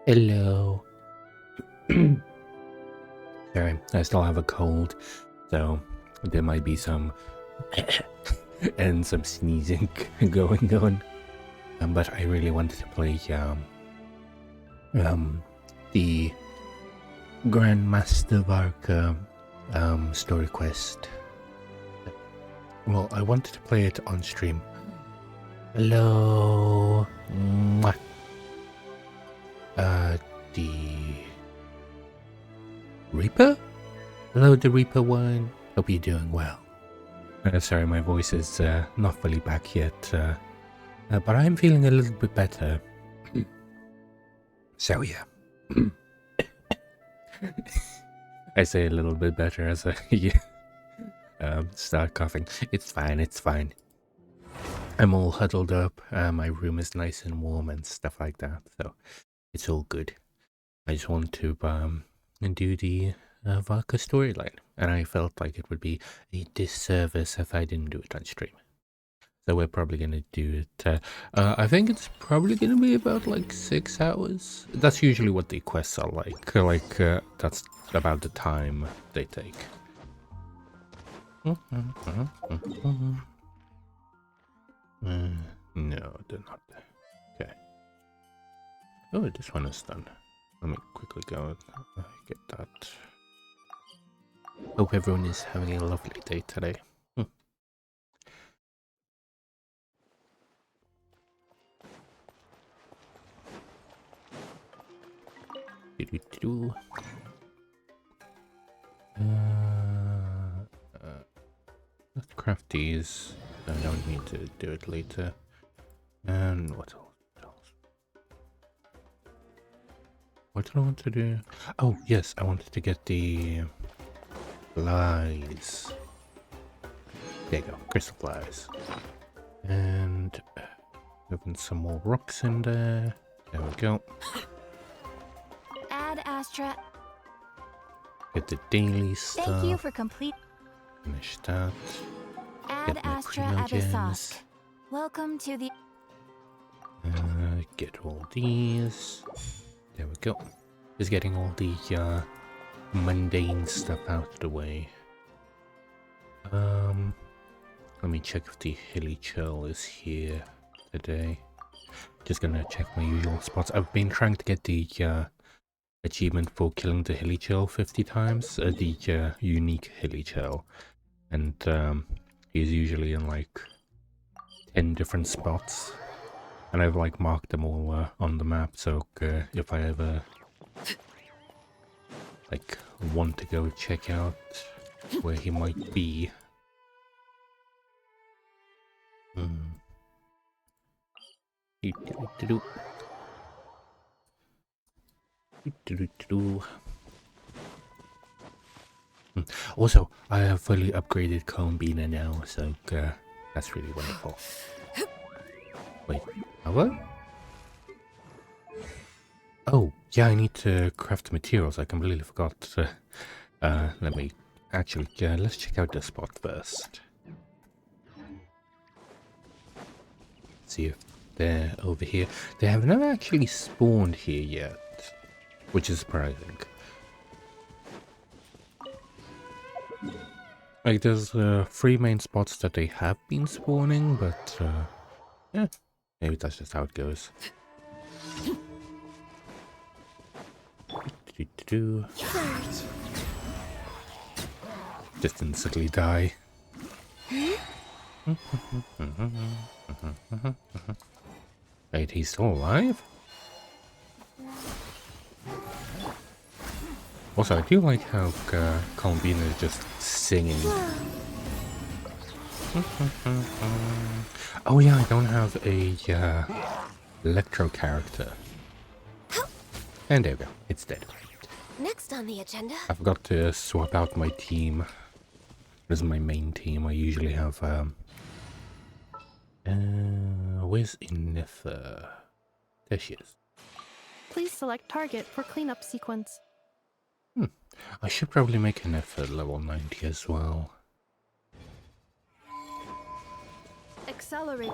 Hello. Sorry, I still have a cold, so there might be some and some sneezing going on. But I really wanted to play the Grandmaster Varka story quest. Well, I wanted to play it on stream. Hello. Mwah. The Reaper? Hello, the Reaper one. Hope you're doing well. Sorry, my voice is not fully back yet, but I'm feeling a little bit better. So yeah. I say a little bit better as I start coughing. It's fine, it's fine. I'm all huddled up, my room is nice and warm and stuff like that, so it's all good. I just want to do the Varka storyline, and I felt like it would be a disservice if I didn't do it on stream. So we're probably going to do it, I think it's probably going to be about like 6 hours. That's usually what the quests are like, that's about the time they take. No, they're not there. Okay. Oh, this one is done. Let me quickly go get that. Hope everyone is having a lovely day today. Let's craft these. I don't need to do it later. And what else? What did I want to do? Oh, yes, I wanted to get the flies. There you go, crystal flies. And open some more rocks in there. There we go. Add Astra. Get the daily stuff. Thank you for complete. Finish that. Add Astra Abyssos. Welcome to the. Get all these. There we go. Just getting all the mundane stuff out of the way. Let me check if the Hilichurl is here today. Just gonna check my usual spots. I've been trying to get the achievement for killing the Hilichurl 50 times, the unique Hilichurl, and he's usually in like 10 different spots, and I've like marked them all on the map, so if I ever like want to go check out where he might be. Also, I have fully upgraded Combina now, so that's really wonderful. Wait, have I? Oh, yeah, I need to craft materials. I completely forgot. Let me actually, let's check out the spot first. See if they're over here. They have never actually spawned here yet, which is surprising. Like, there's 3 main spots that they have been spawning, but yeah, maybe that's just how it goes. Just instantly die. Wait, he's still alive? Also, I do like how Combina is just singing. Oh yeah, I don't have a Electro character. And there we go, it's dead. Next on the agenda. I forgot to swap out my team. This is my main team. I usually have where's Innifer? There she is. Please select target for cleanup sequence. I should probably make an effort level 90 as well. Accelerate.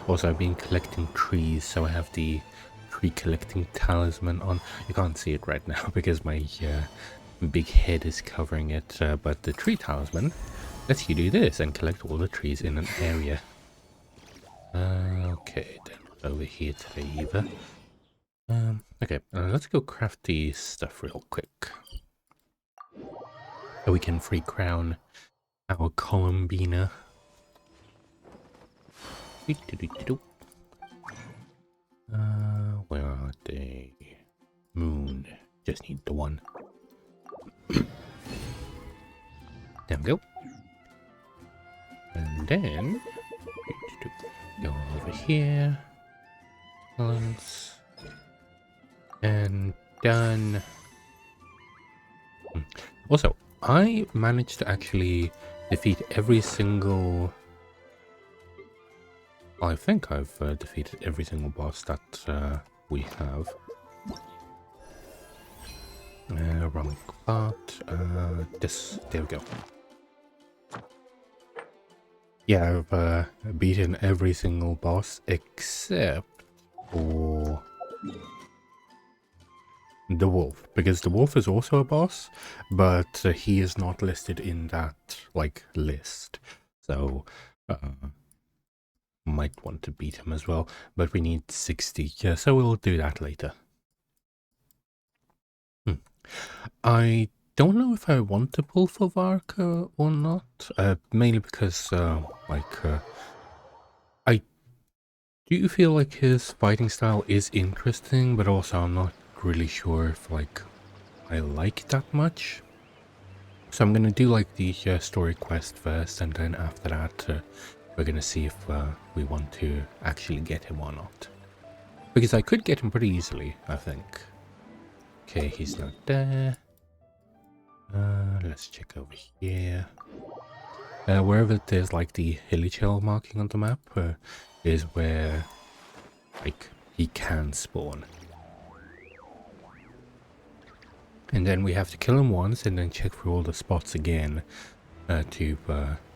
Also, I've been collecting trees, so I have the tree collecting talisman on. You can't see it right now because my big head is covering it, but the tree talisman lets you do this and collect all the trees in an area. Okay, then over here today either. Okay, let's go craft the stuff real quick. So we can free crown our Columbina. Where are they? Moon. Just need the one. There we go. And then go over here. Balance. And done. Also, I managed to actually defeat every single... I think I've defeated every single boss that we have. Wrong part. There we go. Yeah, I've beaten every single boss except for the wolf, because the wolf is also a boss, but he is not listed in that like list. So might want to beat him as well, but we need 60. Yeah, so we'll do that later. I don't know if I want to pull for Varka or not, mainly because I do feel like his fighting style is interesting, but also I'm not really sure if like I like that much. So I'm gonna do like the story quest first, and then after that we're gonna see if we want to actually get him or not. Because I could get him pretty easily, I think. Okay, he's not there. Let's check over here. Wherever there's like the Hilichurl marking on the map is where like he can spawn. And then we have to kill him once and then check through all the spots again to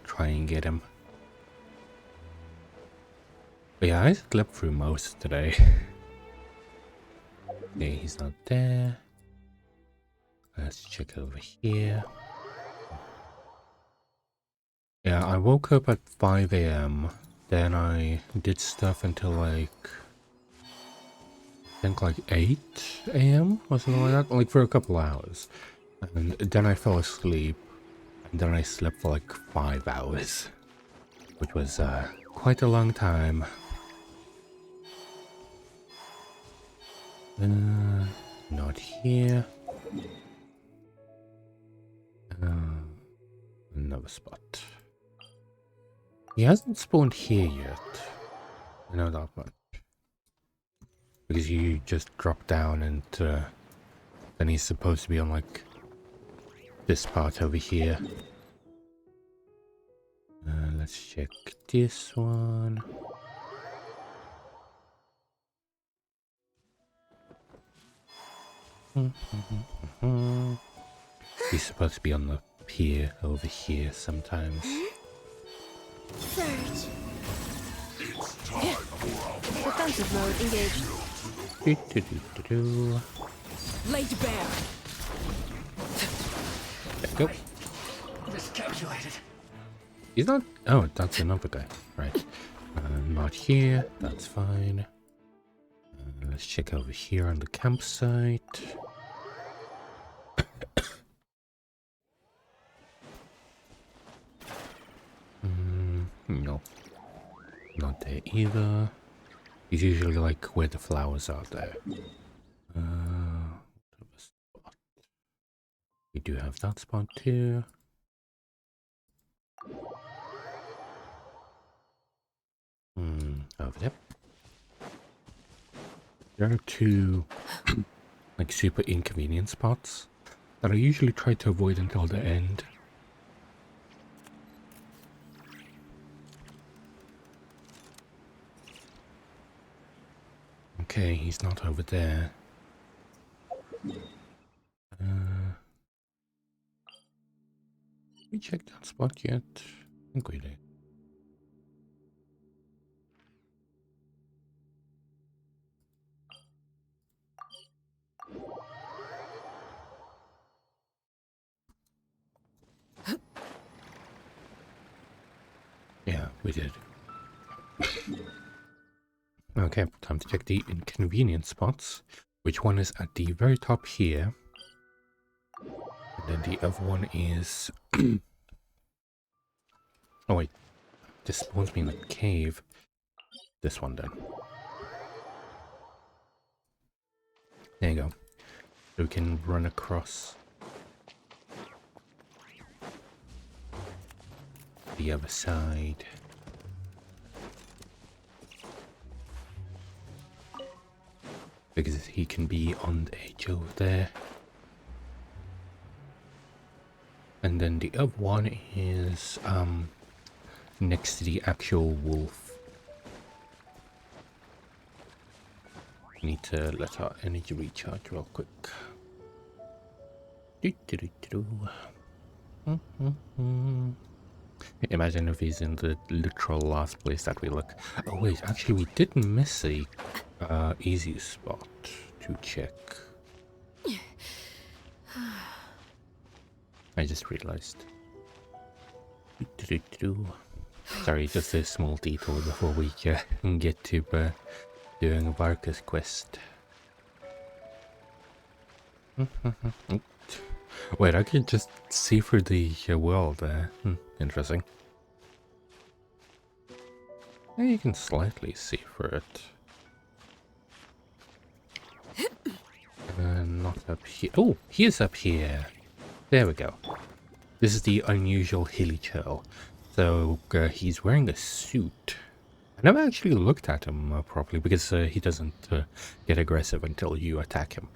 try and get him. But yeah, I slept through most today. Okay, he's not there. Let's check over here. Yeah, I woke up at 5 AM. Then I did stuff until like... I think like 8 AM or something like that. Like for a couple hours. And then I fell asleep. And then I slept for like 5 hours. Which was quite a long time. Not here. Another spot. He hasn't spawned here yet. I know that much. Because you just drop down and then he's supposed to be on like this part over here. Let's check this one. He's supposed to be on the pier over here sometimes. Surge. Defensive mode engaged. Laid bare. There we go. Miscalculated. He's not... Oh, that's another guy. Right. Not here. That's fine. Let's check over here on the campsite. No. Not there either. He's usually like where the flowers are there. Spot. We do have that spot too. Over there. There are two like super inconvenient spots that I usually try to avoid until the end. Okay, he's not over there. We checked that spot yet? I think we did. we did. Okay, time to check the inconvenient spots. Which one is at the very top here? And then the other one is... oh wait, this spawns me in a cave. This one then. There you go. So we can run across the other side. Because he can be on the edge over there. And then the other one is next to the actual wolf. We need to let our energy recharge real quick. Imagine if he's in the literal last place that we look. Oh wait, actually we did miss a easy spot to check. I just realized. Sorry, just a small detour before we get to doing Varka's quest. Wait, I can just see through the world there. Interesting. Yeah, you can slightly see through it. Not up here. Oh, he is up here. There we go. This is the unusual hilly churl. So he's wearing a suit. I never actually looked at him properly because he doesn't get aggressive until you attack him.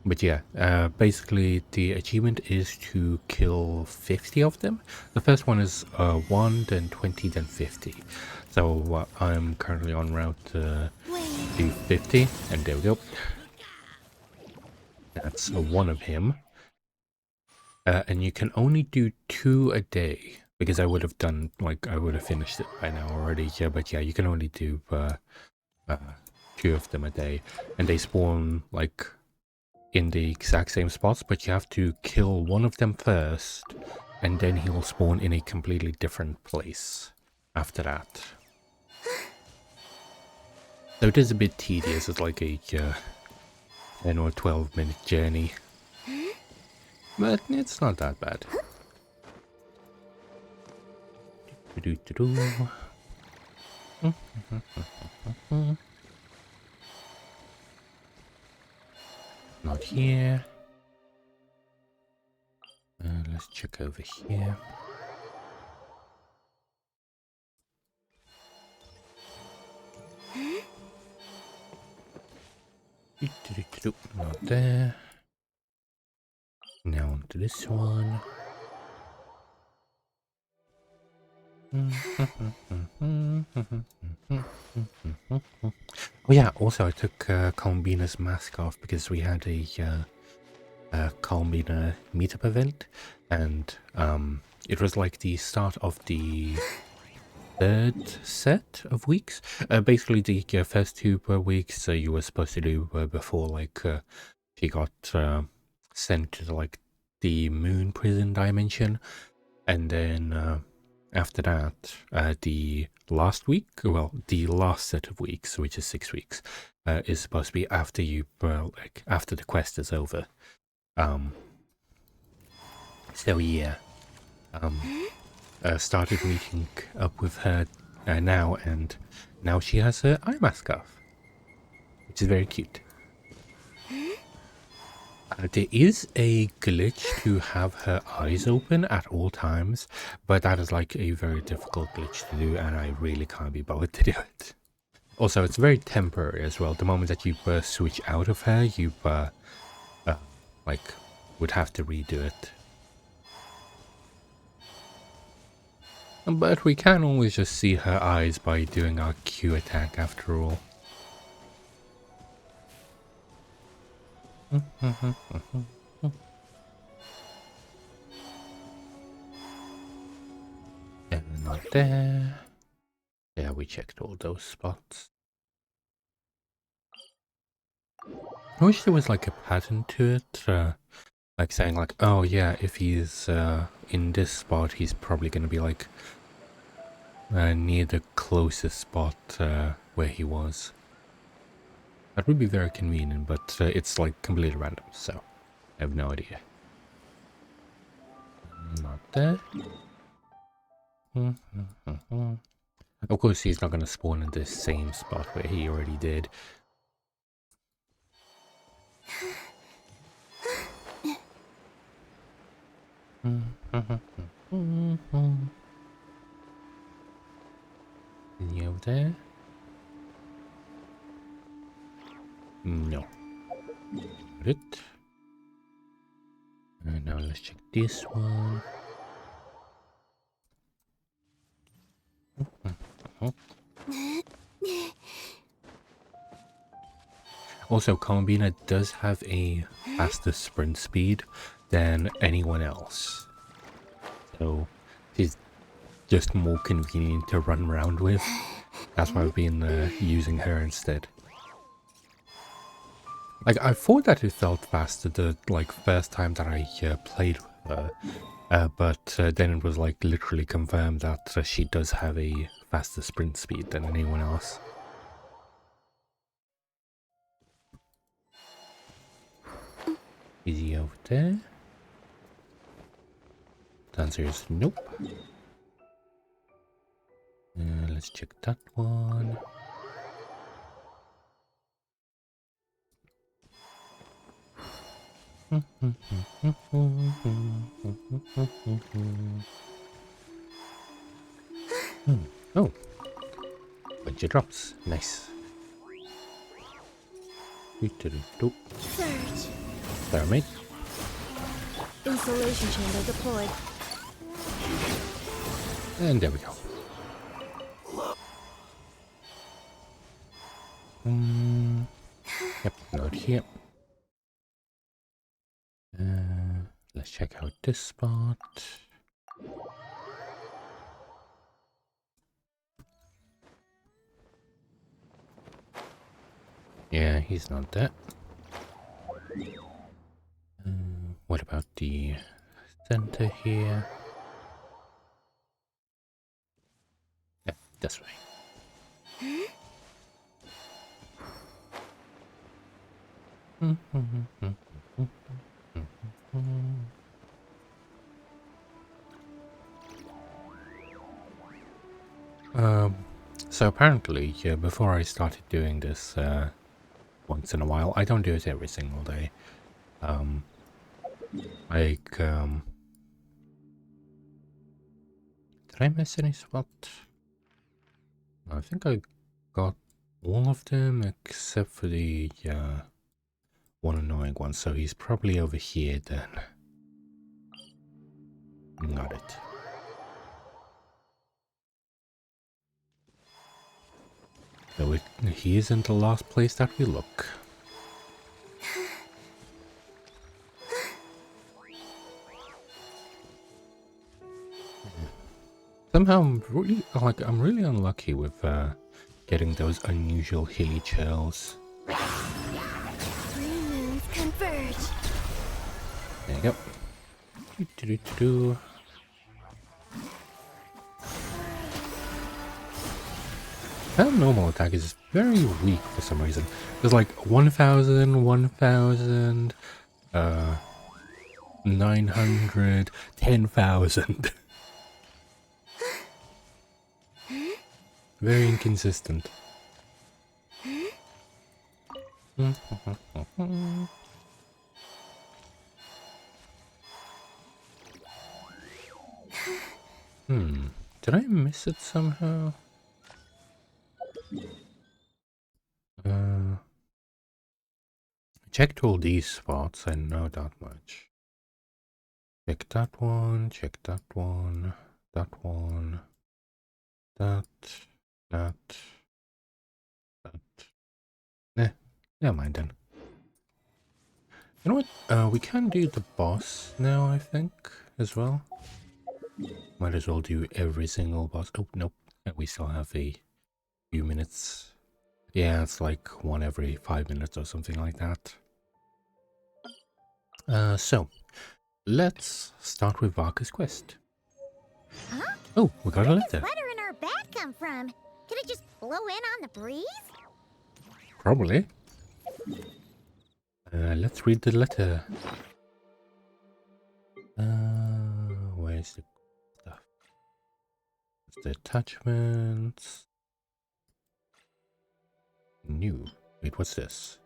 But yeah, basically the achievement is to kill 50 of them. The first one is 1, then 20, then 50. So I'm currently on route to 50, and there we go. That's one of him. And you can only do 2 a day. Because I would have done, like, I would have finished it by now already. Yeah, but yeah, you can only do 2 of them a day. And they spawn, like, in the exact same spots, but you have to kill one of them first, and then he'll spawn in a completely different place after that. So it is a bit tedious. It's like a 10 or 12 minute journey, but it's not that bad. Not here. Let's check over here. Not there. Now onto this one. Oh yeah, also I took Calmbina's mask off because we had a Calmbina meetup event, and it was like the start of the 3rd set of weeks. Basically the first 2 weeks you were supposed to do before like she got sent to like the moon prison dimension, and then after that, the last week, well, the last set of weeks, which is 6 weeks, is supposed to be after you, like, after the quest is over. So yeah, started meeting up with her now, and now she has her eye mask off, which is very cute. There is a glitch to have her eyes open at all times, but that is like a very difficult glitch to do, and I really can't be bothered to do it. Also, it's very temporary as well. The moment that you switch out of her, you like would have to redo it. But we can always just see her eyes by doing our Q attack after all. And not there. Yeah, we checked all those spots. I wish there was like a pattern to it, like saying like, oh yeah, if he's in this spot, he's probably going to be like near the closest spot where he was. That would be very convenient, but it's like completely random, so I have no idea. Not there. Of course, he's not going to spawn in the same spot where he already did. Is he over there? No. Got it. And now let's check this one. Also, Columbina does have a faster sprint speed than anyone else. So, she's just more convenient to run around with. That's why I've been using her instead. Like, I thought that it felt faster the first time that I played with her, but then it was like literally confirmed that she does have a faster sprint speed than anyone else. Is he over there? The answer is nope. Let's check that one. Oh, bunch of drops. Nice. Surge. There, mate. Insulation chamber deployed. And there we go. Yep, not here. Let's check out this spot. Yeah, he's not there. What about the center here? Yeah, this way. So apparently, before I started doing this once in a while, I don't do it every single day. Did I miss any spot? I think I got all of them except for the one annoying one, so he's probably over here then. Got it. So he isn't the last place that we look. Somehow I'm really unlucky with getting those unusual hilichurls. Three moons converge. There you go. That normal attack is very weak for some reason. There's like 1,000, 1,000, 900, 10,000. Very inconsistent. Did I miss it somehow? Checked all these spots, I know that much. Check that one, check that one, that one, that. Never mind then. You know what? We can do the boss now, I think, as well. Might as well do every single boss. Oh, nope. We still have a few minutes. Yeah, it's like one every 5 minutes or something like that. So, let's start with Varka's quest. Huh? Oh, we got a letter. Letter in our bag come from? Could it just blow in on the breeze? Probably. Let's read the letter. Where's the stuff? It's the attachments. New. Wait, what's this?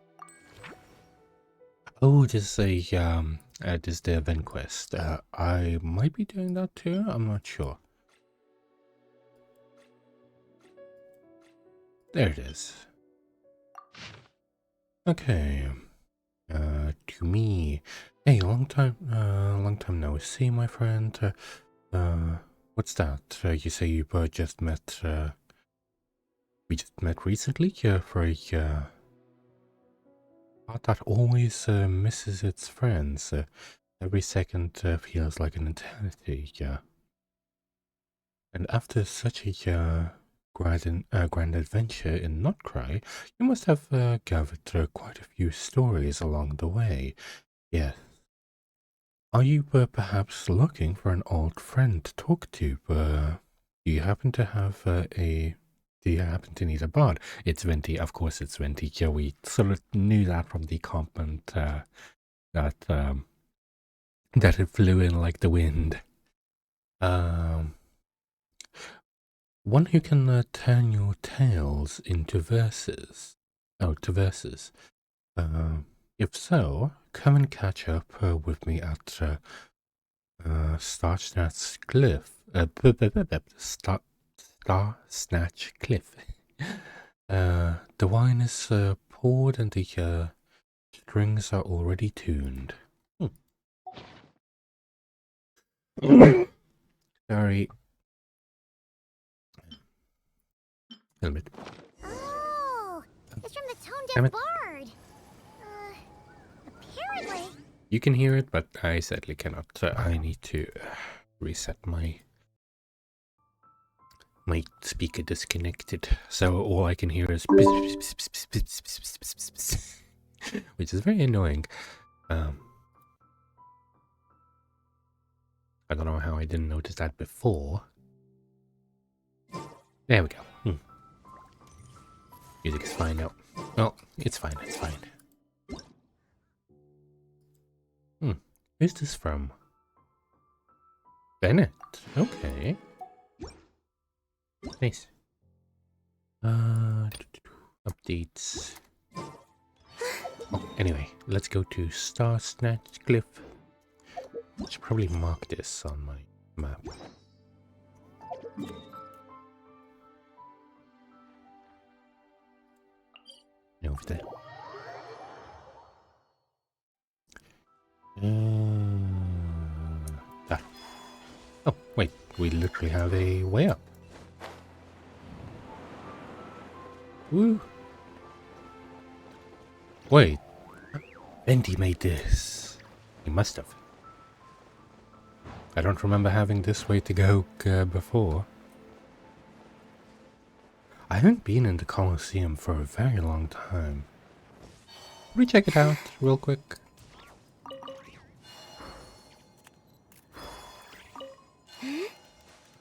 Oh, this is a this is the event quest. I might be doing that too. I'm not sure. There it is. Okay. To me. Hey, long time no see, my friend. What's that? You say you just met. We just met recently. For a heart that always misses its friends. Every second feels like an eternity. And after such a grand adventure in Notcry, you must have gathered quite a few stories along the way. Yes. Are you perhaps looking for an old friend to talk to? Do you happen to have Do you happen to need a bard? It's Venti, of course it's Venti. Yeah, we sort of knew that from the comment that it flew in like the wind. One who can turn your tales into verses. Oh, to verses. If so, come and catch up with me at Star Snatch Cliff. Star Snatch Cliff. The wine is poured and the strings are already tuned. Sorry. A little bit. Oh, it's from the Tone Damn Deaf it. Bard. Apparently. You can hear it, but I sadly cannot. I need to reset my speaker disconnected, so all I can hear is which is very annoying. I don't know how I didn't notice that before. There we go. Music is fine now. Well, it's fine, it's fine. Who's this from? Bennett. Okay. Nice. Updates. Oh, anyway, let's go to Star Snatch Cliff. I should probably mark this on my map. Over there. That. Oh, wait, we literally have a way up. Woo! Wait, Bendy made this. He must have. I don't remember having this way to go before. I haven't been in the Colosseum for a very long time. Let me check it out real quick.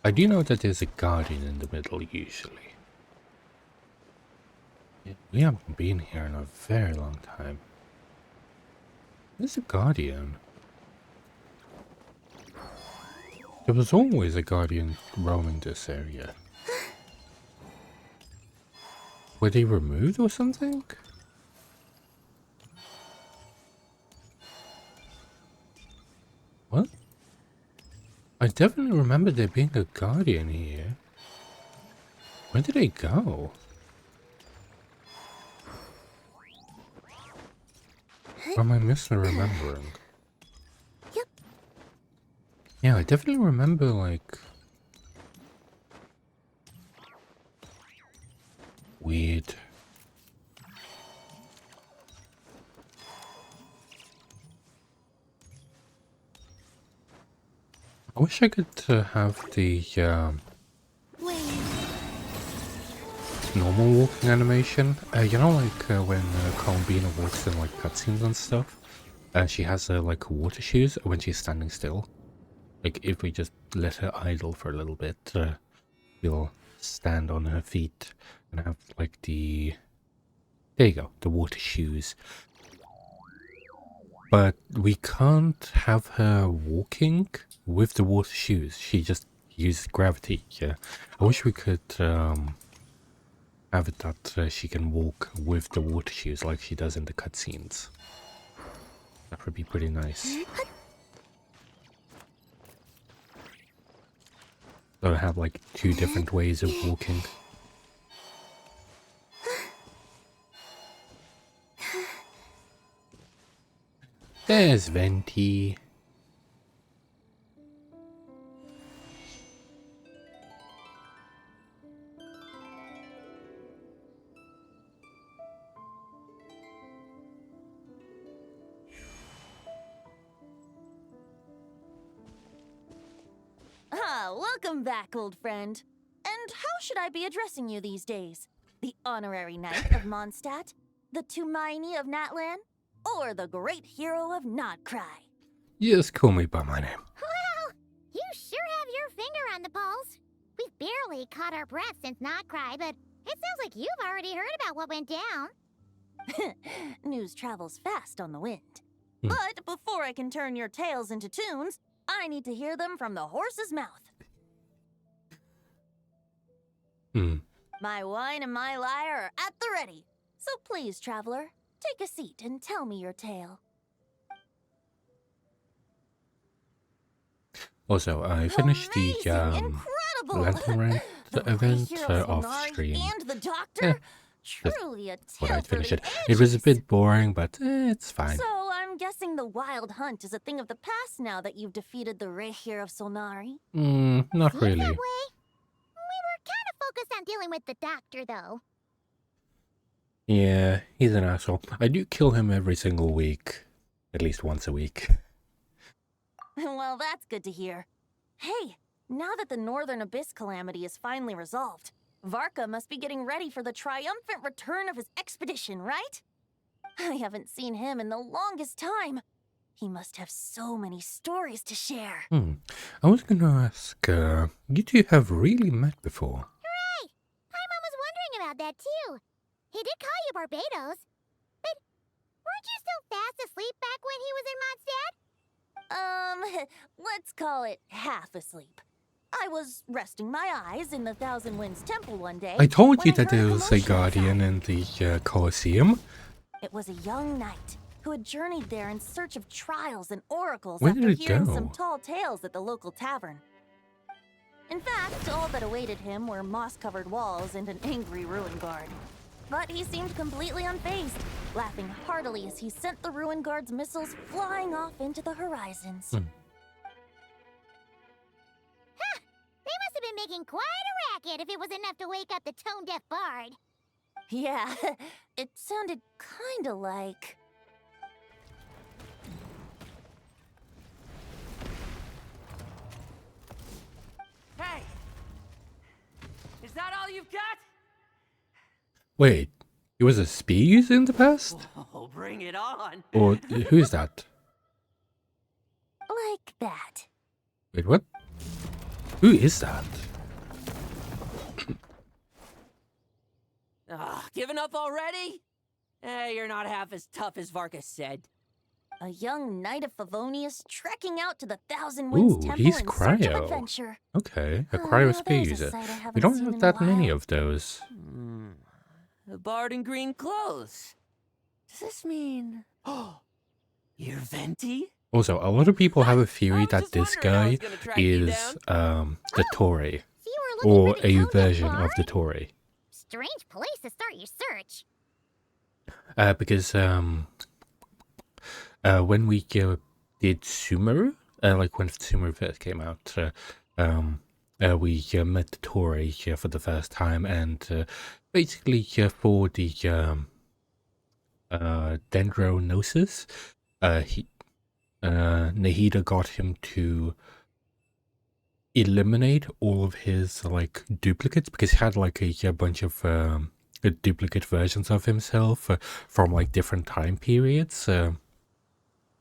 I do know that there's a guardian in the middle usually. We haven't been here in a very long time. There's a guardian. There was always a guardian roaming this area. Were they removed or something? What? I definitely remember there being a guardian here. Where did they go? Or am I misremembering? Yep. Yeah, I definitely remember, like... weird. I wish I could have the normal walking animation. You know, like when Columbina walks in like cutscenes and stuff, and she has like water shoes when she's standing still. Like if we just let her idle for a little bit, we'll stand on her feet and have like the, there you go, the water shoes. But we can't have her walking with the water shoes. She just uses gravity. Yeah, I wish we could have it that she can walk with the water shoes like she does in the cutscenes. That would be pretty nice. So I have like 2 different ways of walking. There's Venti. Ah, welcome back, old friend. And how should I be addressing you these days? The honorary knight of Mondstadt? The Tumaini of Natlan? Or the great hero of Notcry? Just call me by my name. Well, you sure have your finger on the pulse. We've barely caught our breath since Notcry, but it sounds like you've already heard about what went down. News travels fast on the wind. Hmm. But before I can turn your tales into tunes, I need to hear them from the horse's mouth. My wine and my lyre are at the ready. So please, traveler, take a seat and tell me your tale. Also, I finished the Incredible! Lantern Rite The great event hero off Solnari stream. And the doctor? Yeah, Truly a But tale I for finished the it. It was a ages. bit boring, but it's fine. So I'm guessing the wild hunt is a thing of the past now that you've defeated the Rehir of Solnari? Not Seems really. that way. We were kind of focused on dealing with the doctor, though. Yeah, he's an asshole. I do kill him every single week. At least once a week. Well, that's good to hear. Hey, now that the Northern Abyss calamity is finally resolved, Varka must be getting ready for the triumphant return of his expedition, right? I haven't seen him in the longest time. He must have so many stories to share. I was gonna ask, you two have really met before? Hooray! Paimon was wondering about that, too. He did call you Barbados. But weren't you still fast asleep back when he was in Mondstadt? Let's call it half asleep. I was resting my eyes in the Thousand Winds Temple one day. I told you when I that there heard was a commotion guardian outside. in the Colosseum. It was a young knight who had journeyed there in search of trials and oracles Where after did it hearing go? some tall tales at the local tavern. In fact, all that awaited him were moss-covered walls and an angry ruin guard. But he seemed completely unfazed, laughing heartily as he sent the ruin guard's missiles flying off into the horizons. They must have been making quite a racket if it was enough to wake up the tone-deaf bard. Yeah, it sounded kinda like... Hey! Is that all you've got? Wait, he was a speed in the past? Oh, bring it on! Or who is that? like that. Wait, what? Who is that? Giving up already? You're not half as tough as Varka said. A young knight of Favonius trekking out to the Thousand Winds Ooh, Temple he's in search of cryo. adventure. Okay, a Oh, cryo speed there's a user. sight I We haven't don't seen have in a that many while. of those. The bard in green clothes. Does this mean... Oh, you're Venti? Also, a lot of people have a I theory was that just this wondering how I guy was gonna track you is down. the Tory, So you were or looking for the a tone-deaf version of bard? the Tory. Strange place to start your search. Because when we did Sumeru, like when Sumeru first came out, we met the Tory for the first time, and basically for the Dendronosis, Nahida got him to eliminate all of his like duplicates, because he had like a bunch of duplicate versions of himself from like different time periods.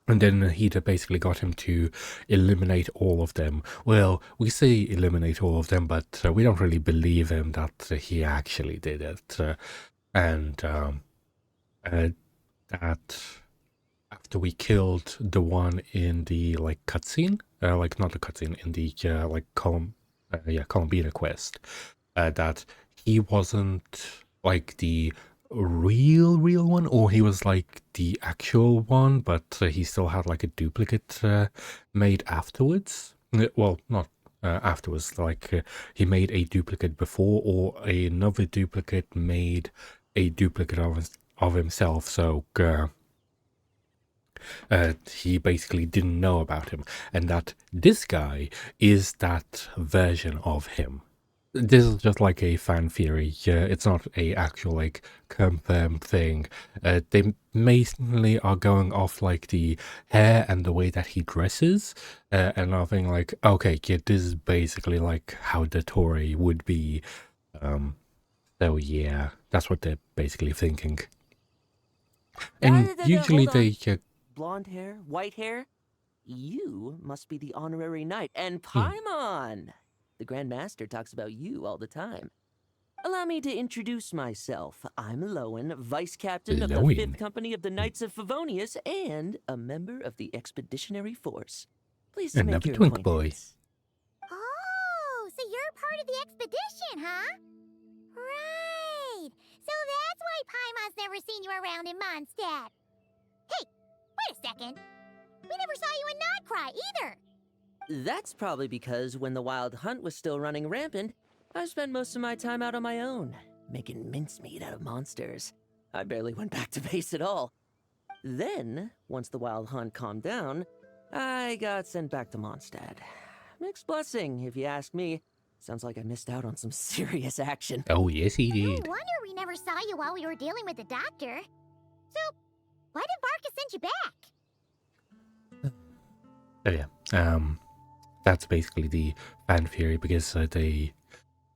And then he basically got him to eliminate all of them. Well, we say eliminate all of them, but we don't really believe him that he actually did it. That after we killed the one in the like cutscene, like not the cutscene, in the like Columbina quest, that he wasn't like the real one, or he was like the actual one, but he still had like a duplicate made afterwards. Well, not afterwards, like he made a duplicate before, or another duplicate made a duplicate of himself, so he basically didn't know about him, and that this guy is that version of him. This is just like a fan theory. It's not a actual like confirmed thing. They mainly are going off like the hair and the way that he dresses, and I think like, okay, yeah, this is basically like how Dottore would be. So yeah, that's what they're basically thinking. And usually hold on. they Blonde hair, white hair? You must be the honorary knight. And Paimon! The Grand Master talks about you all the time. Allow me to introduce myself. I'm Lowen, Vice Captain of the Lowen. 5th Company of the Knights of Favonius and a member of the Expeditionary Force. Please to make Another your twink boy. acquaintance. Oh, so you're part of the expedition, huh? Right. So that's why Paimon's never seen you around in Mondstadt. Hey, wait a second. We never saw you in Notcry either. That's probably because when the Wild Hunt was still running rampant, I spent most of my time out on my own, making mincemeat out of monsters. I barely went back to base at all. Then, once the Wild Hunt calmed down, I got sent back to Mondstadt. Mixed blessing, if you ask me. Sounds like I missed out on some serious action. Oh yes, he No did. wonder we never saw you while we were dealing with the doctor. So, why did Varka send you back? So yeah, that's basically the fan theory, because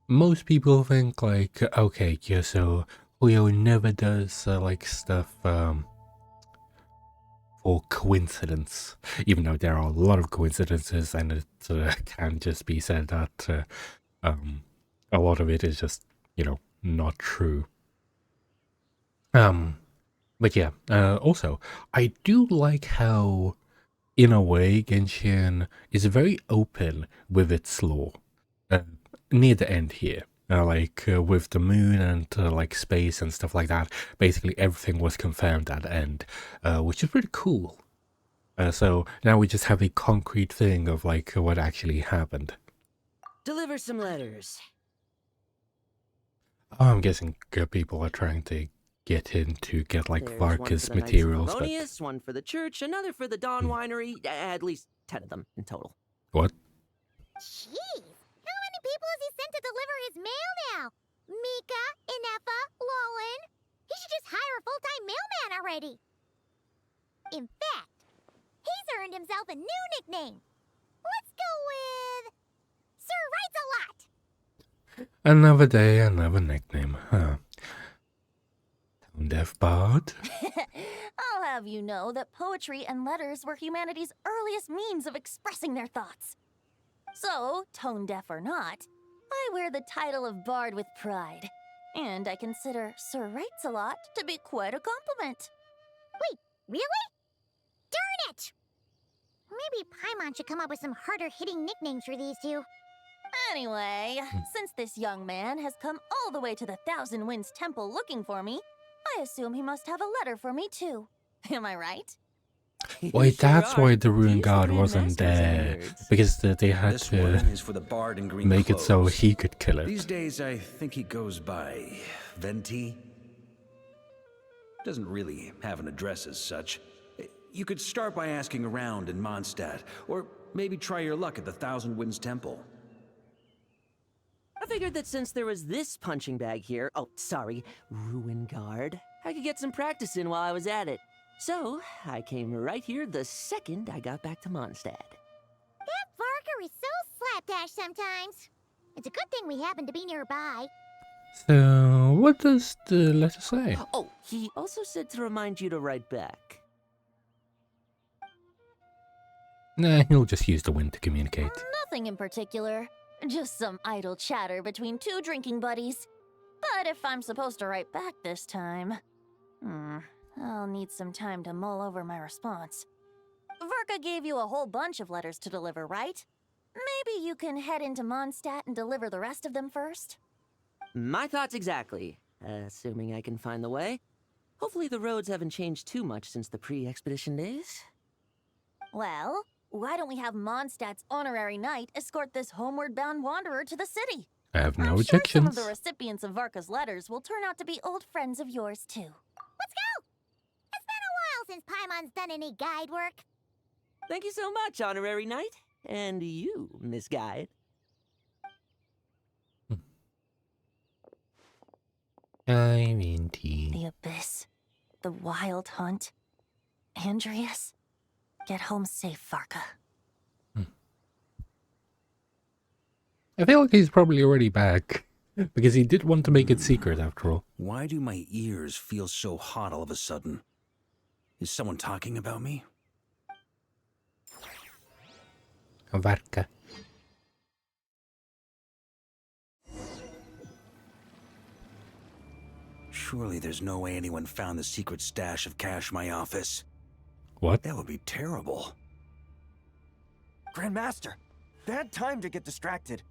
most people think like, okay, yeah, so Huyo never does like stuff for coincidence, even though there are a lot of coincidences, and it can just be said that a lot of it is just, you know, not true. But yeah, also, I do like how, in a way, Genshin is very open with its lore. Near the end here, with the moon and like space and stuff like that, basically everything was confirmed at the end, which is pretty cool. So now we just have a concrete thing of like what actually happened. Deliver some letters. I'm guessing people are trying to get in to get like There's one Varka's for the Knights of materials, but Favonius, one for the church, another for the Dawn Winery, at least 10 of them in total. what? Jeez. How many people has he sent to deliver his mail now? Mika, Inefa, Lowen. He should just hire a full-time mailman already. In fact, he's earned himself a new nickname. Let's go with Sir Writes-A-Lot. Another day, another nickname, huh? Tone Deaf Bard? I'll have you know that poetry and letters were humanity's earliest means of expressing their thoughts. So, tone deaf or not, I wear the title of Bard with pride. And I consider Sir Writes-A-Lot to be quite a compliment. Wait, really? Darn it! Maybe Paimon should come up with some harder-hitting nicknames for these two. Anyway, since this young man has come all the way to the Thousand Winds Temple looking for me, I assume he must have a letter for me too. Am I right? Wait, Sure that's are. why the These Ruin God Grand wasn't Masters and there, nerds. because they had This one to is for the Bard in green make it so clothes. he could kill it. These days, I think he goes by Venti. Doesn't really have an address as such. You could start by asking around in Mondstadt, or maybe try your luck at the Thousand Winds Temple. I figured that since there was this punching bag here, Ruin Guard, I could get some practice in while I was at it. So, I came right here the second I got back to Mondstadt. That Varka is so slapdash sometimes. It's a good thing we happen to be nearby. So, what does the letter say? Oh, he also said to remind you to write back. Nah, he'll just use the wind to communicate. Nothing in particular. Just some idle chatter between two drinking buddies. But if I'm supposed to write back this time... I'll need some time to mull over my response. Varka gave you a whole bunch of letters to deliver, right? Maybe you can head into Mondstadt and deliver the rest of them first? My thoughts exactly. Assuming I can find the way. Hopefully the roads haven't changed too much since the pre-expedition days. Well, why don't we have Mondstadt's honorary knight escort this homeward-bound wanderer to the city? I have no I'm sure objections. some of the recipients of Varka's letters will turn out to be old friends of yours, too. Let's go! It's been a while since Paimon's done any guide work. Thank you so much, Honorary Knight. And you, Miss Guide. I'm in tea. The Abyss. The Wild Hunt. Andreas. Get home safe, Varka. I feel like he's probably already back. Because he did want to make it secret, after all. Why do my ears feel so hot all of a sudden? Is someone talking about me? Varka. Surely there's no way anyone found the secret stash of cash in my office. What? That would be terrible. Grandmaster, bad time to get distracted.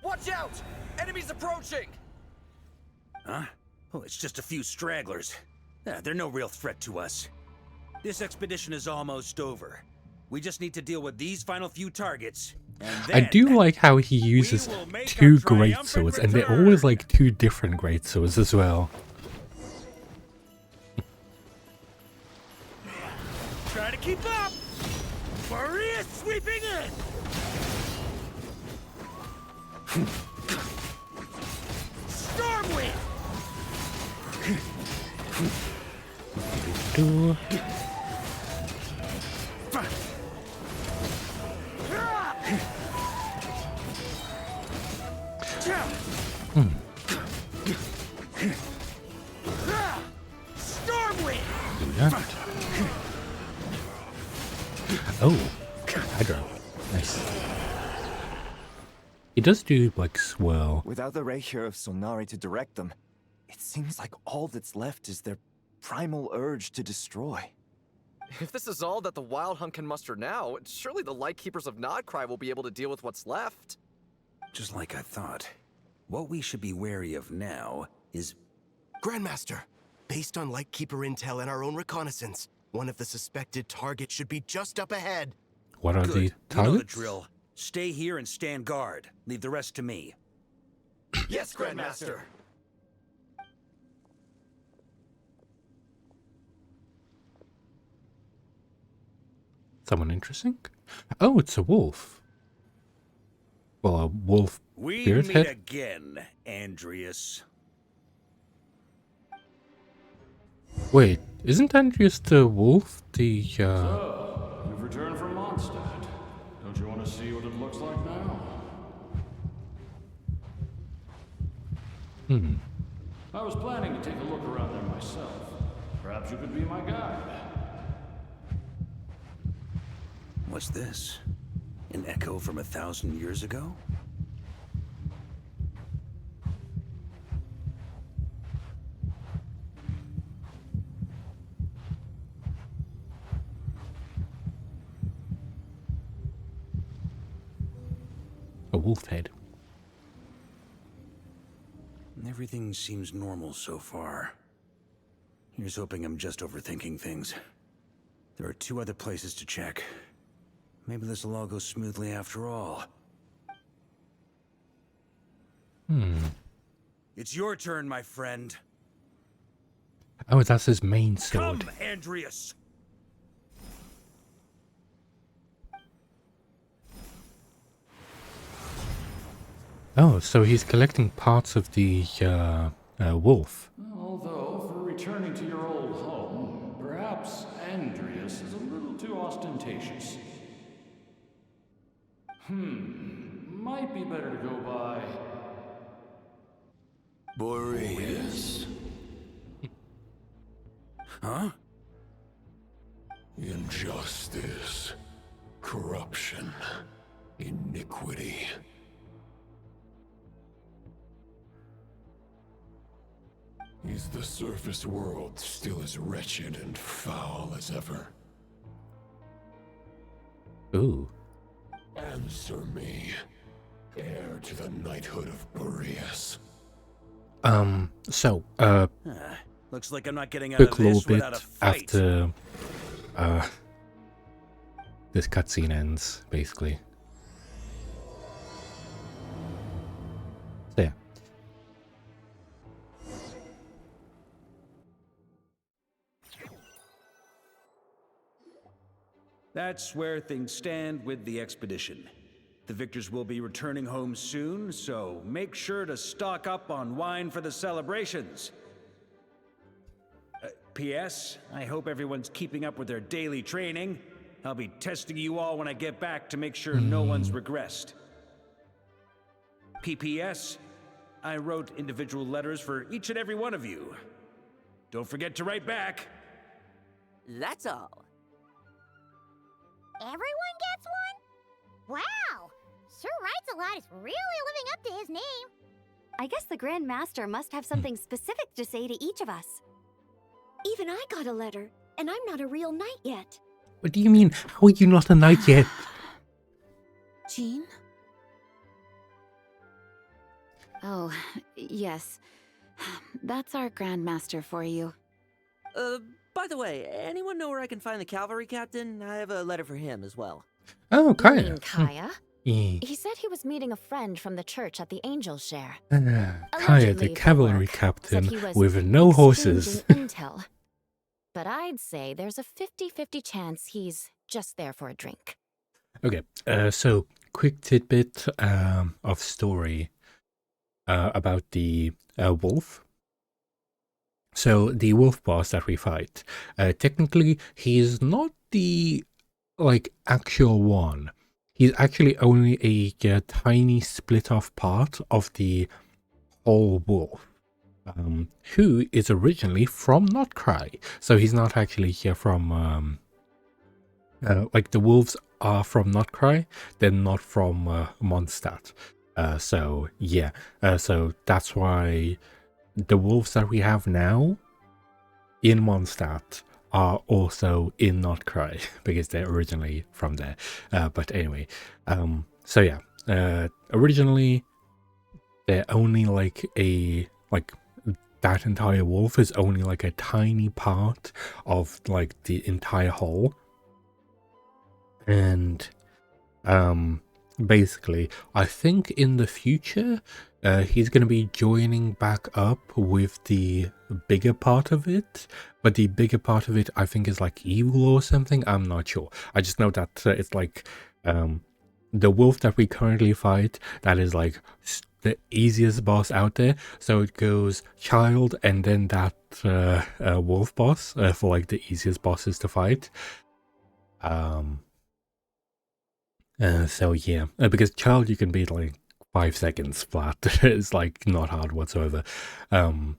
Watch out! Enemies approaching! Huh? Oh, it's just a few stragglers. They're no real threat to us. This expedition is almost over. We just need to deal with these final few targets. And I then do like how he uses will make two our great triumphant swords, and they're return. always like two different great swords as well. Try to keep up! Maria sweeping in! Stormwind! Do. Stormwind! Do that. Oh, Hydro. Nice. He does do like swirl. Without the Reikir of Solnari to direct them, it seems like all that's left is their primal urge to destroy. If this is all that the Wild Hunt can muster now, surely the Lightkeepers of Nodcry will be able to deal with what's left. Just like I thought. What we should be wary of now is... Grandmaster, based on Lightkeeper intel and our own reconnaissance, one of the suspected targets should be just up ahead. What are Good. the You know the targets? drill. Stay here and stand guard. Leave the rest to me. Yes, Grandmaster. Someone interesting? Oh, it's a wolf. Well, a wolf We beard meet head? again, Andreas. Wait, isn't Andreas the wolf the, You've returned from Mondstadt. Don't you want to see what it looks like now? I was planning to take a look around there myself. Perhaps you could be my guide. What's this? An echo from 1,000 years ago? a wolf head? Everything seems normal so far. Here's hoping I'm just overthinking things. There are 2 other places to check. Maybe this will all go smoothly after all. It's your turn, my friend. Oh, that's his main sword. Come, Andreas! Oh, so he's collecting parts of the wolf. Although, for returning to your old home, perhaps Andreas is a little too ostentatious. Might be better to go by Boreas. Huh? Injustice. corruption, iniquity. Is the surface world still as wretched and foul as ever? Ooh. Answer me, heir to the knighthood of Boreas. Looks like I'm not getting out quick of little this bit without a fight. after this cutscene ends, basically. So yeah. That's where things stand with the expedition. The victors will be returning home soon, so make sure to stock up on wine for the celebrations. P.S. I hope everyone's keeping up with their daily training. I'll be testing you all when I get back to make sure no one's regressed. P.P.S. I wrote individual letters for each and every one of you. Don't forget to write back. That's all. Everyone gets one? Wow! Sir Writes-A-Lot is really living up to his name. I guess the Grand Master must have something specific to say to each of us. Even I got a letter, and I'm not a real knight yet. What do you mean? How are you not a knight yet? Jean? Oh, yes. That's our Grand Master for you. By the way, anyone know where I can find the cavalry captain? I have a letter for him as well. Oh, You Kaya. mean Kaya? Yeah. He said he was meeting a friend from the church at the Angel Share. Kaya, Allegedly the for cavalry work. captain Said he was with no horses. exchanging intel. But I'd say there's a 50-50 chance he's just there for a drink. Okay, so quick tidbit of story about the wolf. So the wolf boss that we fight, technically he's not the actual one. He's actually only a tiny split off part of the whole wolf. Who is originally from Notcry. So he's not actually here from the wolves are from Notcry, they're not from Mondstadt. So yeah, so that's why the wolves that we have now in Mondstadt are also in Notcry because they're originally from there. But anyway, so yeah, originally they're only that entire wolf is only a tiny part of the entire whole. And basically I think in the future he's going to be joining back up with the bigger part of it, but the bigger part of it I think is evil or something. I'm not sure. I just know that it's the wolf that we currently fight, that is the easiest boss out there. So it goes child and then that wolf boss for the easiest bosses to fight. So yeah, because child you can beat 5 seconds flat. It's not hard whatsoever. And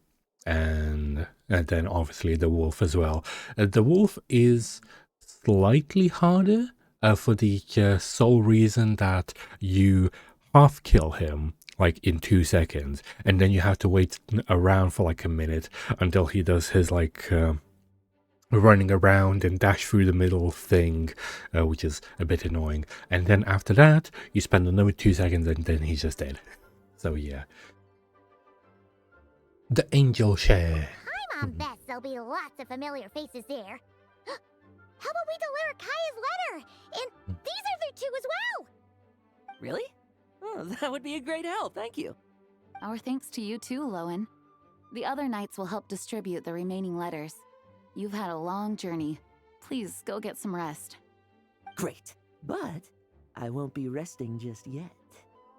then obviously the wolf as well. The wolf is slightly harder for the sole reason that you half kill him in 2 seconds, and then you have to wait around for a minute until he does his running around and dash through the middle thing, which is a bit annoying. And then after that, you spend another 2 seconds and then he's just dead. So yeah. The Angel Share. I'm on Bess, there'll be lots of familiar faces there. How about we deliver Kaya's letter? And these are there too as well! Really? Oh, that would be a great help, thank you. Our thanks to you too, Lowen. The other knights will help distribute the remaining letters. You've had a long journey. Please go get some rest. Great, but I won't be resting just yet.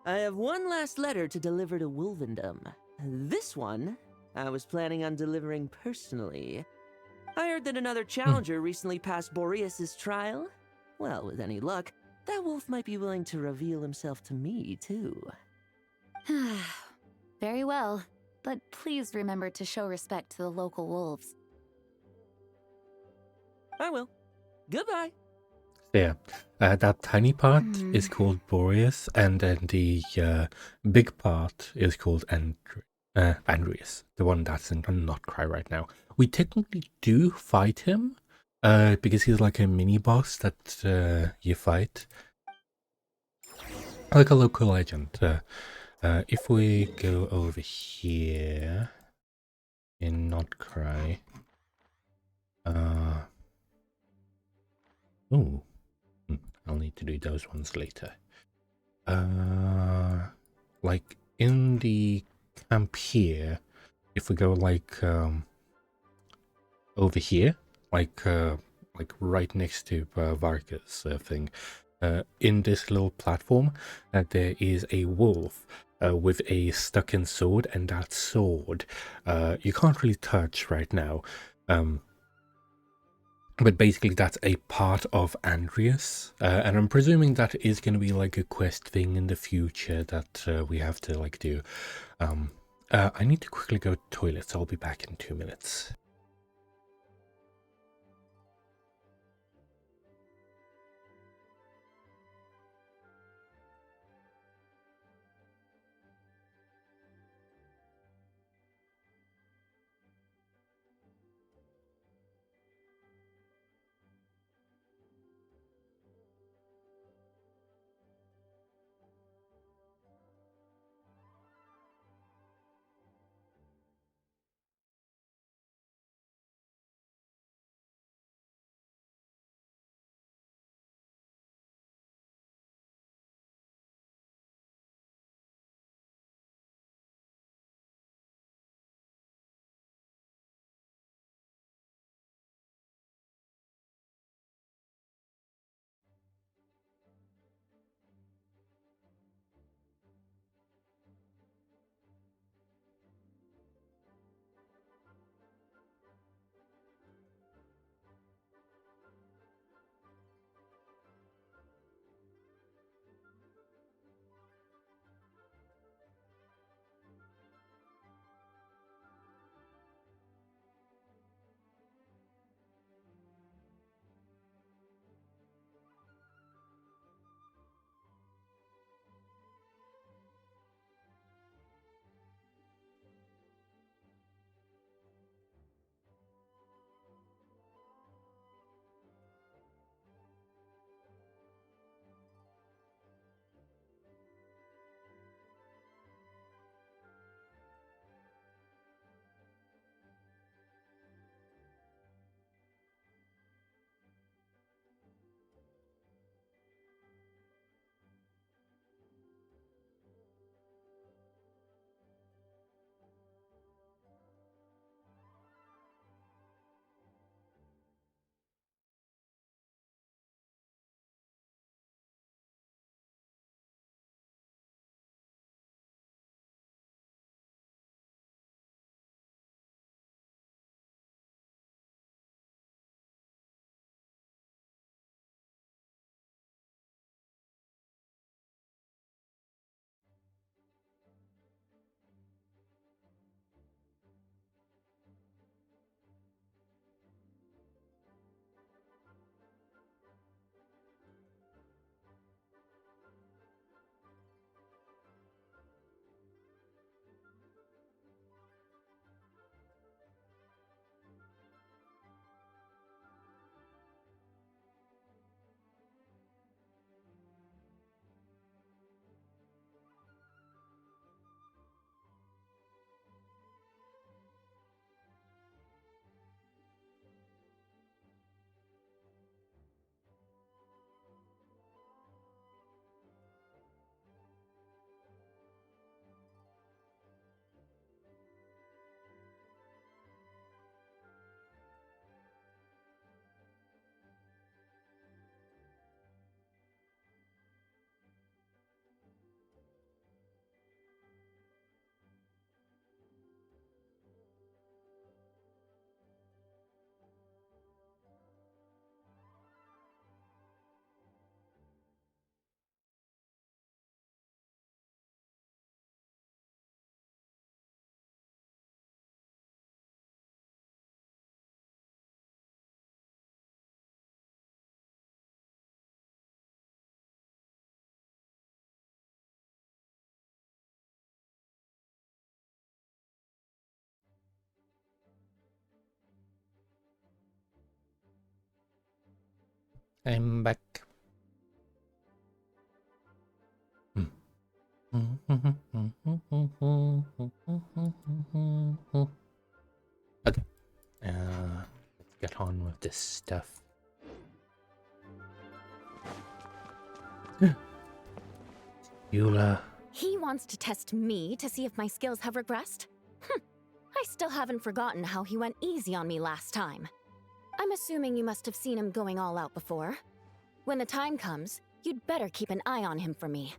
I have one last letter to deliver to Wolvendom. This one, I was planning on delivering personally. I heard that another challenger recently passed Boreas' trial. Well, with any luck, that wolf might be willing to reveal himself to me, too. Very well, but please remember to show respect to the local wolves. I will. Goodbye. Yeah, that tiny part is called Boreas, and then the big part is called Andreas, the one that's in Notcry right now. We technically do fight him, because he's like a mini boss that you fight, like a local legend. If we go over here in Notcry, oh, I'll need to do those ones later. Like in the camp here, if we go like over here, like right next to Varka's thing, in this little platform, there is a wolf with a stuck-in sword, and that sword you can't really touch right now. But basically that's a part of Andreas, and I'm presuming that is going to be like a quest thing in the future that we have to like do. I need to quickly go to the toilet, so I'll be back in 2 minutes. I'm back. Okay. Let's get on with this stuff. Eula. He wants to test me to see if my skills have regressed? I still haven't forgotten how he went easy on me last time. I'm assuming you must have seen him going all out before. When the time comes, you'd better keep an eye on him for me.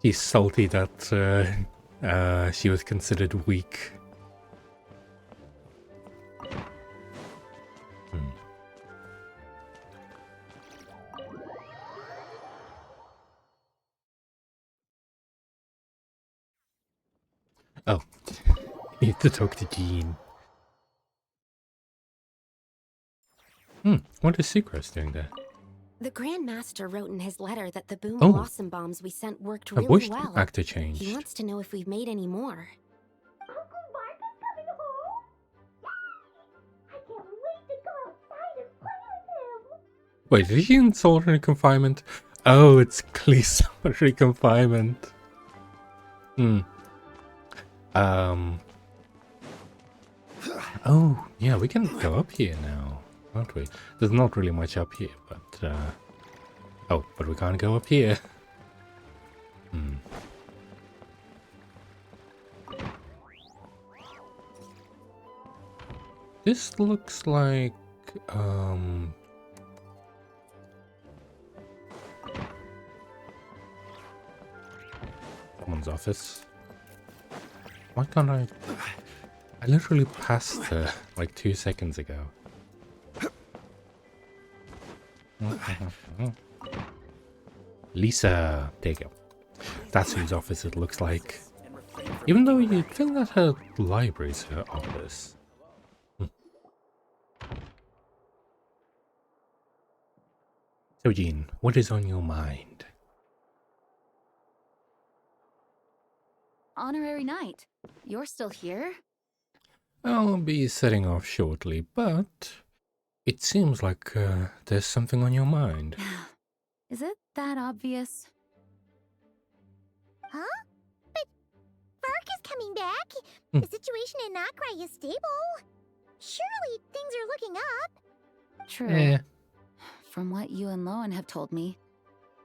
He's salty that she was considered weak. Oh, need to talk to Jean. What is Sucrose doing there? The Grand Master wrote in his letter that the Boom Oh. Blossom bombs we sent worked A really voice well. actor changed. He wants to know if we've made any more. Uncle Marcus coming home? Yay! I can't wait to go outside and play with him. Wait, did he in solitary confinement? Oh, it's clearly solitary confinement. Oh, yeah, we can go up here now, can't we? There's not really much up here, but oh, but we can't go up here. This looks like someone's office. Why can't I literally passed her like 2 seconds ago. Lisa, there you go. That's whose office it looks like. Even though you'd think that her library's her office. So Jean, what is on your mind? Honorary Knight, you're still here? I'll be setting off shortly, but it seems like there's something on your mind. Is it that obvious? Huh? But Vark is coming back. The situation in Nokrai is stable. Surely things are looking up. True. From what you and Lowen have told me,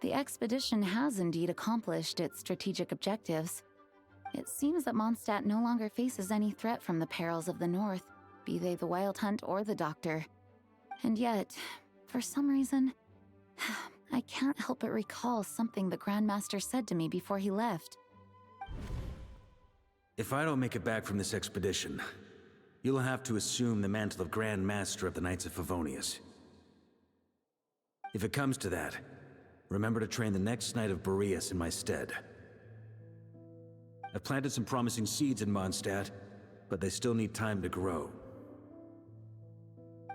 the expedition has indeed accomplished its strategic objectives. It seems that Mondstadt no longer faces any threat from the perils of the North, be they the Wild Hunt or the Doctor. And yet, for some reason, I can't help but recall something the Grandmaster said to me before he left. If I don't make it back from this expedition, you'll have to assume the mantle of Grand Master of the Knights of Favonius. If it comes to that, remember to train the next Knight of Boreas in my stead. I've planted some promising seeds in Mondstadt, but they still need time to grow.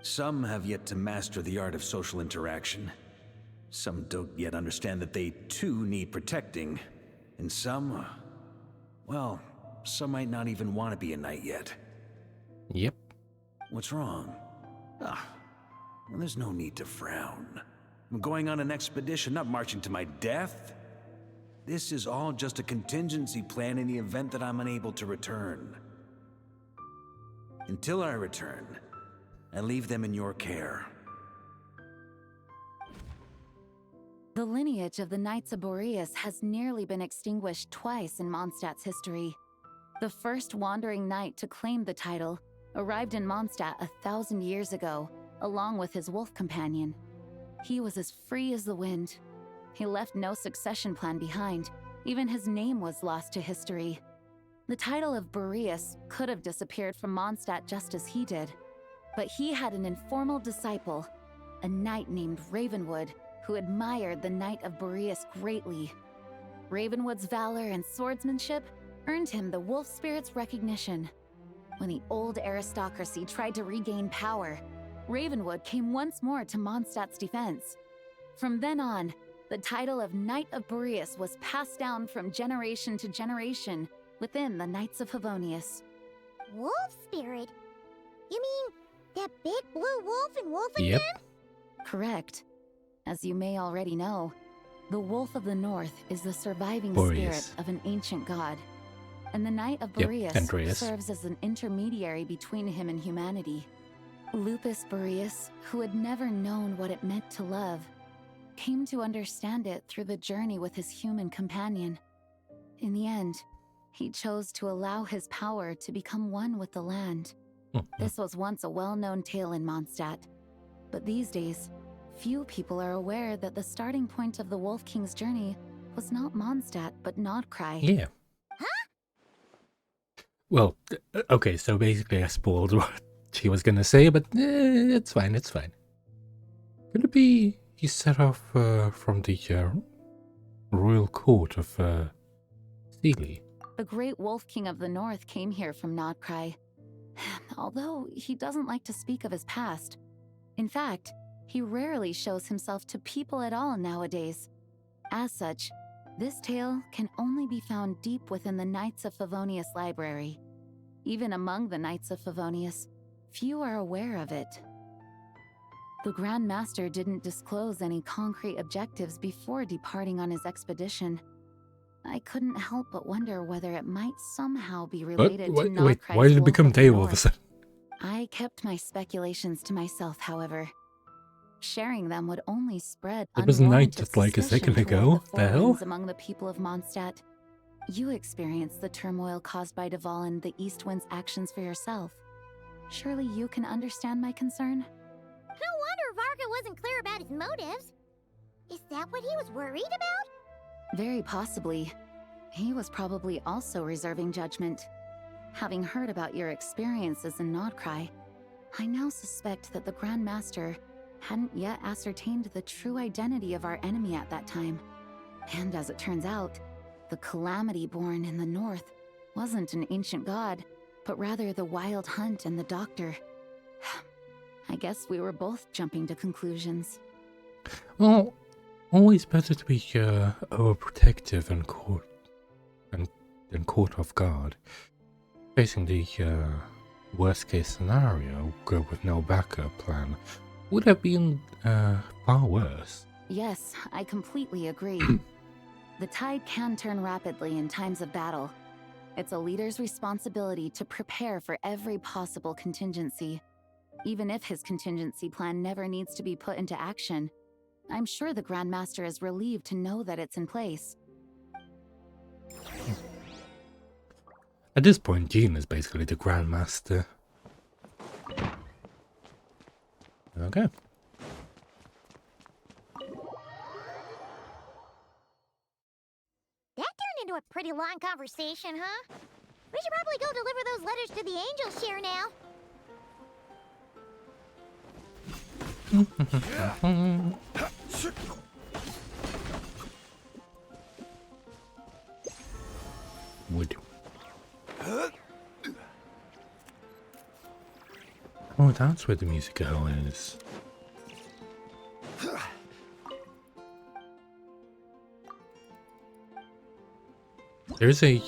Some have yet to master the art of social interaction. Some don't yet understand that they too need protecting. And some, well, some might not even want to be a knight yet. Yep. What's wrong? Well, there's no need to frown. I'm going on an expedition, not marching to my death. This is all just a contingency plan in the event that I'm unable to return. Until I return, I leave them in your care. The lineage of the Knights of Boreas has nearly been extinguished twice in Mondstadt's history. The first wandering knight to claim the title arrived in Mondstadt 1,000 years ago, along with his wolf companion. He was as free as the wind. He left no succession plan behind. Even his name was lost to history. The title of Boreas could have disappeared from Mondstadt just as he did. But he had an informal disciple, a knight named Ravenwood, who admired the Knight of Boreas greatly. Ravenwood's valor and swordsmanship earned him the wolf spirit's recognition. When the old aristocracy tried to regain power, Ravenwood came once more to Mondstadt's defense. From then on, the title of Knight of Boreas was passed down from generation to generation within the Knights of Favonius. Wolf spirit? You mean That big blue wolf in Wolfenton? Yep. Correct. As you may already know, the Wolf of the North is the surviving Boreas. spirit of an ancient god. And the Knight of Yep, Boreas Andreas. serves as an intermediary between him and humanity. Lupus Boreas, who had never known what it meant to love, came to understand it through the journey with his human companion. In the end, he chose to allow his power to become one with the land. This was once a well-known tale in Mondstadt, but these days, few people are aware that the starting point of the Wolf King's journey was not Mondstadt, but Nordkrai. Yeah. Well, okay, so basically I spoiled what she was gonna say, but it's fine, it's fine. Could it be he set off from the royal court of Sealy? The great Wolf King of the North came here from Nordkrai. Although he doesn't like to speak of his past. In fact, he rarely shows himself to people at all nowadays. As such, this tale can only be found deep within the Knights of Favonius library. Even among the Knights of Favonius, few are aware of it. The Grand Master didn't disclose any concrete objectives before departing on his expedition. I couldn't help but wonder whether it might somehow be related to Wait, Nordkrai's why did it Wolf become of the day all of a North. sudden? I kept my speculations to myself, however. Sharing them would only spread It was night unwarranted just like a suspicion second toward ago. the The hell? Forlands among the people of Mondstadt. You experienced the turmoil caused by Duvall and the East Wind's actions for yourself. Surely you can understand my concern? No wonder Varga wasn't clear about his motives. Is that what he was worried about? Very possibly. He was probably also reserving judgment. Having heard about your experiences in Nordkrai, I now suspect that the Grand Master hadn't yet ascertained the true identity of our enemy at that time. And as it turns out, the Calamity born in the north wasn't an ancient god, but rather the Wild Hunt and the Doctor. I guess we were both jumping to conclusions. Well, always better to be overprotective and caught off guard. Facing the worst case scenario, go with no backup plan, would have been far worse. Yes, I completely agree. The tide can turn rapidly in times of battle. It's a leader's responsibility to prepare for every possible contingency. Even if his contingency plan never needs to be put into action, I'm sure the Grand Master is relieved to know that it's in place. At this point, Jean is basically the Grand Master. Okay. That turned into a pretty long conversation, huh? We should probably go deliver those letters to the Angel Share now. Wood. Oh, that's where the music hall is. There's a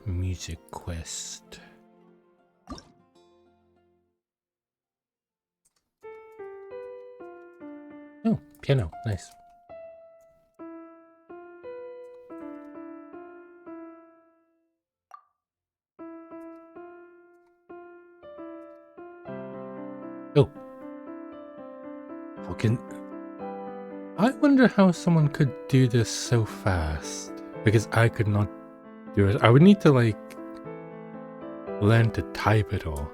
music quest. Oh, piano, nice. Oh. Fucking. I wonder how someone could do this so fast. Because I could not do it. I would need to, like, learn to type it all.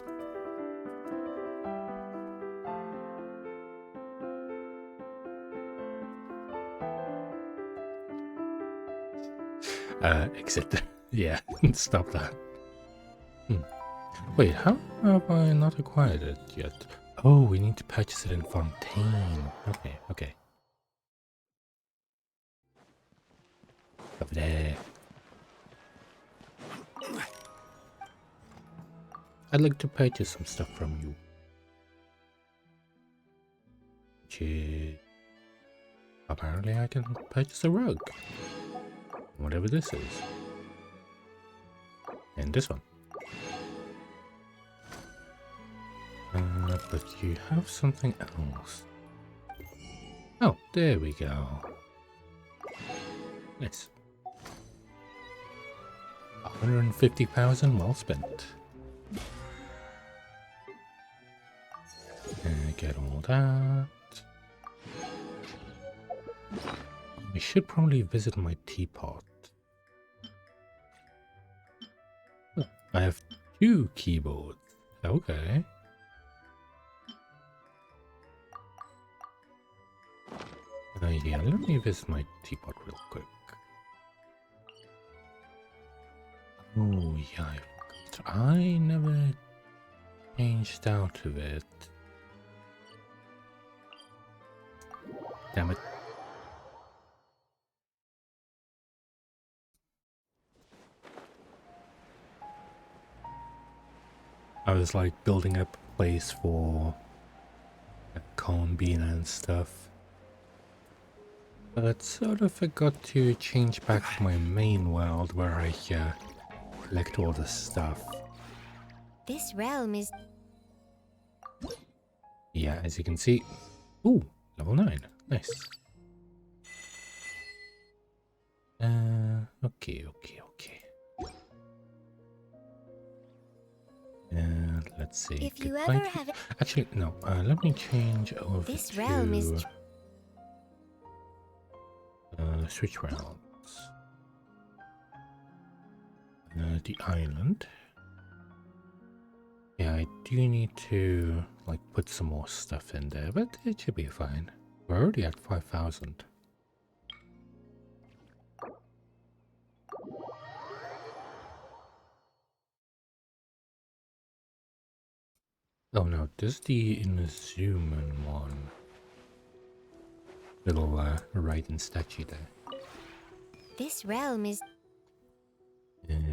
Exit. Yeah, stop that. Wait, how have I not acquired it yet? Oh, we need to purchase it in Fontaine. Okay, okay. Over there. I'd like to purchase some stuff from you. Apparently I can purchase a rug. Whatever this is. And this one. But you have something else. Oh, there we go. Nice. 150,000 well spent. Get all that. We should probably visit my teapot. Oh, I have 2 keyboards. Okay. Yeah, let me visit my teapot real quick. Oh yeah, I never changed out of it. Damn it. I was like building up a place for a cone bean and stuff. But sort of forgot to change back to my main world where I collect all the stuff. This realm is... Yeah, as you can see. Ooh, level 9. Nice. Okay. Let's see. If you Goodbye ever to- have... Actually, no. Let me change over This to... realm is... switch realms. The island. Yeah, I do need to like put some more stuff in there, but it should be fine. We're already at 5,000. Oh no, this is the Inazuma one. Little Raiden statue there. This realm is...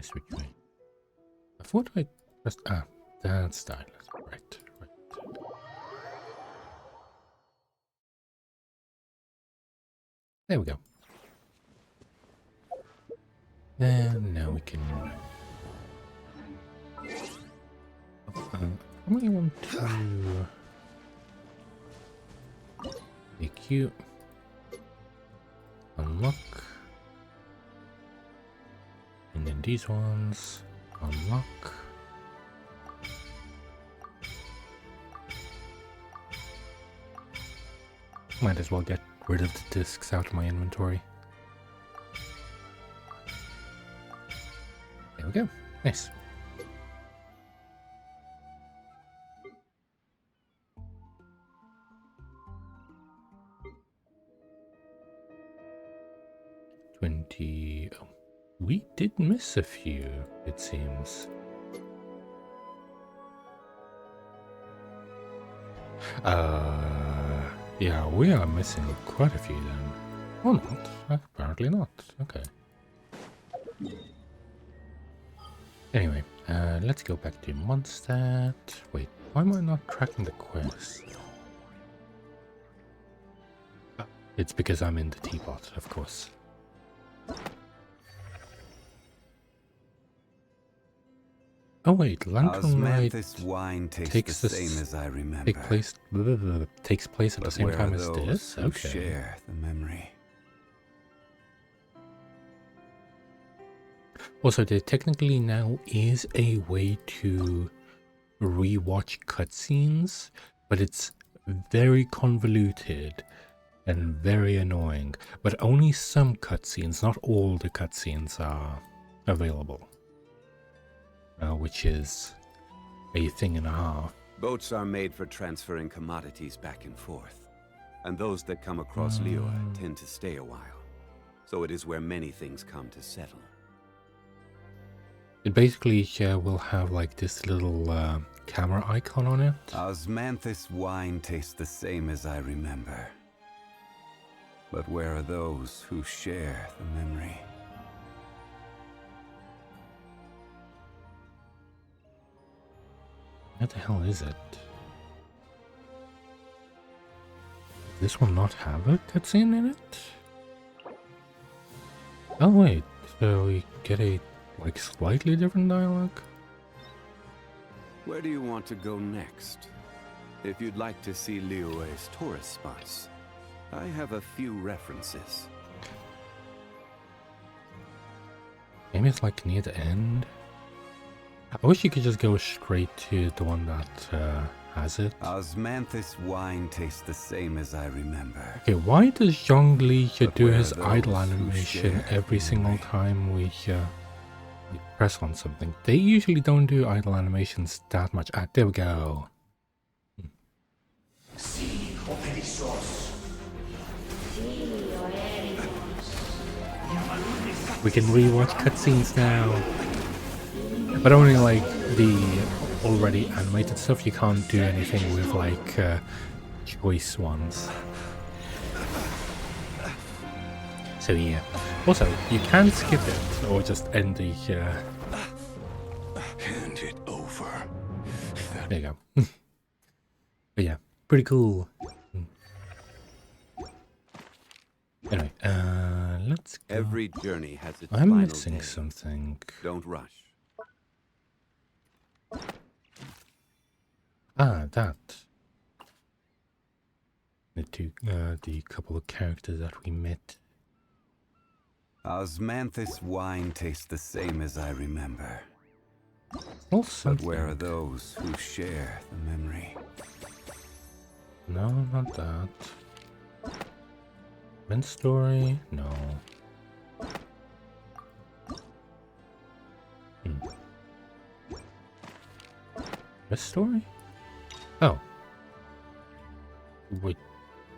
Switch way. I thought I pressed... Ah, that's the island. Right. There we go. And now we can... I might want to... Make you... Unlock. And then these ones. Unlock. Might as well get rid of the discs out of my inventory. There we go. Nice. Oh, we did miss a few, it seems. Yeah, we are missing quite a few then. Or not. Apparently not. Okay. Anyway, let's go back to Mondstadt. Wait, why am I not tracking the quest? It's because I'm in the teapot, of course. Oh wait, Lantern Night wine tastes takes the same as I remember. Takes place at the same time as this? Who Okay. share the memory. Also, there technically now is a way to rewatch cutscenes, but it's very convoluted and very annoying. But only some cutscenes, not all the cutscenes, are available. Which is a thing and a half. Boats are made for transferring commodities back and forth, and those that come across Liyue tend to stay a while. So it is where many things come to settle. It basically will have like this little camera icon on it. Osmanthus wine tastes the same as I remember. But where are those who share the memory? What the hell is it? Does this one not have a cutscene in it? Oh wait, so we get a like slightly different dialogue? Where do you want to go next? If you'd like to see Liyue's tourist spots, I have a few references. Maybe it's like near the end. I wish you could just go straight to the one that has it. Osmanthus wine tastes the same as I remember. Okay, why does Zhongli But do where his are idle those who animation share every the single memory? time we press on something? They usually don't do idle animations that much. Ah, there we go. We can rewatch cutscenes now. But only like the already animated stuff. You can't do anything with like choice ones. So yeah. Also, you can skip it or just end the. Hand it over. There you go. But yeah, pretty cool. Anyway, let's go. Every journey has its I'm final missing day. something. Don't rush. Ah, that. The couple of characters that we met. Osmanthus wine tastes the same as I remember. Oh, But where are those who share the memory? No, not that. Vent story? No. This story? Oh. Wait.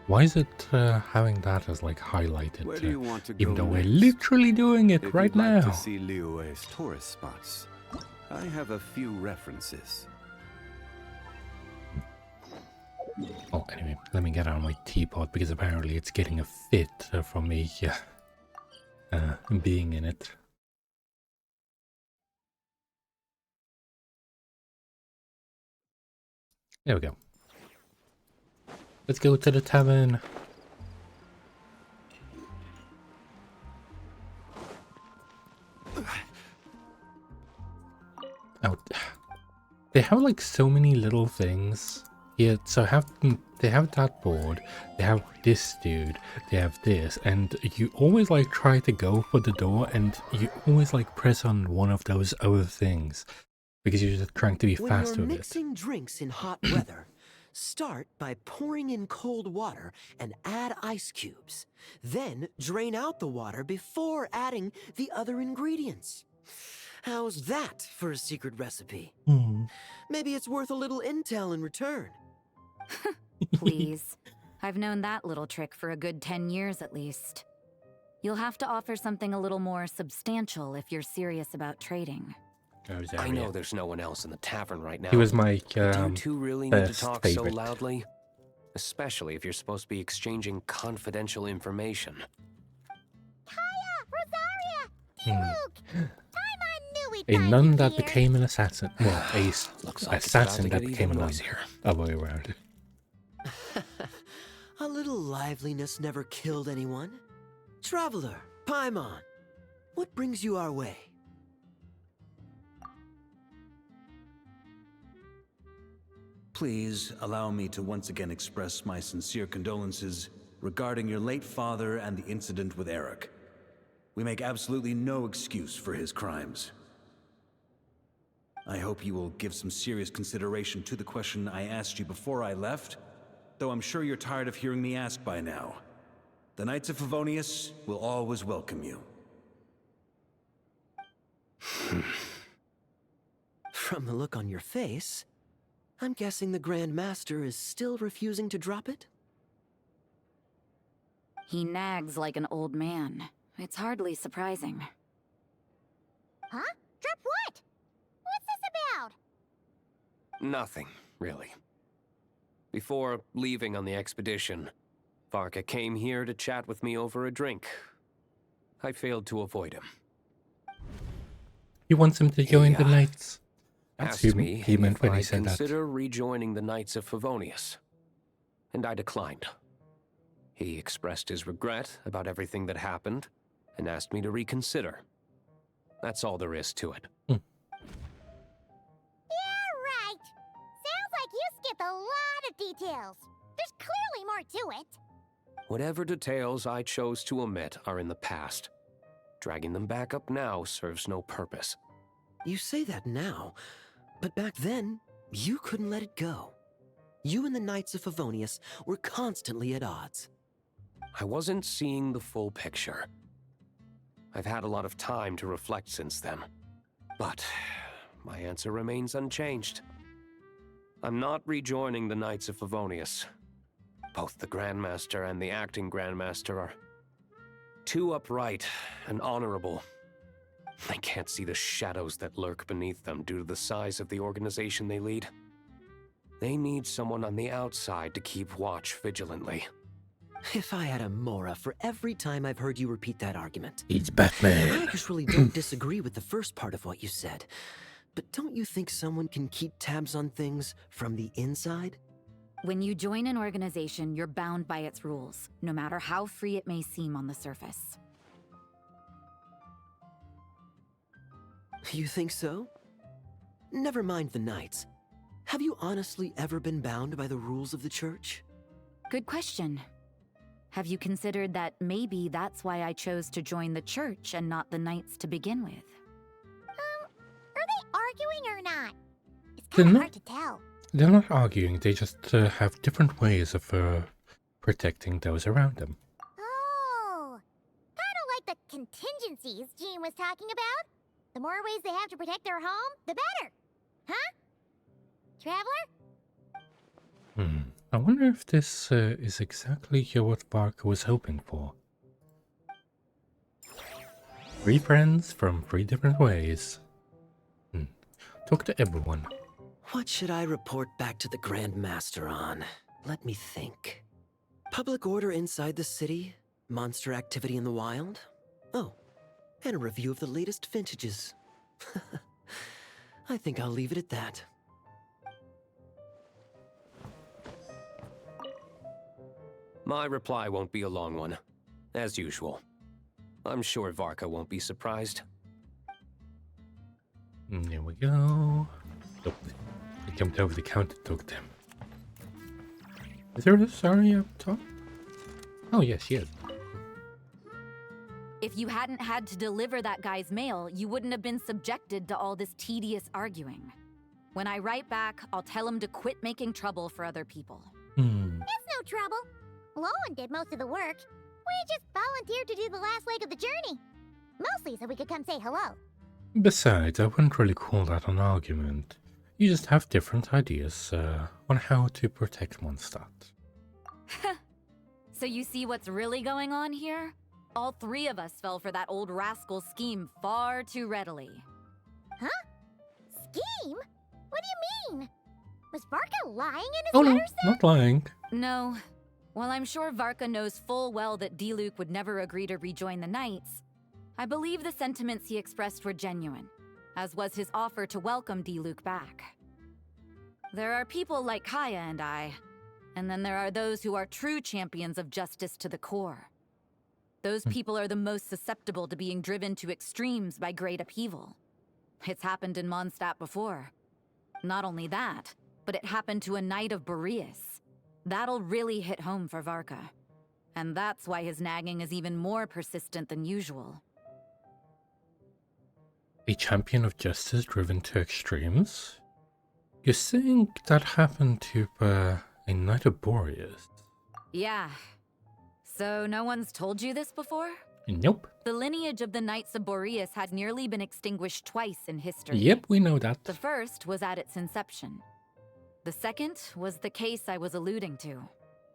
Why is it having that as like highlighted? Where do you want to even go though we're next? literally doing it If right you'd like now. to see Liyue's tourist spots, I have a few references. Oh, anyway, let me get out of my teapot because apparently it's getting a fit from me being in it. There we go. Let's go to the tavern. Oh, they have like so many little things. Yeah, so they have that board, they have this dude, they have this, and you always like try to go for the door and you always like press on one of those other things because you're just trying to be When fast you're with it. mixing drinks in hot weather, start by pouring in cold water and add ice cubes. Then drain out the water before adding the other ingredients. How's that for a secret recipe? Maybe it's worth a little intel in return. Please. I've known that little trick for a good 10 years at least. You'll have to offer something a little more substantial if you're serious about trading. I know there's no one else in the tavern right now. He was my Do you two really need to best talk favorite. so loudly? Especially if you're supposed to be exchanging confidential information. A nun that became an assassin. Well, a Looks like it's assassin about that to get became a even nun. noisier. Other way around. A little liveliness never killed anyone. Traveler, Paimon, what brings you our way? Please allow me to once again express my sincere condolences regarding your late father and the incident with Eric. We make absolutely no excuse for his crimes. I hope you will give some serious consideration to the question I asked you before I left, though I'm sure you're tired of hearing me ask by now. The Knights of Favonius will always welcome you. From the look on your face, I'm guessing the Grand Master is still refusing to drop it? He nags like an old man. It's hardly surprising. Huh? Drop what? What's this about? Nothing, really. Before leaving on the expedition, Varka came here to chat with me over a drink. I failed to avoid him. He wants him to join the knights. That's Asked who me he meant if when he I'd said that. consider rejoining the Knights of Favonius, and I declined. He expressed his regret about everything that happened, and asked me to reconsider. That's all there is to it. Yeah, right. Sounds like you skipped a lot minor details. There's clearly more to it. Whatever details I chose to omit are in the past. Dragging them back up now serves no purpose. You say that now, but back then, you couldn't let it go. You and the Knights of Favonius were constantly at odds. I wasn't seeing the full picture. I've had a lot of time to reflect since then. But my answer remains unchanged. I'm not rejoining the Knights of Favonius. Both the Grandmaster and the acting Grandmaster are too upright and honorable. I can't see the shadows that lurk beneath them due to the size of the organization they lead. They need someone on the outside to keep watch vigilantly. If I had a Mora for every time I've heard you repeat that argument. It's Batman. I actually don't disagree with the first part of what you said. But don't you think someone can keep tabs on things from the inside? When you join an organization, you're bound by its rules, no matter how free it may seem on the surface. You think so? Never mind the Knights. Have you honestly ever been bound by the rules of the Church? Good question. Have you considered that maybe that's why I chose to join the Church and not the Knights to begin with? Are they arguing or not? It's They're kind of not- hard to tell. They're not arguing, they just have different ways of protecting those around them. Oh, kind of like the contingencies Jean was talking about. The more ways they have to protect their home, the better. Huh? Traveler? I wonder if this is exactly what Varka was hoping for. 3 friends from 3 different ways. Talk to everyone. What should I report back to the Grand Master on? Let me think. Public order inside the city, monster activity in the wild. Oh, and a review of the latest vintages. I think I'll leave it at that. My reply won't be a long one, as usual. I'm sure Varka won't be surprised. There we go. Oh, I jumped over the counter to talk to him. Is there a Sari up top? Oh, yes, she is. If you hadn't had to deliver that guy's mail, you wouldn't have been subjected to all this tedious arguing. When I write back, I'll tell him to quit making trouble for other people. It's no trouble. Lowen did most of the work. We just volunteered to do the last leg of the journey. Mostly so we could come say hello. Besides, I wouldn't really call that an argument. You just have different ideas on how to protect Mondstadt. So you see what's really going on here? All 3 of us fell for that old rascal's scheme far too readily. Huh? Scheme? What do you mean? Was Varka lying in his Oh no, letters then? not lying. No. While I'm sure Varka knows full well that Diluc would never agree to rejoin the Knights, I believe the sentiments he expressed were genuine, as was his offer to welcome Diluc back. There are people like Kaya and I, and then there are those who are true champions of justice to the core. Those people are the most susceptible to being driven to extremes by great upheaval. It's happened in Mondstadt before. Not only that, but it happened to a Knight of Boreas. That'll really hit home for Varka. And that's why his nagging is even more persistent than usual. A champion of justice driven to extremes? You're saying that happened to a Knight of Boreas? Yeah. So no one's told you this before? Nope. The lineage of the Knights of Boreas had nearly been extinguished twice in history. Yep, we know that. The first was at its inception. The second was the case I was alluding to.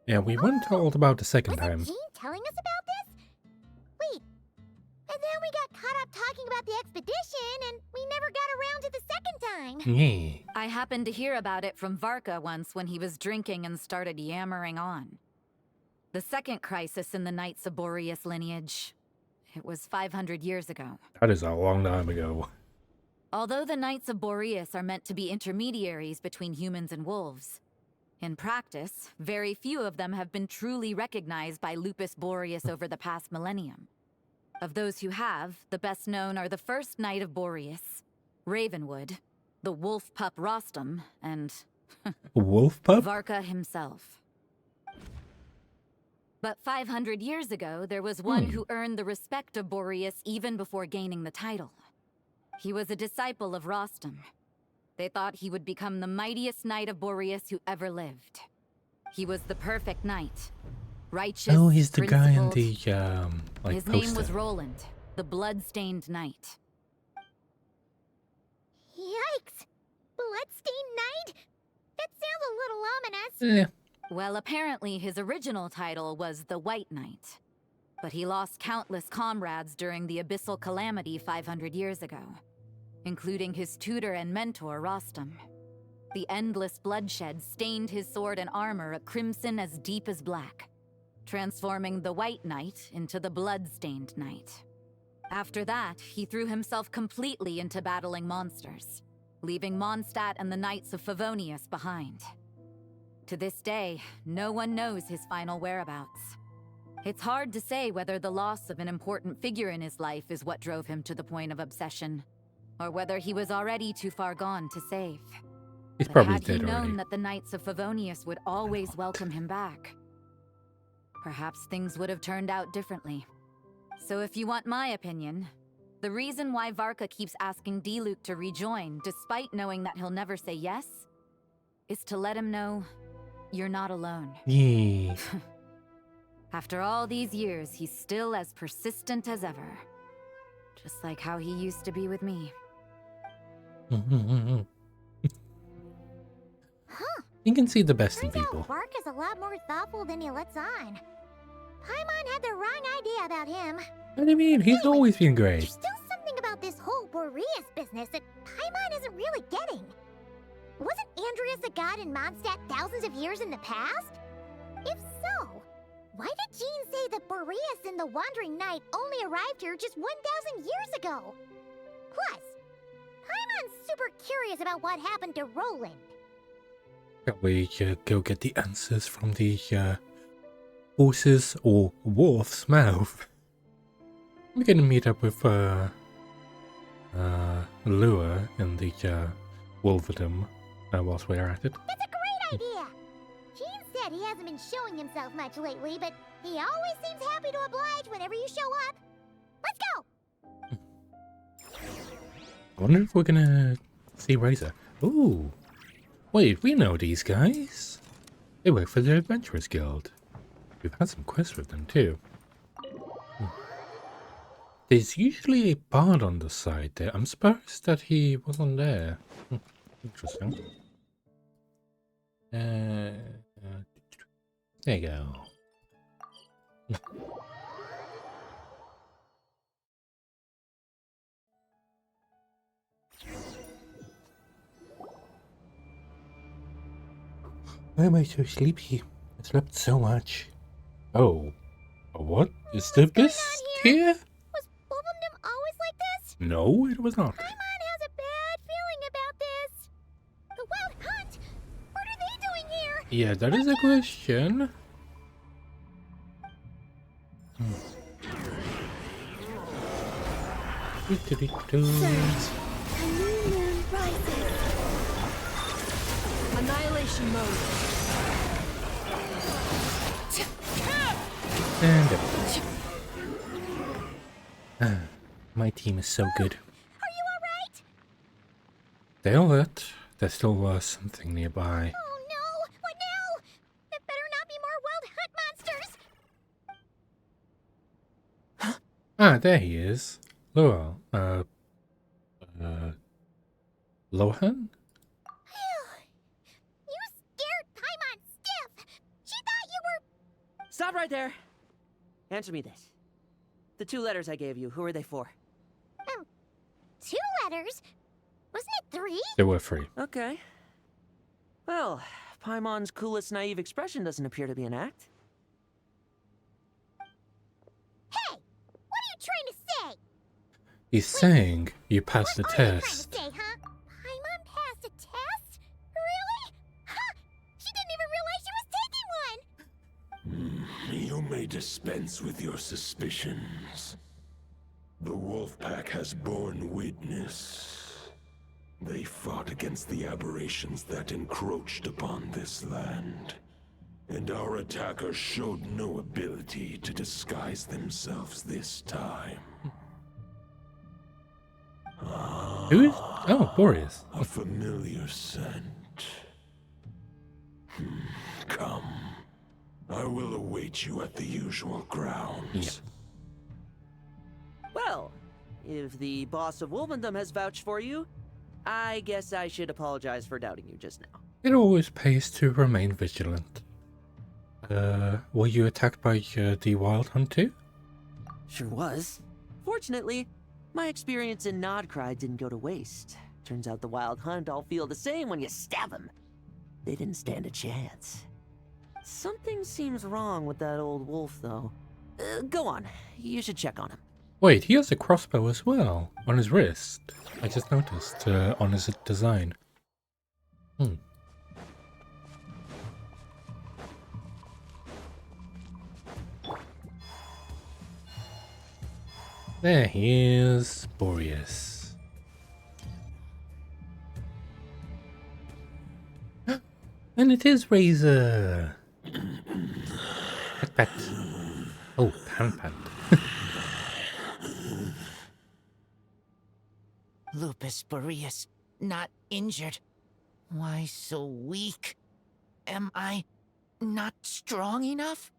Yeah, we weren't told about the second time. Jean telling us about this? Wait. And then we got caught up talking about the expedition, and we never got around to the second time. Yeah. I happened to hear about it from Varka once when he was drinking and started yammering on. The second crisis in the Knights of Boreas lineage. It was 500 years ago. That is a long time ago. Although the Knights of Boreas are meant to be intermediaries between humans and wolves, in practice, very few of them have been truly recognized by Lupus Boreas over the past millennium. Of those who have, the best known are the first Knight of Boreas, Ravenwood, the wolf pup Rostam, and Wolf pup? Varka himself. But 500 years ago, there was one who earned the respect of Boreas even before gaining the title. He was a disciple of Rostam. They thought he would become the mightiest knight of Boreas who ever lived. He was the perfect knight. Righteous, Oh, he's the guy in the, principled. like, His poster. name was Roland, the blood-stained knight. Yikes! Bloodstained Knight? That sounds a little ominous. Well, apparently his original title was the White Knight. But he lost countless comrades during the Abyssal Calamity 500 years ago, including his tutor and mentor, Rostam. The endless bloodshed stained his sword and armor a crimson as deep as black, transforming the White Knight into the Blood-Stained Knight. After that, he threw himself completely into battling monsters, leaving Mondstadt and the Knights of Favonius behind. To this day, no one knows his final whereabouts. It's hard to say whether the loss of an important figure in his life is what drove him to the point of obsession, or whether he was already too far gone to save. He's But probably had he dead known already. that the Knights of Favonius would always welcome him back, perhaps things would have turned out differently. So if you want my opinion, the reason why Varka keeps asking Diluc to rejoin, despite knowing that he'll never say yes, is to let him know you're not alone. Yeah. After all these years, he's still as persistent as ever. Just like how he used to be with me. You can see the best in Turns people. out Varka's a lot more thoughtful than he lets on. Paimon had the wrong idea about him. What do you mean? He's always been great. There's still something about this whole Boreas business that Paimon isn't really getting. Wasn't Andreas a god in Mondstadt thousands of years in the past? If so, why did Jean say that Boreas and the Wandering Knight only arrived here just 1,000 years ago? Plus, Paimon's super curious about what happened to Roland. Shall we go get the answers from the horse's or wolf's mouth? We're gonna meet up with Lua in the Wolverdom whilst we're at it. That's a great idea! Jean said he hasn't been showing himself much lately, but he always seems happy to oblige whenever you show up. Let's go! I wonder if we're gonna see Razor. Ooh. Wait, we know these guys. They work for the Adventurers Guild. We've had some quests with them too. There's usually a bard on the side there. I'm surprised that he wasn't there. Interesting. There you go. Why am I so sleepy? I slept so much. Oh. What? Is the abyss here? Was Wolvendom always like this? No, it was not. Paimon has a bad feeling about this. The Wild Hunt? What are they doing here? Yeah, that is a question. Annihilation mode. And my team is so good. Are you alright? They all hurt. There still was something nearby. Oh no! What now? There better not be more Wild Hunt monsters! Ah, there he is. Lowell. Lohan? You scared Paimon stiff! She thought you were... Stop right there! Answer me this. The 2 letters I gave you, who are they for? 2 letters? Wasn't it 3? There were 3. Okay. Well, Paimon's coolest naive expression doesn't appear to be an act. Hey! What are you trying to say? He's saying you passed the What are you trying test. to say, huh? Paimon passed a test? Really? Huh! She didn't even realize she was taking one! You may dispense with your suspicions. The Wolfpack has borne witness. They fought against the aberrations that encroached upon this land. And our attackers showed no ability to disguise themselves this time. Who is? Oh, Boreas. A familiar scent. Come. I will await you at the usual grounds. Well, if the boss of Wolvendom has vouched for you, I guess I should apologize for doubting you just now. It always pays to remain vigilant. Were you attacked by the Wild Hunt too? Sure was. Fortunately, my experience in Nodcry didn't go to waste. Turns out the Wild Hunt all feel the same when you stab them. They didn't stand a chance. Something seems wrong with that old wolf, though. Go on. You should check on him. Wait, he has a crossbow as well, on his wrist. I just noticed, on his design. There he is, Boreas. And it is Razor! Pat pat. Oh, pan pan. Lupus Boreas, not injured. Why so weak? Am I not strong enough?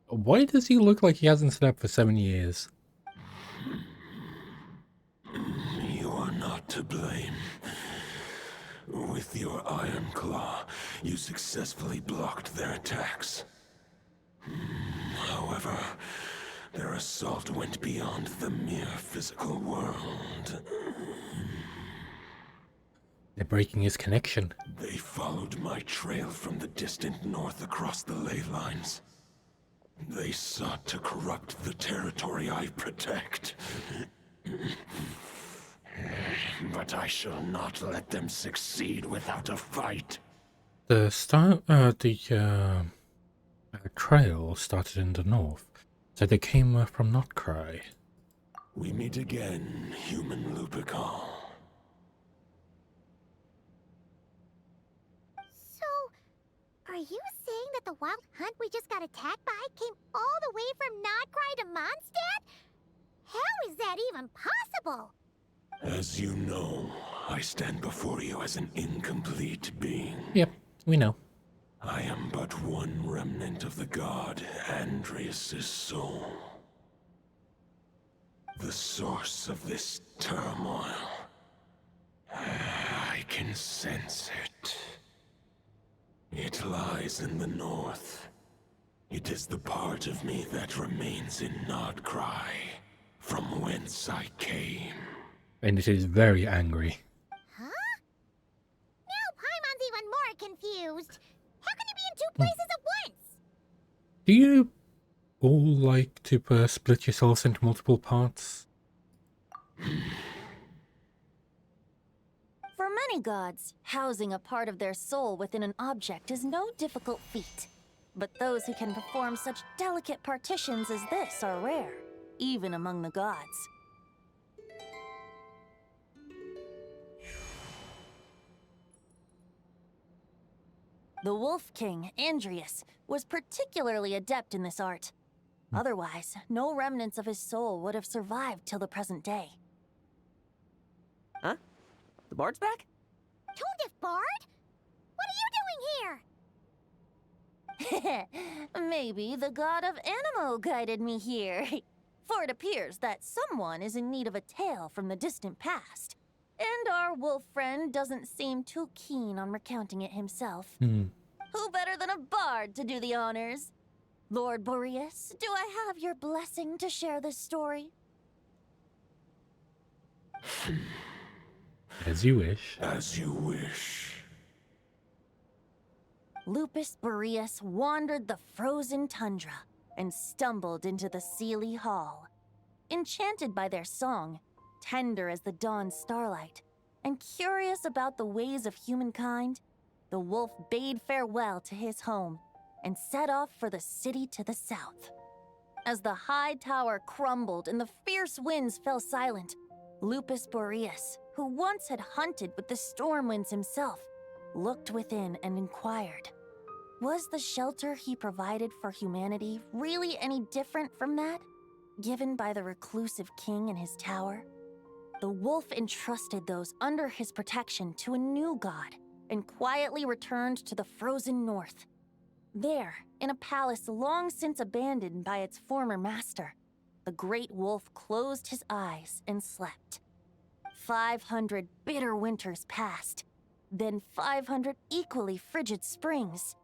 Why does he look like he hasn't slept for 7 years? You are not to blame. With your Iron Claw, you successfully blocked their attacks. However, their assault went beyond the mere physical world. They're breaking his connection. They followed my trail from the distant north across the ley lines. They sought to corrupt the territory I protect. But I shall not let them succeed without a fight. The trail started in the north, so they came from Notcry. We meet again, human Lupical. So, are you saying that the Wild Hunt we just got attacked by came all the way from Nodcry to Mondstadt? How is that even possible? As you know, I stand before you as an incomplete being. Yep, we know. I am but one remnant of the god Andrias' soul. The source of this turmoil. I can sense it. It lies in the north. It is the part of me that remains in Nodcry, from whence I came. And it is very angry. Huh? Now Paimon's even more confused. How can he be in two places at once? Do you all like to split yourselves into multiple parts? For many gods, housing a part of their soul within an object is no difficult feat. But those who can perform such delicate partitions as this are rare, even among the gods. The Wolf King, Andrias, was particularly adept in this art. Otherwise, no remnants of his soul would have survived till the present day. Huh? The Bard's back? Tondef Bard? What are you doing here? Maybe the god of Animo guided me here. For it appears that someone is in need of a tale from the distant past. And our wolf friend doesn't seem too keen on recounting it himself. Who better than a bard to do the honors? Lord Boreas, do I have your blessing to share this story? As you wish. As you wish. Lupus Boreas wandered the frozen tundra and stumbled into the Seelie Hall. Enchanted by their song, tender as the dawn starlight, and curious about the ways of humankind, the wolf bade farewell to his home and set off for the city to the south. As the high tower crumbled and the fierce winds fell silent, Lupus Boreas, who once had hunted with the Stormwinds himself, looked within and inquired, was the shelter he provided for humanity really any different from that given by the reclusive king in his tower? The wolf entrusted those under his protection to a new god and quietly returned to the frozen north. There, in a palace long since abandoned by its former master, the great wolf closed his eyes and slept. 500 bitter winters passed, then 500 equally frigid springs.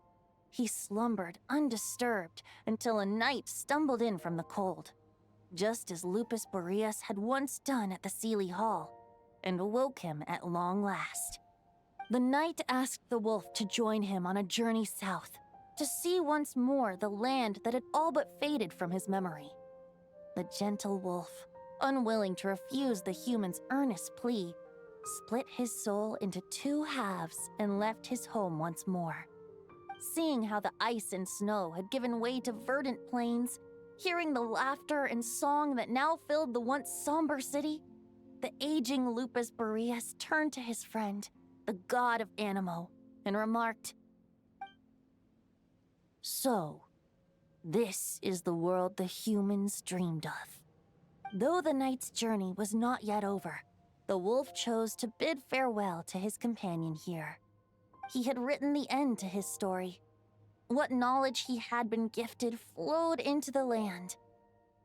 He slumbered undisturbed until a night stumbled in from the cold, just as Lupus Boreas had once done at the Seelie Hall, and awoke him at long last. The knight asked the wolf to join him on a journey south, to see once more the land that had all but faded from his memory. The gentle wolf, unwilling to refuse the human's earnest plea, split his soul into 2 halves and left his home once more. Seeing how the ice and snow had given way to verdant plains, hearing the laughter and song that now filled the once somber city, the aging Lupus Boreas turned to his friend, the god of Anemo, and remarked, "So, this is the world the humans dreamed of." Though the knight's journey was not yet over, the wolf chose to bid farewell to his companion here. He had written the end to his story. What knowledge he had been gifted flowed into the land.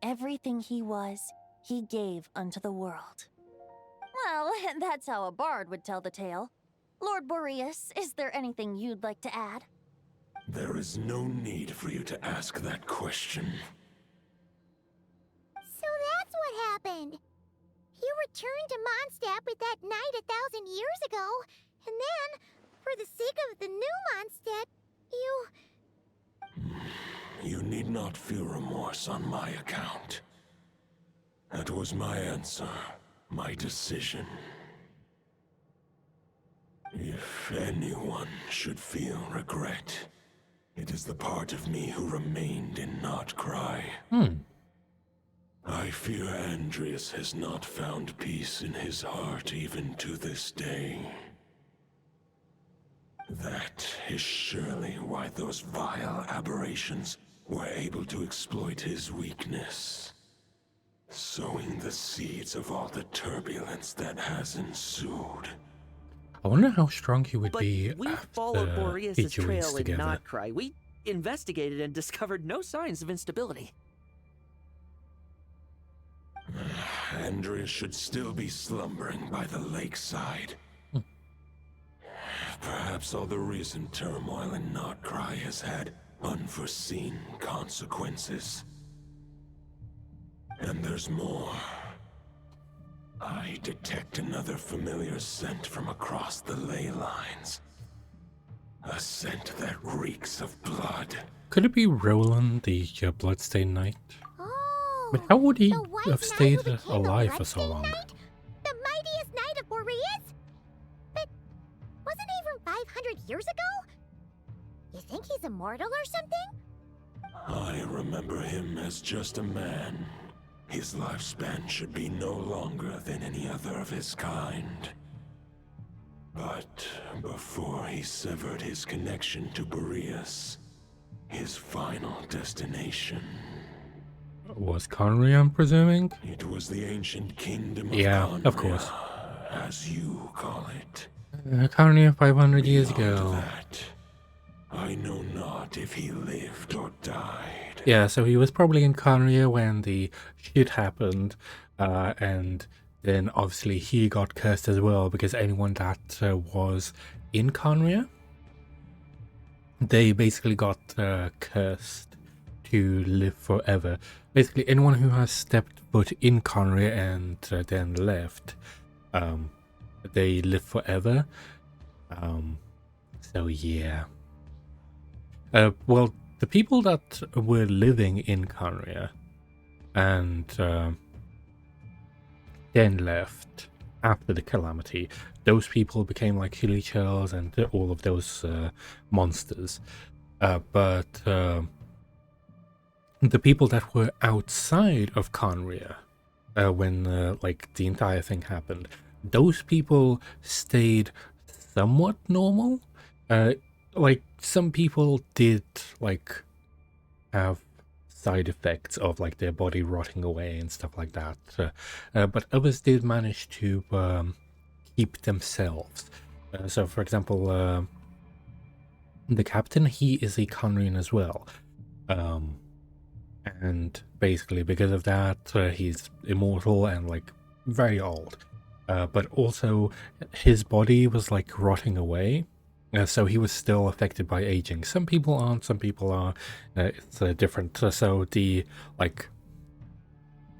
Everything he was, he gave unto the world. Well, that's how a bard would tell the tale. Lord Boreas, is there anything you'd like to add? There is no need for you to ask that question. So that's what happened. You returned to Mondstadt with that knight 1,000 years ago, and then, for the sake of the new Mondstadt, You need not feel remorse on my account. That was my answer, my decision. If anyone should feel regret, it is the part of me who remained in Notcry. I fear Andrias has not found peace in his heart even to this day. That is surely why those vile aberrations were able to exploit his weakness, sowing the seeds of all the turbulence that has ensued. I wonder how strong he would But be we after followed he Boreas' joins trail in together. Notcry. We investigated and discovered no signs of instability. Andrias should still be slumbering by the lakeside. Perhaps all the recent turmoil in Notcry has had unforeseen consequences. And there's more. I detect another familiar scent from across the ley lines. A scent that reeks of blood. Could it be Roland, the Bloodstained Knight? Oh, But how would he the white have knight stayed who became alive the for so long? Bloodstained Knight? The mightiest knight of Boreas? But wasn't he from 500 years ago? You think he's immortal or something? I remember him as just a man. His lifespan should be no longer than any other of his kind. But before he severed his connection to Boreas, his final destination... Was Conry, I'm presuming? It was the ancient kingdom of Yeah, of Conria, course. as you call it. Conry 500 years ago. That, I know not if he lived or died. Yeah, so he was probably in Conria when the shit happened, and then obviously he got cursed as well, because anyone that was in Conria, they basically got cursed to live forever. Basically, anyone who has stepped foot in Conria and then left, they live forever. So yeah. Well, the people that were living in Conria and then left after the calamity, those people became like Hilly Churls and all of those monsters. But the people that were outside of Conria, when like the entire thing happened, those people stayed somewhat normal. Like some people did like have side effects of like their body rotting away and stuff like that, but others did manage to keep themselves. So for example, the captain, he is a Conrian as well, and basically because of that he's immortal and like very old, but also his body was like rotting away. So he was still affected by aging. Some people aren't, some people are. It's different. So the like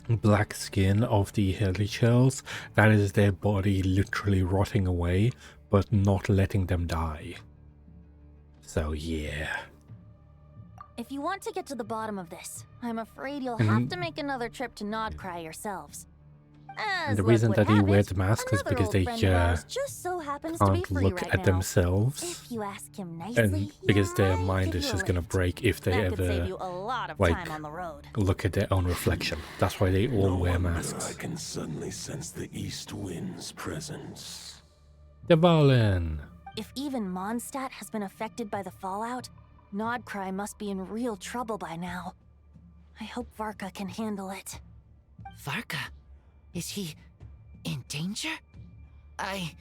black skin of the Helichurls, that is their body literally rotting away, but not letting them die. So yeah. If you want to get to the bottom of this, I'm afraid you'll have to make another trip to Nodcry yourselves. And the reason that he wears the mask is because they just so happens to be can't free look right at now. themselves, If you ask him nicely, and because their he mind might is give just you a gonna lift. break if they That could save ever you a lot of like time on the road. look at their own reflection. That's why they all wear masks. I can suddenly sense the east wind's presence. Dvalin. If even Mondstadt has been affected by the fallout, Nodcry must be in real trouble by now. I hope Varka can handle it. Varka? Is he in danger? I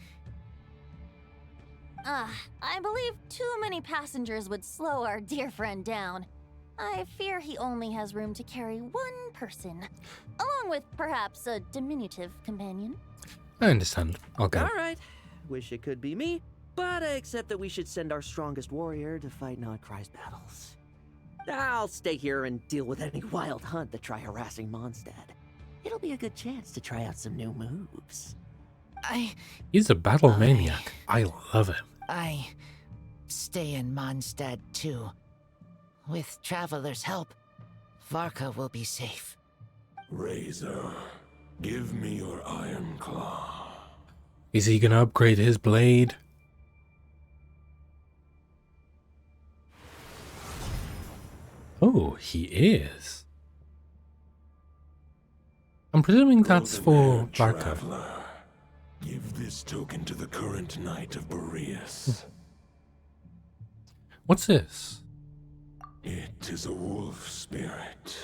believe too many passengers would slow our dear friend down. I fear he only has room to carry one person, along with perhaps a diminutive companion. I understand. Okay. Alright. Wish it could be me, but I accept that we should send our strongest warrior to fight Nodcry's battles. I'll stay here and deal with any wild hunt that try harassing Mondstadt. It'll be a good chance to try out some new moves. He's a battle maniac. I love him. I stay in Mondstadt too. With Traveler's help, Varka will be safe. Razor, give me your Iron Claw. Is he gonna upgrade his blade? Oh, he is. I'm presuming that's for Varka. Give this token to the current Knight of Boreas. What's this? It is a wolf spirit.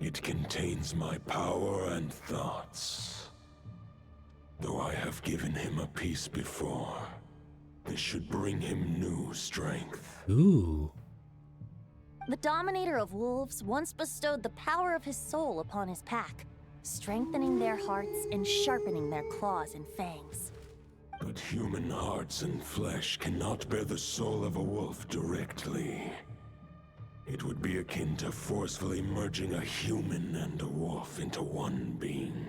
It contains my power and thoughts. Though I have given him a piece before, this should bring him new strength. Ooh. The Dominator of Wolves once bestowed the power of his soul upon his pack, strengthening their hearts and sharpening their claws and fangs. But human hearts and flesh cannot bear the soul of a wolf directly. It would be akin to forcefully merging a human and a wolf into one being.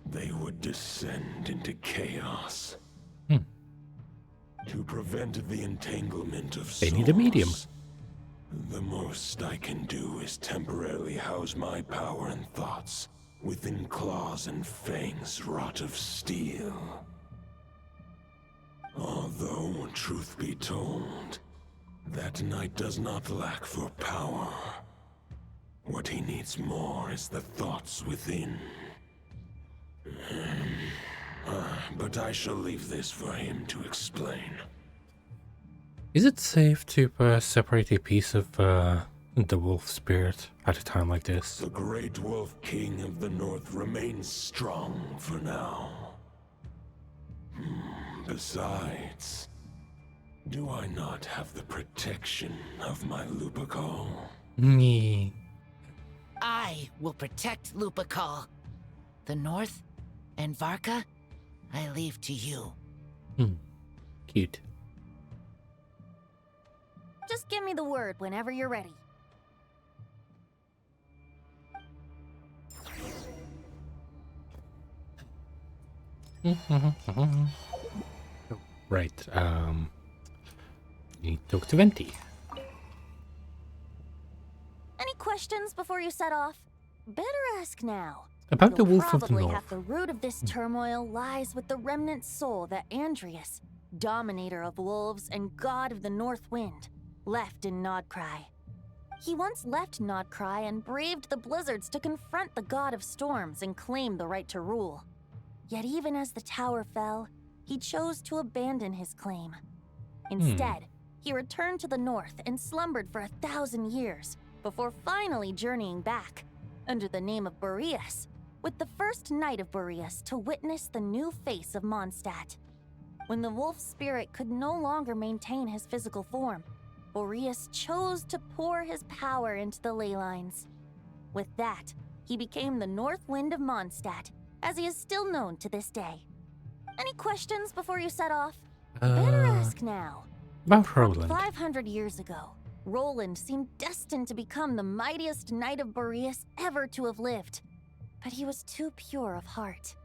They would descend into chaos. To prevent the entanglement of souls, they need a medium. The most I can do is temporarily house my power and thoughts within claws and fangs wrought of steel. Although, truth be told, that knight does not lack for power. What he needs more is the thoughts within. But I shall leave this for him to explain. Is it safe to separate a piece of the wolf spirit at a time like this? The Great Wolf King of the North remains strong for now. Besides, do I not have the protection of my Lupercal? I will protect Lupercal. The North and Varka, I leave to you. Cute. Just give me the word whenever you're ready. Right, need to talk to Venti. Any questions before you set off? Better ask now. About the You'll Wolf of the probably North. have the root of this turmoil lies with the remnant soul that Andrius, Dominator of Wolves and God of the North Wind, left in Nodcry. He once left Nodcry and braved the blizzards to confront the god of storms and claim the right to rule. Yet even as the tower fell, he chose to abandon his claim. Instead, he returned to the north and slumbered for 1,000 years before finally journeying back, under the name of Boreas, with the first Knight of Boreas to witness the new face of Mondstadt. When the wolf spirit could no longer maintain his physical form, Boreas chose to pour his power into the ley lines. With that, he became the North Wind of Mondstadt, as he is still known to this day. Any questions before you set off? Better ask now. About Roland. 500 years ago, Roland seemed destined to become the mightiest Knight of Boreas ever to have lived. But he was too pure of heart.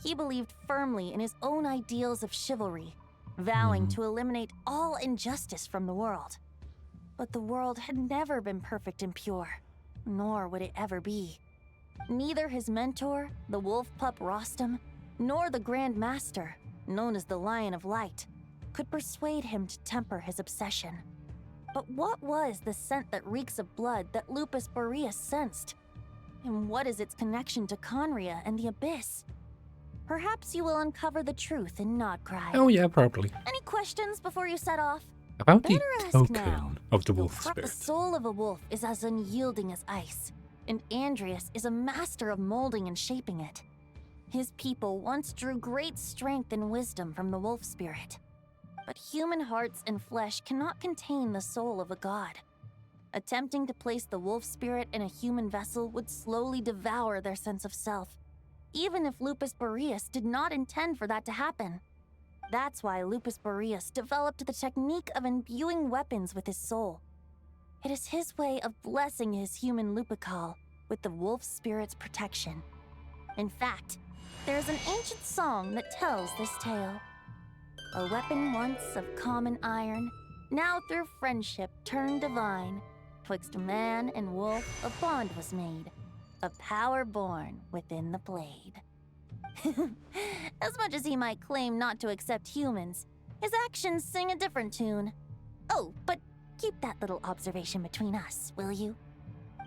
He believed firmly in his own ideals of chivalry, vowing to eliminate all injustice from the world. But the world had never been perfect and pure, nor would it ever be. Neither his mentor, the wolf pup Rostam, nor the Grand Master, known as the Lion of Light, could persuade him to temper his obsession. But what was the scent that reeks of blood that Lupus Boreas sensed? And what is its connection to Conria and the Abyss? Perhaps you will uncover the truth in Nodcry. Oh yeah, probably. Any questions before you set off? About the Better ask token now. of the wolf The spirit. soul of a wolf is as unyielding as ice, and Andreas is a master of molding and shaping it. His people once drew great strength and wisdom from the wolf spirit. But human hearts and flesh cannot contain the soul of a god. Attempting to place the wolf spirit in a human vessel would slowly devour their sense of self, even if Lupus Boreas did not intend for that to happen. That's why Lupus Boreas developed the technique of imbuing weapons with his soul. It is his way of blessing his human Lupical with the wolf spirit's protection. In fact, there is an ancient song that tells this tale. A weapon once of common iron, now through friendship turned divine. Twixt man and wolf a bond was made, a power born within the blade. As much as he might claim not to accept humans, his actions sing a different tune. Oh, but keep that little observation between us, will you?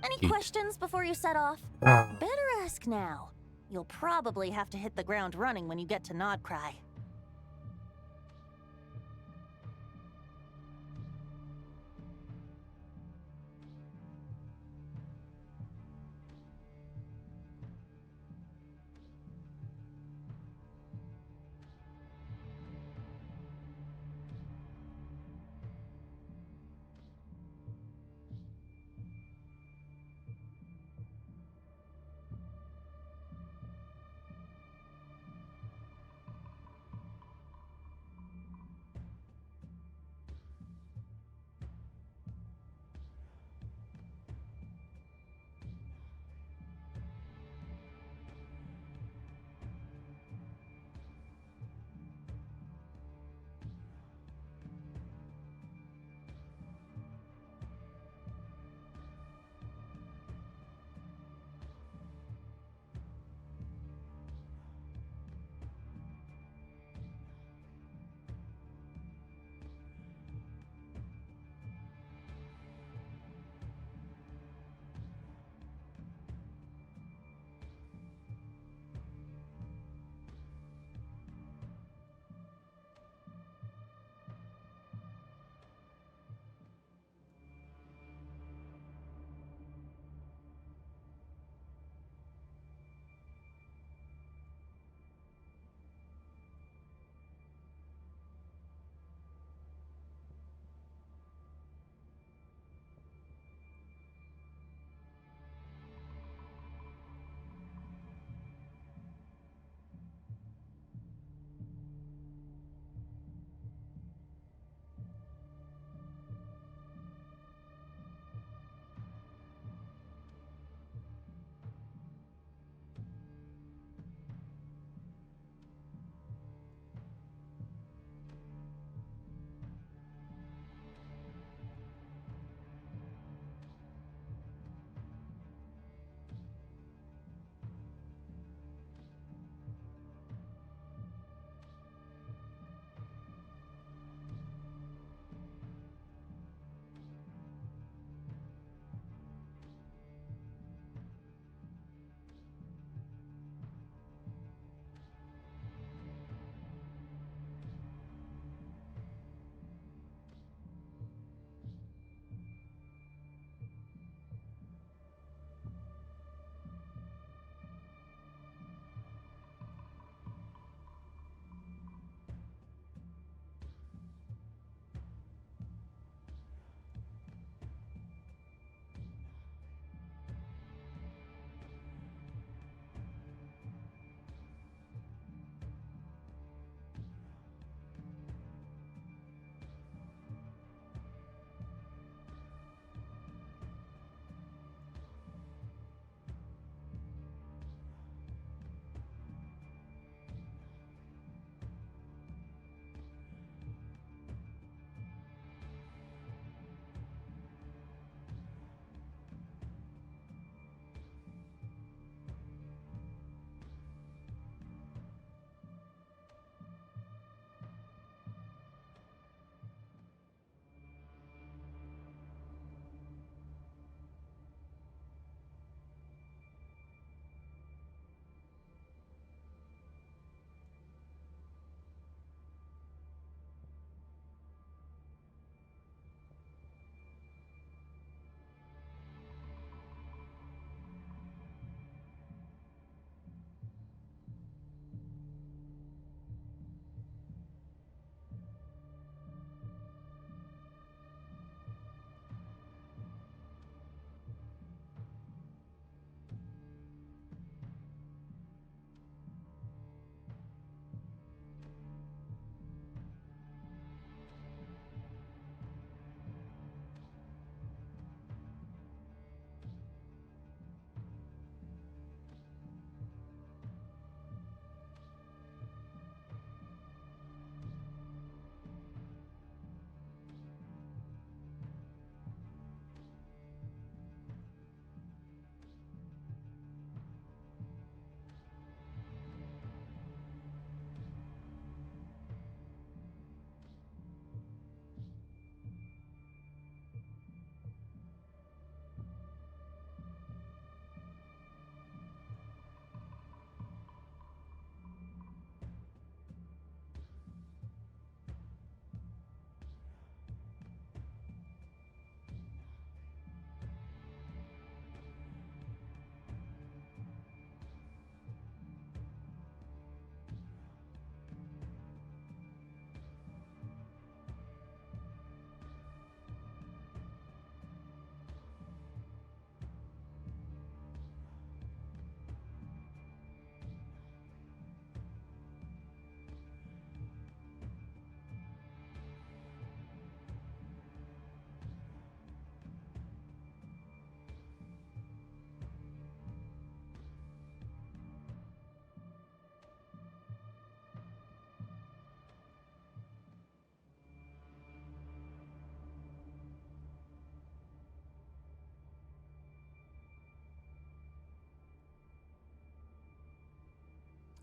Any questions before you set off? Better ask now. You'll probably have to hit the ground running when you get to Nodcry.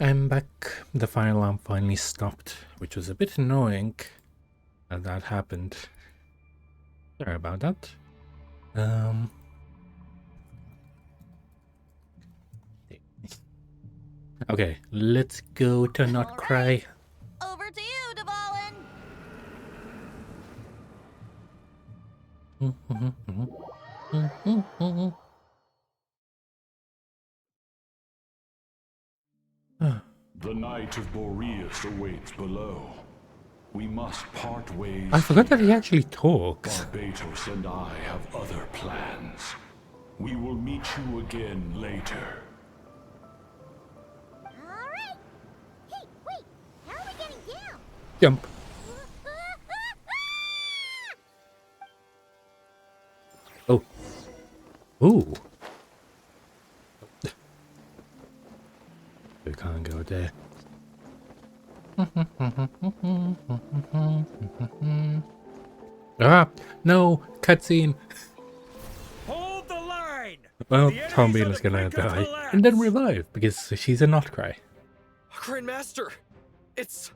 I'm back. The fire alarm finally stopped, which was a bit annoying that happened. Sorry about that. Okay, let's go to not cry. Over to you, Dvalin. The Knight of Boreas awaits below. We must part ways. I forgot that he actually talks. Barbatos and I have other plans. We will meet you again later. Alright. Hey, wait. How are we getting down? Jump. Oh. Ooh. We can't go there. Ah, no, cutscene. Hold the line. Well, Tombean is gonna die and then revive because she's a Notcry. Grandmaster, it's.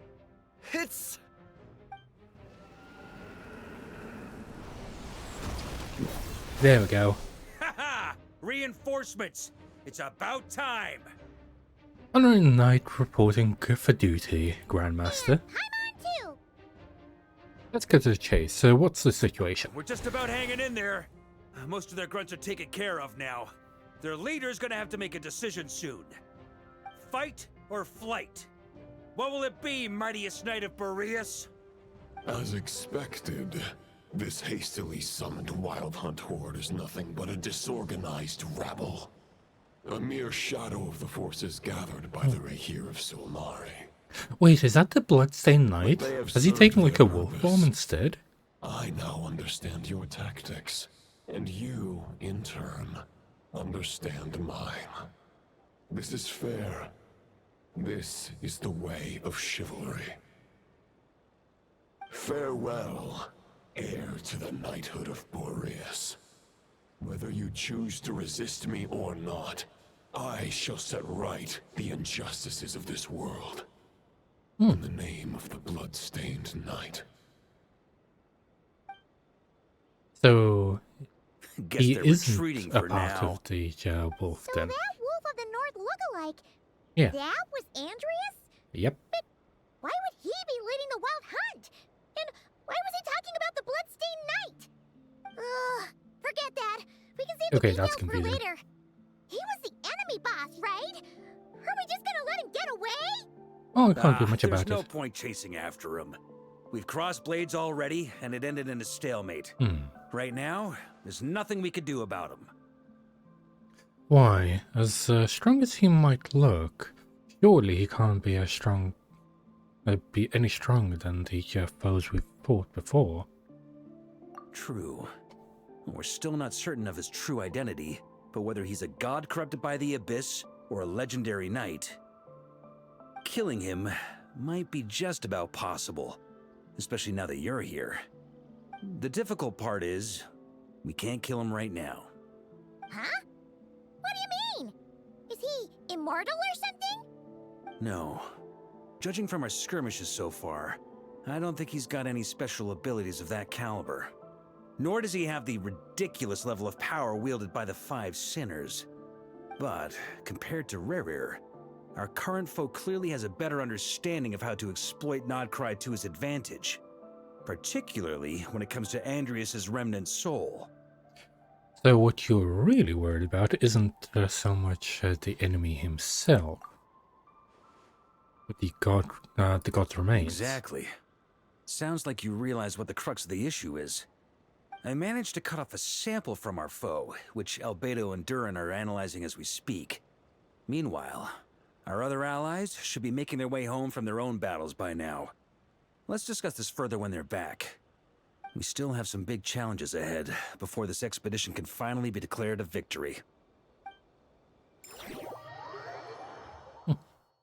There we go. Haha! Reinforcements. It's about time. Honor Knight reporting for duty, Grandmaster. I'm on too. Let's get to the chase. So, what's the situation? We're just about hanging in there. Most of their grunts are taken care of now. Their leader's gonna have to make a decision soon. Fight or flight? What will it be, mightiest Knight of Boreas? As expected, this hastily summoned Wild Hunt horde is nothing but a disorganized rabble. A mere shadow of the forces gathered by the Rahir of Solnari. Wait, is that the Bloodstained Knight? Has he taken like a wolf form instead? I now understand your tactics, and you, in turn, understand mine. This is fair. This is the way of chivalry. Farewell, heir to the knighthood of Boreas. Whether you choose to resist me or not, I shall set right the injustices of this world. In the name of the Bloodstained Knight. So, Guess he they're isn't retreating a for part now. of the wolf So then. that Wolf of the North lookalike. Yeah. That was Andreas? Yep. But why would he be leading the Wild Hunt? And why was he talking about the Bloodstained Knight? Ugh, forget that. We can save Okay, the that's details for confusing. later. He was the enemy boss, right? Are we just gonna let him get away? Oh, I can't do much There's about no it. point chasing after him. We've crossed blades already, and it ended in a stalemate. Right now, there's nothing we could do about him. Why? As strong as he might look, surely he can't be as strong, be any stronger than the foes we've fought before. True. We're still not certain of his true identity, but whether he's a god corrupted by the Abyss or a legendary knight, killing him might be just about possible, especially now that you're here. The difficult part is, we can't kill him right now. Huh? What do you mean? Is he immortal or something? No. Judging from our skirmishes so far, I don't think he's got any special abilities of that caliber. Nor does he have the ridiculous level of power wielded by the Five Sinners. But, compared to Rerir, our current foe clearly has a better understanding of how to exploit Nodcry to his advantage. Particularly when it comes to Andreas' remnant soul. So what you're really worried about isn't so much the enemy himself, but the god's remains. Exactly. Sounds like you realize what the crux of the issue is. I managed to cut off a sample from our foe, which Albedo and Durin are analyzing as we speak. Meanwhile, our other allies should be making their way home from their own battles by now. Let's discuss this further when they're back. We still have some big challenges ahead before this expedition can finally be declared a victory.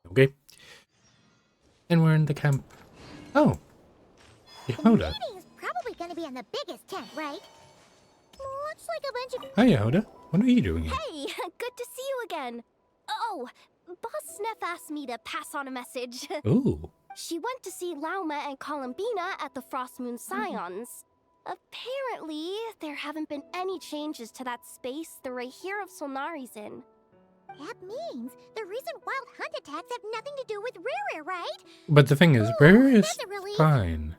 Okay. And we're in the camp. Oh. Yehoda. The meeting's probably gonna be in the biggest tent, right? Looks like a bunch of... Hi, Yehoda. What are you doing here? Hey, good to see you again. Oh, Boss Neff asked me to pass on a message. Ooh. She went to see Lauma and Columbina at the Frost Moon Scions. Apparently, there haven't been any changes to that space the Rahir of Solnari's in. That means the recent wild hunt attacks have nothing to do with Riri, right? But the thing is, Riri is that's a relief. fine.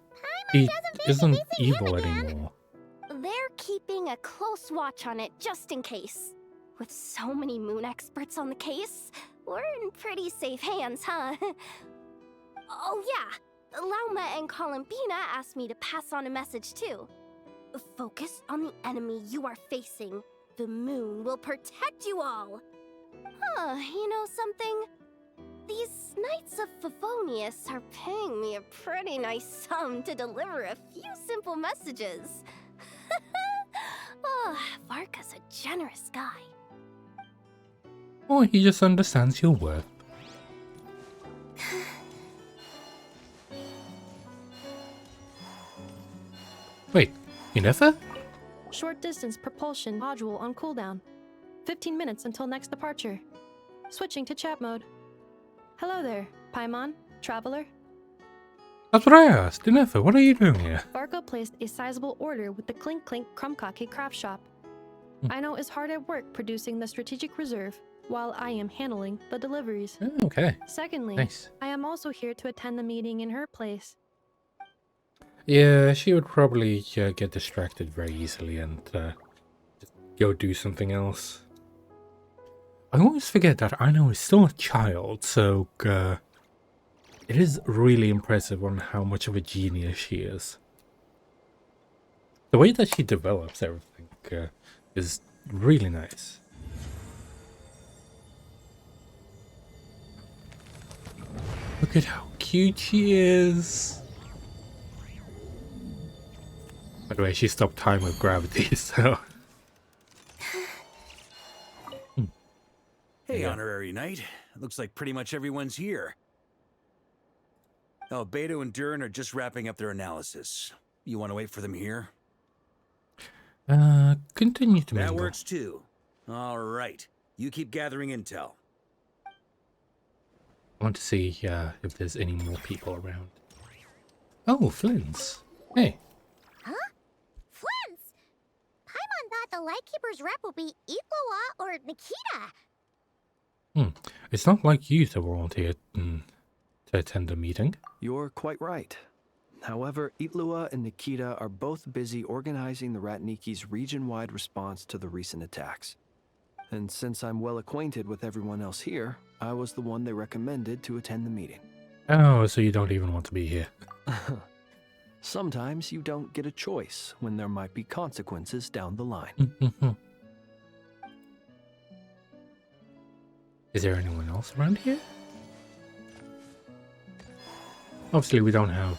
He isn't evil anymore. They're keeping a close watch on it just in case. With so many moon experts on the case, we're in pretty safe hands, huh? Oh yeah, Lauma and Columbina asked me to pass on a message too. Focus on the enemy you are facing. The moon will protect you all. Huh, you know something? These Knights of Favonius are paying me a pretty nice sum to deliver a few simple messages. Oh, Varka's a generous guy. Or he just understands your worth. Wait, you never? Short distance propulsion module on cooldown. 15 minutes until next departure. Switching to chat mode. Hello there, Paimon, Traveler. That's what I asked. Inefa, what are you doing here? Varka placed a sizable order with the Clink Clink Krumkake craft shop. Aino is hard at work producing the strategic reserve, while I am handling the deliveries. Oh, okay. Secondly, Nice. I am also here to attend the meeting in her place. Yeah, she would probably get distracted very easily and just go do something else. I always forget that Aino is still a child, so it is really impressive on how much of a genius she is. The way that she develops everything is really nice. Look at how cute she is. By the way, she stopped time with gravity, so... Hey, Honorary Knight. Looks like pretty much everyone's here. Albedo and Durin are just wrapping up their analysis. You want to wait for them here? Continue to That mingle. works too. All right. You keep gathering intel. I want to see if there's any more people around. Oh, Flynn's. Hey. Huh? Flins! Paimon thought the Lightkeeper's rep would be Iqua or Nikita. It's not like you to volunteer to attend the meeting. You're quite right. However, Itlua and Nikita are both busy organizing the Ratniki's region-wide response to the recent attacks. And since I'm well acquainted with everyone else here, I was the one they recommended to attend the meeting. Oh, so you don't even want to be here. Sometimes you don't get a choice when there might be consequences down the line. Is there anyone else around here? Obviously, we don't have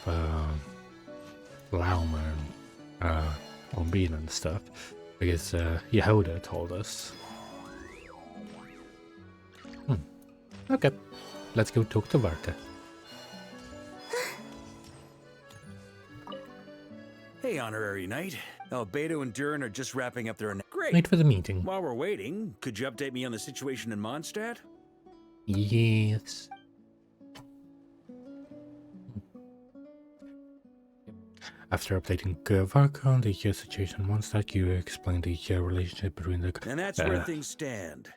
Lauma and Ombina and stuff, because Yehoda told us. Okay, let's go talk to Varka. Hey, Honorary Knight. Albedo and Durin are just wrapping up their... Great! Wait for the meeting. While we're waiting, could you update me on the situation in Mondstadt? Yes. After updating Varka on the situation in Mondstadt, you explained the relationship between the... And that's where things stand.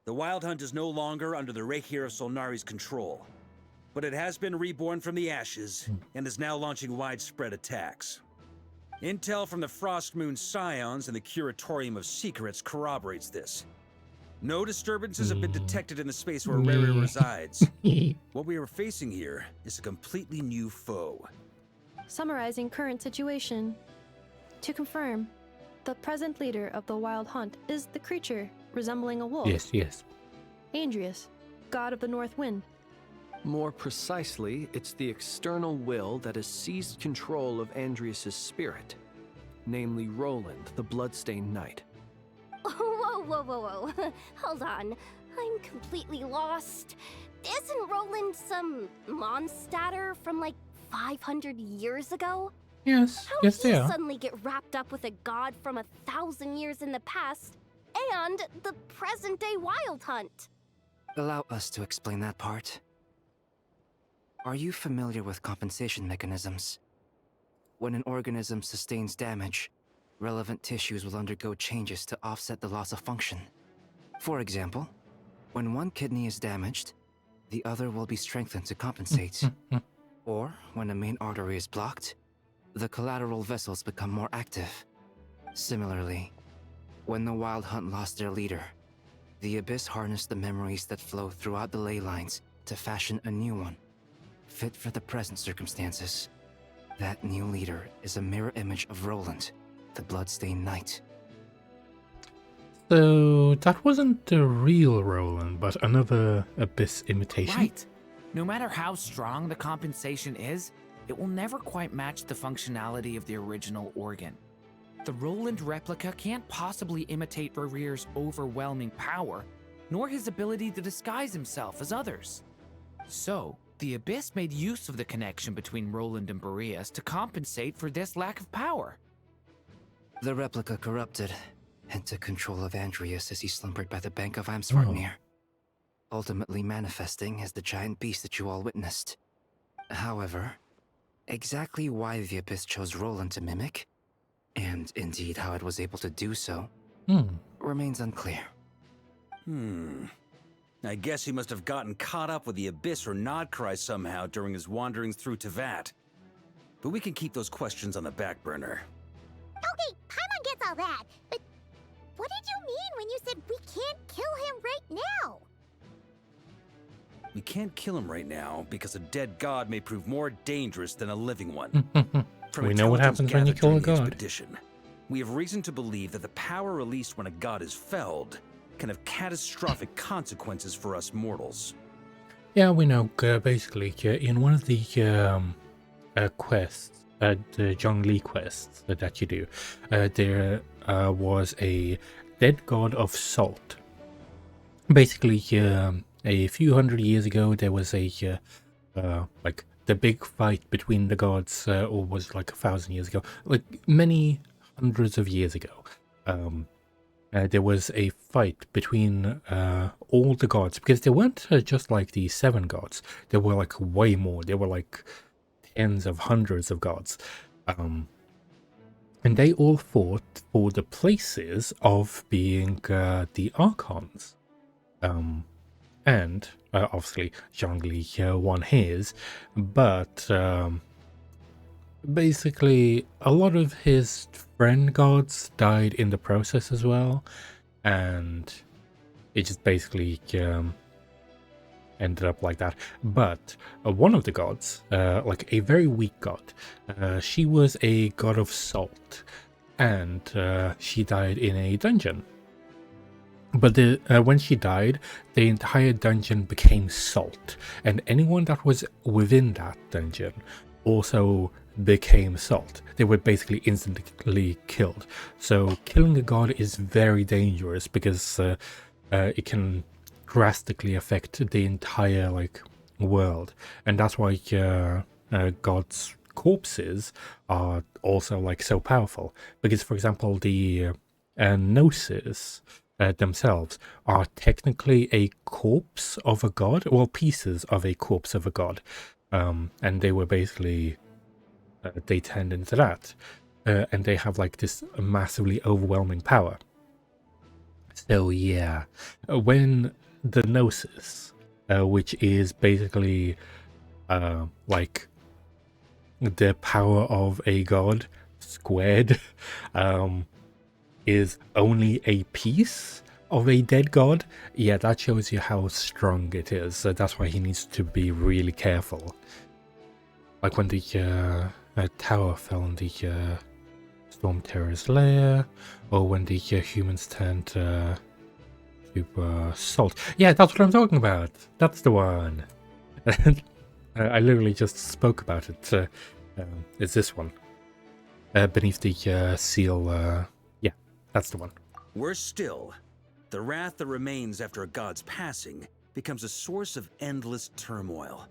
The Wild Hunt is no longer under the Rahir of Solnari's control, but it has been reborn from the ashes and is now launching widespread attacks. Intel from the Frost Moon Scions and the Curatorium of Secrets corroborates this. No disturbances have been detected in the space where Riri resides. What we are facing here is a completely new foe. Summarizing current situation. To confirm, the present leader of the Wild Hunt is the creature resembling a wolf. Yes. Andrius, god of the North Wind. More precisely, it's the external will that has seized control of Andrius' spirit, namely Roland, the Bloodstained Knight. Whoa. Hold on. I'm completely lost. Isn't Roland some Mondstadter from like 500 years ago? Yes, How yes did he they are. suddenly get wrapped up with a god from 1,000 years in the past and the present-day Wild Hunt? Allow us to explain that part. Are you familiar with compensation mechanisms? When an organism sustains damage, relevant tissues will undergo changes to offset the loss of function. For example, when one kidney is damaged, the other will be strengthened to compensate. Or, when a main artery is blocked, the collateral vessels become more active. Similarly, when the Wild Hunt lost their leader, the Abyss harnessed the memories that flow throughout the ley lines to fashion a new one, fit for the present circumstances. That new leader is a mirror image of Roland, the Bloodstained Knight. So that wasn't the real Roland, but another Abyss imitation? Right. No matter how strong the compensation is, it will never quite match the functionality of the original organ. The Roland replica can't possibly imitate Rerir's overwhelming power, nor his ability to disguise himself as others. So, the Abyss made use of the connection between Roland and Boreas to compensate for this lack of power. The replica corrupted and took control of Andreas as he slumbered by the bank of Amsvarnir, ultimately manifesting as the giant beast that you all witnessed. However, exactly why the Abyss chose Roland to mimic, and indeed how it was able to do so, remains unclear. I guess he must have gotten caught up with the Abyss or Nodcry somehow during his wanderings through Teyvat. But we can keep those questions on the back burner. Okay, Paimon gets all that, but what did you mean when you said we can't kill him right now? We can't kill him right now because a dead god may prove more dangerous than a living one. We know what happens when you kill a god. Expedition, we have reason to believe that the power released when a god is felled can have catastrophic consequences for us mortals. Yeah, we know. Basically, in one of the quests, the Zhongli quests that you do, there was a dead god of salt. Basically, a few hundred years ago, there was a like the big fight between the gods, or was like 1,000 years ago, like many hundreds of years ago. There was a fight between all the gods, because there weren't just like the 7 gods. There were like way more. There were like tens of hundreds of gods. And they all fought for the places of being the Archons. And obviously Zhongli won his, but basically a lot of his friend gods died in the process as well, and it just basically ended up like that. But one of the gods, like a very weak god, she was a god of salt, and she died in a dungeon. But when she died, the entire dungeon became salt, and anyone that was within that dungeon also became salt. They were basically instantly killed. So killing a god is very dangerous, because it can drastically affect the entire like world, and that's why gods' corpses are also like so powerful. Because, for example, the Gnosis themselves are technically a corpse of a god, well, pieces of a corpse of a god, and they were basically they turned into that, and they have like this massively overwhelming power. So yeah, when the Gnosis, which is basically like the power of a god squared, is only a piece of a dead god, yeah, that shows you how strong it is. So that's why he needs to be really careful. Like when the tower fell in the Storm Terror's lair, or when the humans turned to salt. Yeah, that's what I'm talking about. That's the one. I literally just spoke about it. It's this one. Beneath the seal. Yeah, that's the one. Worse still, the wrath that remains after a god's passing becomes a source of endless turmoil.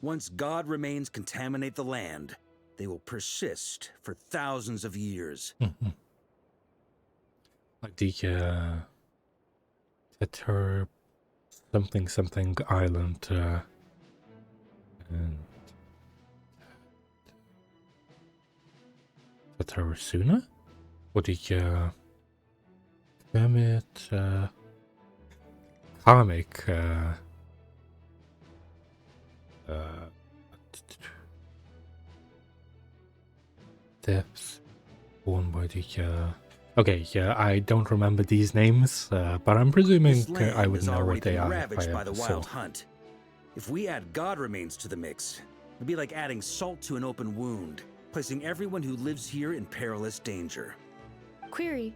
Once god remains contaminate the land, they will persist for thousands of years. Like the something island. And Tatarasuna? Or the Hermit Karmic depths born by the okay, yeah, I don't remember these names, but I'm presuming I would know what they are if I ravaged by ever the saw. wild hunt. If we add god remains to the mix, it'd be like adding salt to an open wound, placing everyone who lives here in perilous danger. Query.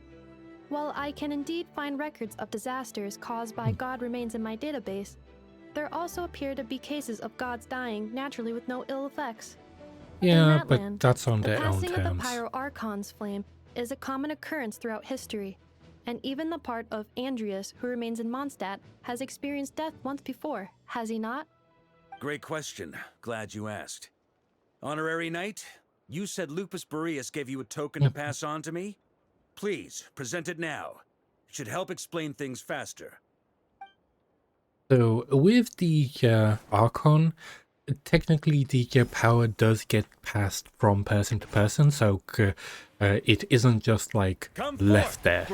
While I can indeed find records of disasters caused by god remains in my database, there also appear to be cases of gods dying naturally with no ill effects. In Yeah, that but land, that's on the their own passing of the terms. Pyro-Archon's flame is a common occurrence throughout history, and even the part of Andreas who remains in Mondstadt has experienced death once before, has he not? Great question. Glad you asked. Honorary Knight, you said Lupus Boreas gave you a token to pass on to me? Please, present it now. It should help explain things faster. So with the Archon, technically the power does get passed from person to person, so it isn't just like left there.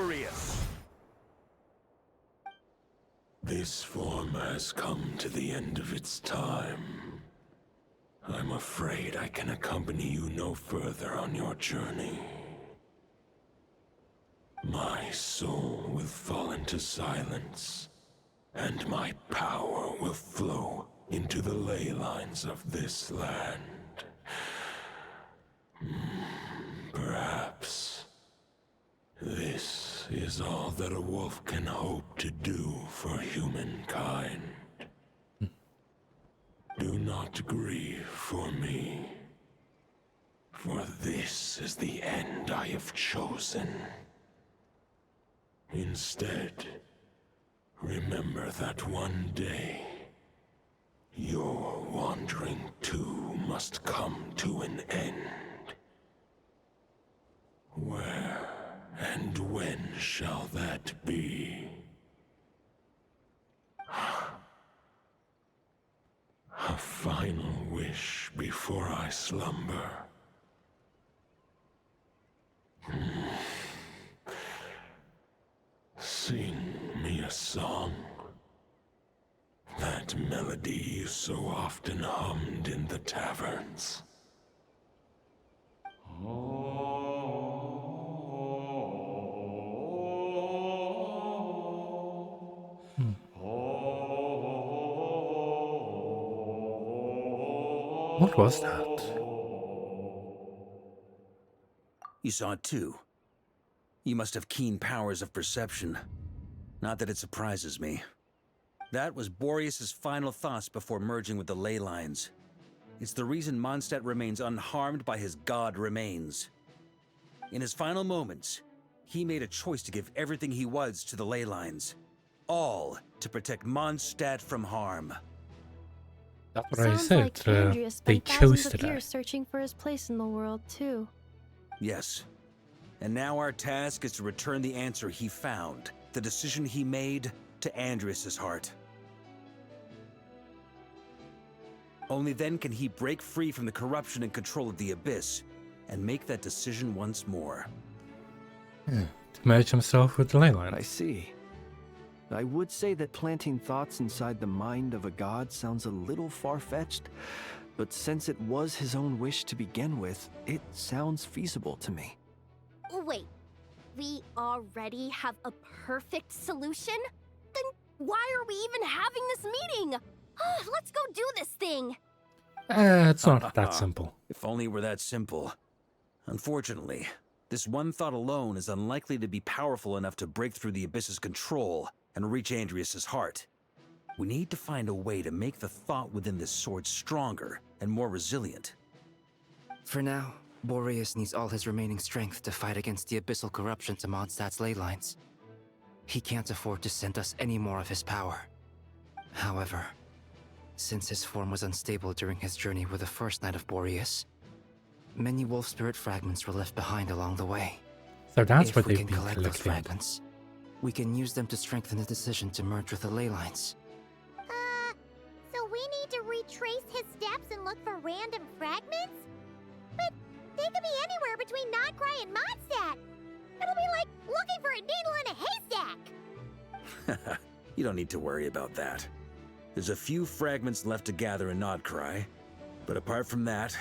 This form has come to the end of its time. I'm afraid I can accompany you no further on your journey. My soul will fall into silence, and my power will flow into the ley lines of this land. Perhaps this is all that a wolf can hope to do for humankind. Do not grieve for me, for this is the end I have chosen. Instead, remember that one day, your wandering too must come to an end. Where and when shall that be? A final wish before I slumber. Sing me a song. That melody you so often hummed in the taverns. What was that? You saw it too. You must have keen powers of perception. Not that it surprises me. That was Boreas' final thoughts before merging with the ley lines. It's the reason Mondstadt remains unharmed by his god remains. In his final moments, he made a choice to give everything he was to the ley lines. All to protect Mondstadt from harm. That's what I Sounds said. like Andreas They spent chose thousands to of die. years searching for his place in the world, too. Yes. And now our task is to return the answer he found, the decision he made, to Andreas' heart. Only then can he break free from the corruption and control of the Abyss, and make that decision once more. To merge himself with the ley line. I see. I would say that planting thoughts inside the mind of a god sounds a little far-fetched, but since it was his own wish to begin with, it sounds feasible to me. Wait, we already have a perfect solution? Then why are we even having this meeting? Let's go do this thing! It's not that simple. If only it were that simple. Unfortunately, this one thought alone is unlikely to be powerful enough to break through the Abyss's control and reach Andreas' heart. We need to find a way to make the thought within this sword stronger and more resilient. For now, Boreas needs all his remaining strength to fight against the abyssal corruption to Mondstadt's ley lines. He can't afford to send us any more of his power. However, since his form was unstable during his journey with the first Knight of Boreas, many wolf spirit fragments were left behind along the way. So that's If what we they've can been collect those collecting. fragments, we can use them to strengthen the decision to merge with the ley lines. we need to retrace his steps and look for random fragments? But they could be anywhere between Nodcry and Mondstadt. It'll be like looking for a needle in a haystack. You don't need to worry about that. There's a few fragments left to gather in Nodcry, but apart from that,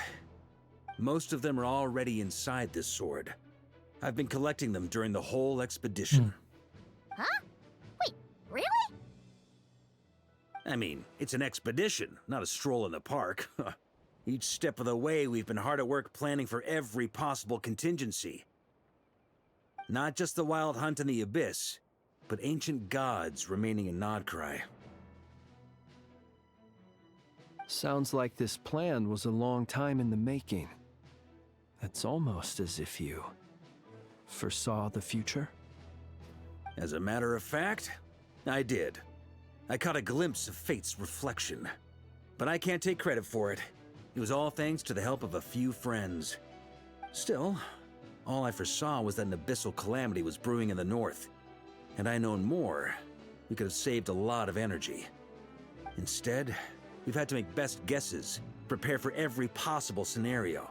most of them are already inside this sword. I've been collecting them during the whole expedition. Huh? Wait, really? I mean, it's an expedition, not a stroll in the park. Each step of the way, we've been hard at work planning for every possible contingency. Not just the Wild Hunt in the Abyss, but ancient gods remaining in Nodcry. Sounds like this plan was a long time in the making. It's almost as if you foresaw the future. As a matter of fact, I did. I caught a glimpse of fate's reflection. But I can't take credit for it. It was all thanks to the help of a few friends. Still, all I foresaw was that an abyssal calamity was brewing in the north. Had I known more, we could have saved a lot of energy. Instead, we've had to make best guesses, prepare for every possible scenario.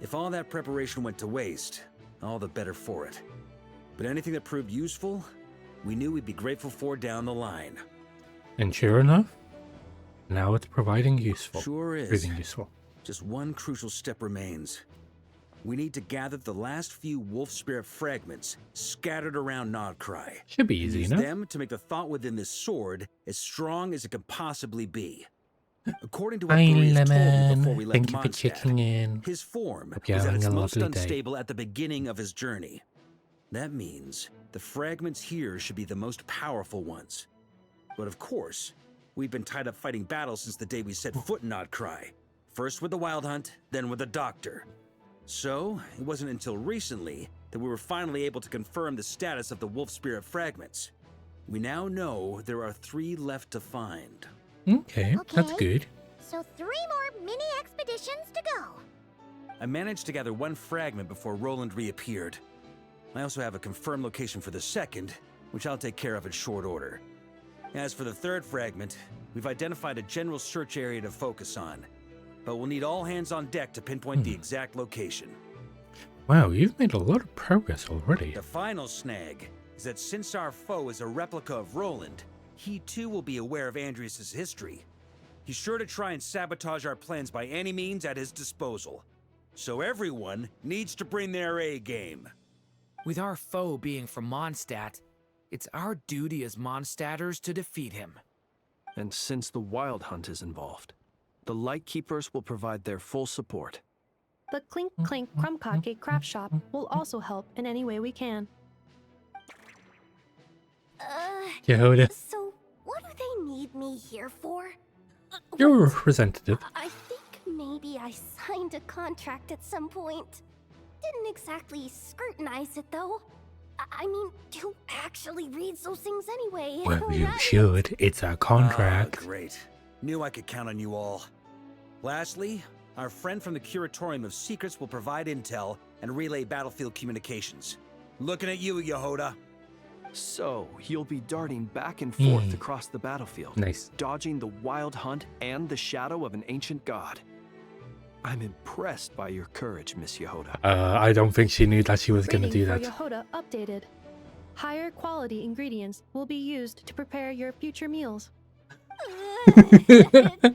If all that preparation went to waste, all the better for it. But anything that proved useful, we knew we'd be grateful for down the line. And sure enough, now it's proving useful. Sure is. Proving useful. Just one crucial step remains. We need to gather the last few wolf spirit fragments scattered around Nodcry. Should be easy use enough. them to make the thought within this sword as strong as it can possibly be. According to what Hi, Boreas told me Lemon. before we left Thank you for Mondstadt, checking in. his form Hope you're was at having its a most lovely day. unstable at the beginning of his journey. That means the fragments here should be the most powerful ones. But of course, we've been tied up fighting battles since the day we set foot in Nodcry. First with the Wild Hunt, then with the Doctor. So, it wasn't until recently that we were finally able to confirm the status of the Wolf Spirit fragments. We now know there are 3 left to find. Okay, that's good. So 3 more mini expeditions to go. I managed to gather 1 fragment before Roland reappeared. I also have a confirmed location for the second, which I'll take care of in short order. As for the 3rd fragment, we've identified a general search area to focus on, but we'll need all hands on deck to pinpoint the exact location. Wow, you've made a lot of progress already. The final snag is that since our foe is a replica of Roland, he too will be aware of Andrias' history. He's sure to try and sabotage our plans by any means at his disposal. So everyone needs to bring their A game. With our foe being from Mondstadt, it's our duty as Mondstadters to defeat him. And since the Wild Hunt is involved, the Lightkeepers will provide their full support. The Clink Clink Crumb craft shop will also help in any way we can. Yehuda, So, what do they need me here for? you're a representative. I think maybe I signed a contract at some point. Didn't exactly scrutinize it, though. I mean, who actually reads those things anyway? Well, you right? should. It's a contract. Great. Knew I could count on you all. Lastly, our friend from the Curatorium of Secrets will provide intel and relay battlefield communications. Looking at you, Yehuda. So, you'll be darting back and forth Hmm. across the battlefield, Nice. dodging the Wild Hunt and the shadow of an ancient god. I'm impressed by your courage, Miss Yehuda. I don't think she knew that she was going to do Rating that. for Yehuda updated. Higher quality ingredients will be used to prepare your future meals. Darn it!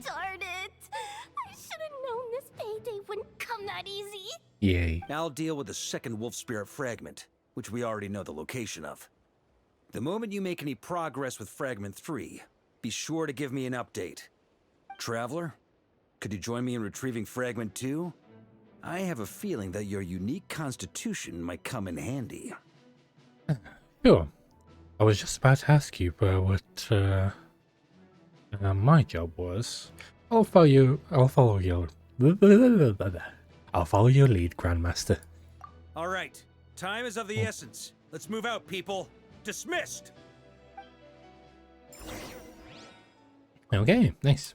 I should have known this payday wouldn't come that easy. Yay. I'll deal with the second Wolf Spirit fragment, which we already know the location of. The moment you make any progress with Fragment 3, be sure to give me an update. Traveler, could you join me in retrieving Fragment 2? I have a feeling that your unique constitution might come in handy. Sure. I was just about to ask you what my job was. I'll follow your lead, Grandmaster. All right, time is of the essence. Let's move out, people. Dismissed! Okay, nice.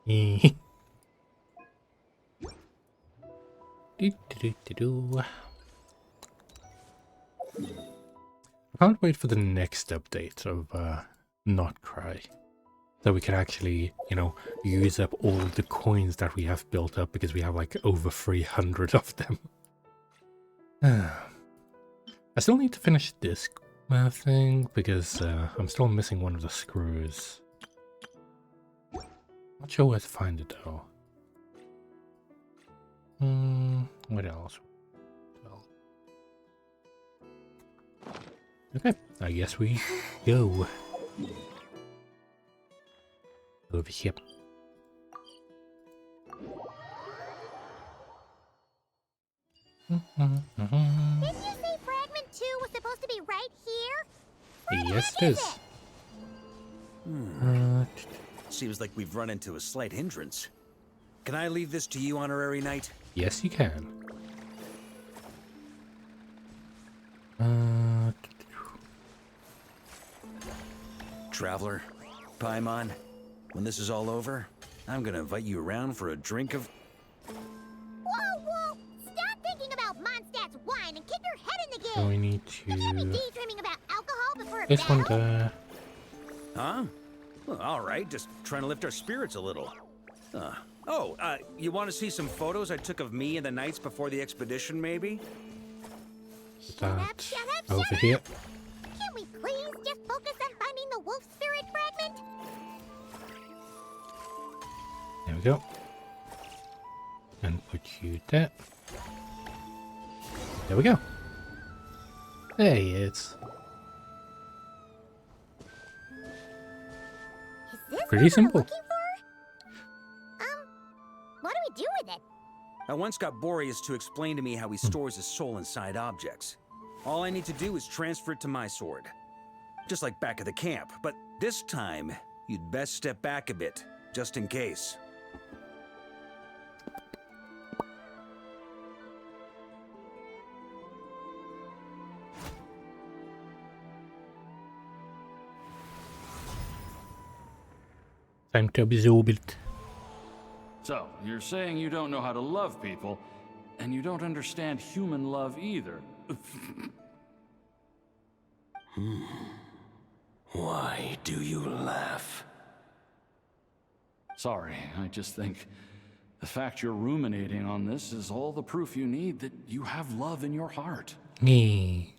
I can't wait for the next update of Nodcry. So we can actually, you know, use up all the coins that we have built up because we have like over 300 of them. I still need to finish this thing because I'm still missing one of the screws. Not sure where to find it though. What else? Well, okay, I guess we go over here. Didn't you say Fragment 2 was supposed to be right here? Yes, it is. Seems like we've run into a slight hindrance. Can I leave this to you, Honorary Knight? Yes, you can. Traveler, Paimon, when this is all over, I'm gonna invite you around for a drink of... Whoa, whoa! Stop thinking about Mondstadt's wine and keep your head in the game! So we need You can't be to... daydreaming about alcohol before a This battle? one there. Huh? Well, all right, just trying to lift our spirits a little. You want to see some photos I took of me and the knights before the expedition, maybe? That over here. Can we please just focus on finding the wolf spirit fragment? There we go. And put you there. There we go. Hey, it's Is this pretty what simple. we're looking for? What do we do with it? I once got Boreas to explain to me how he stores his soul inside objects. All I need to do is transfer it to my sword. Just like back at the camp, but this time, you'd best step back a bit, just in case. Time to absorb it. So, you're saying you don't know how to love people, and you don't understand human love either. Why do you laugh? Sorry, I just think the fact you're ruminating on this is all the proof you need that you have love in your heart. Nee.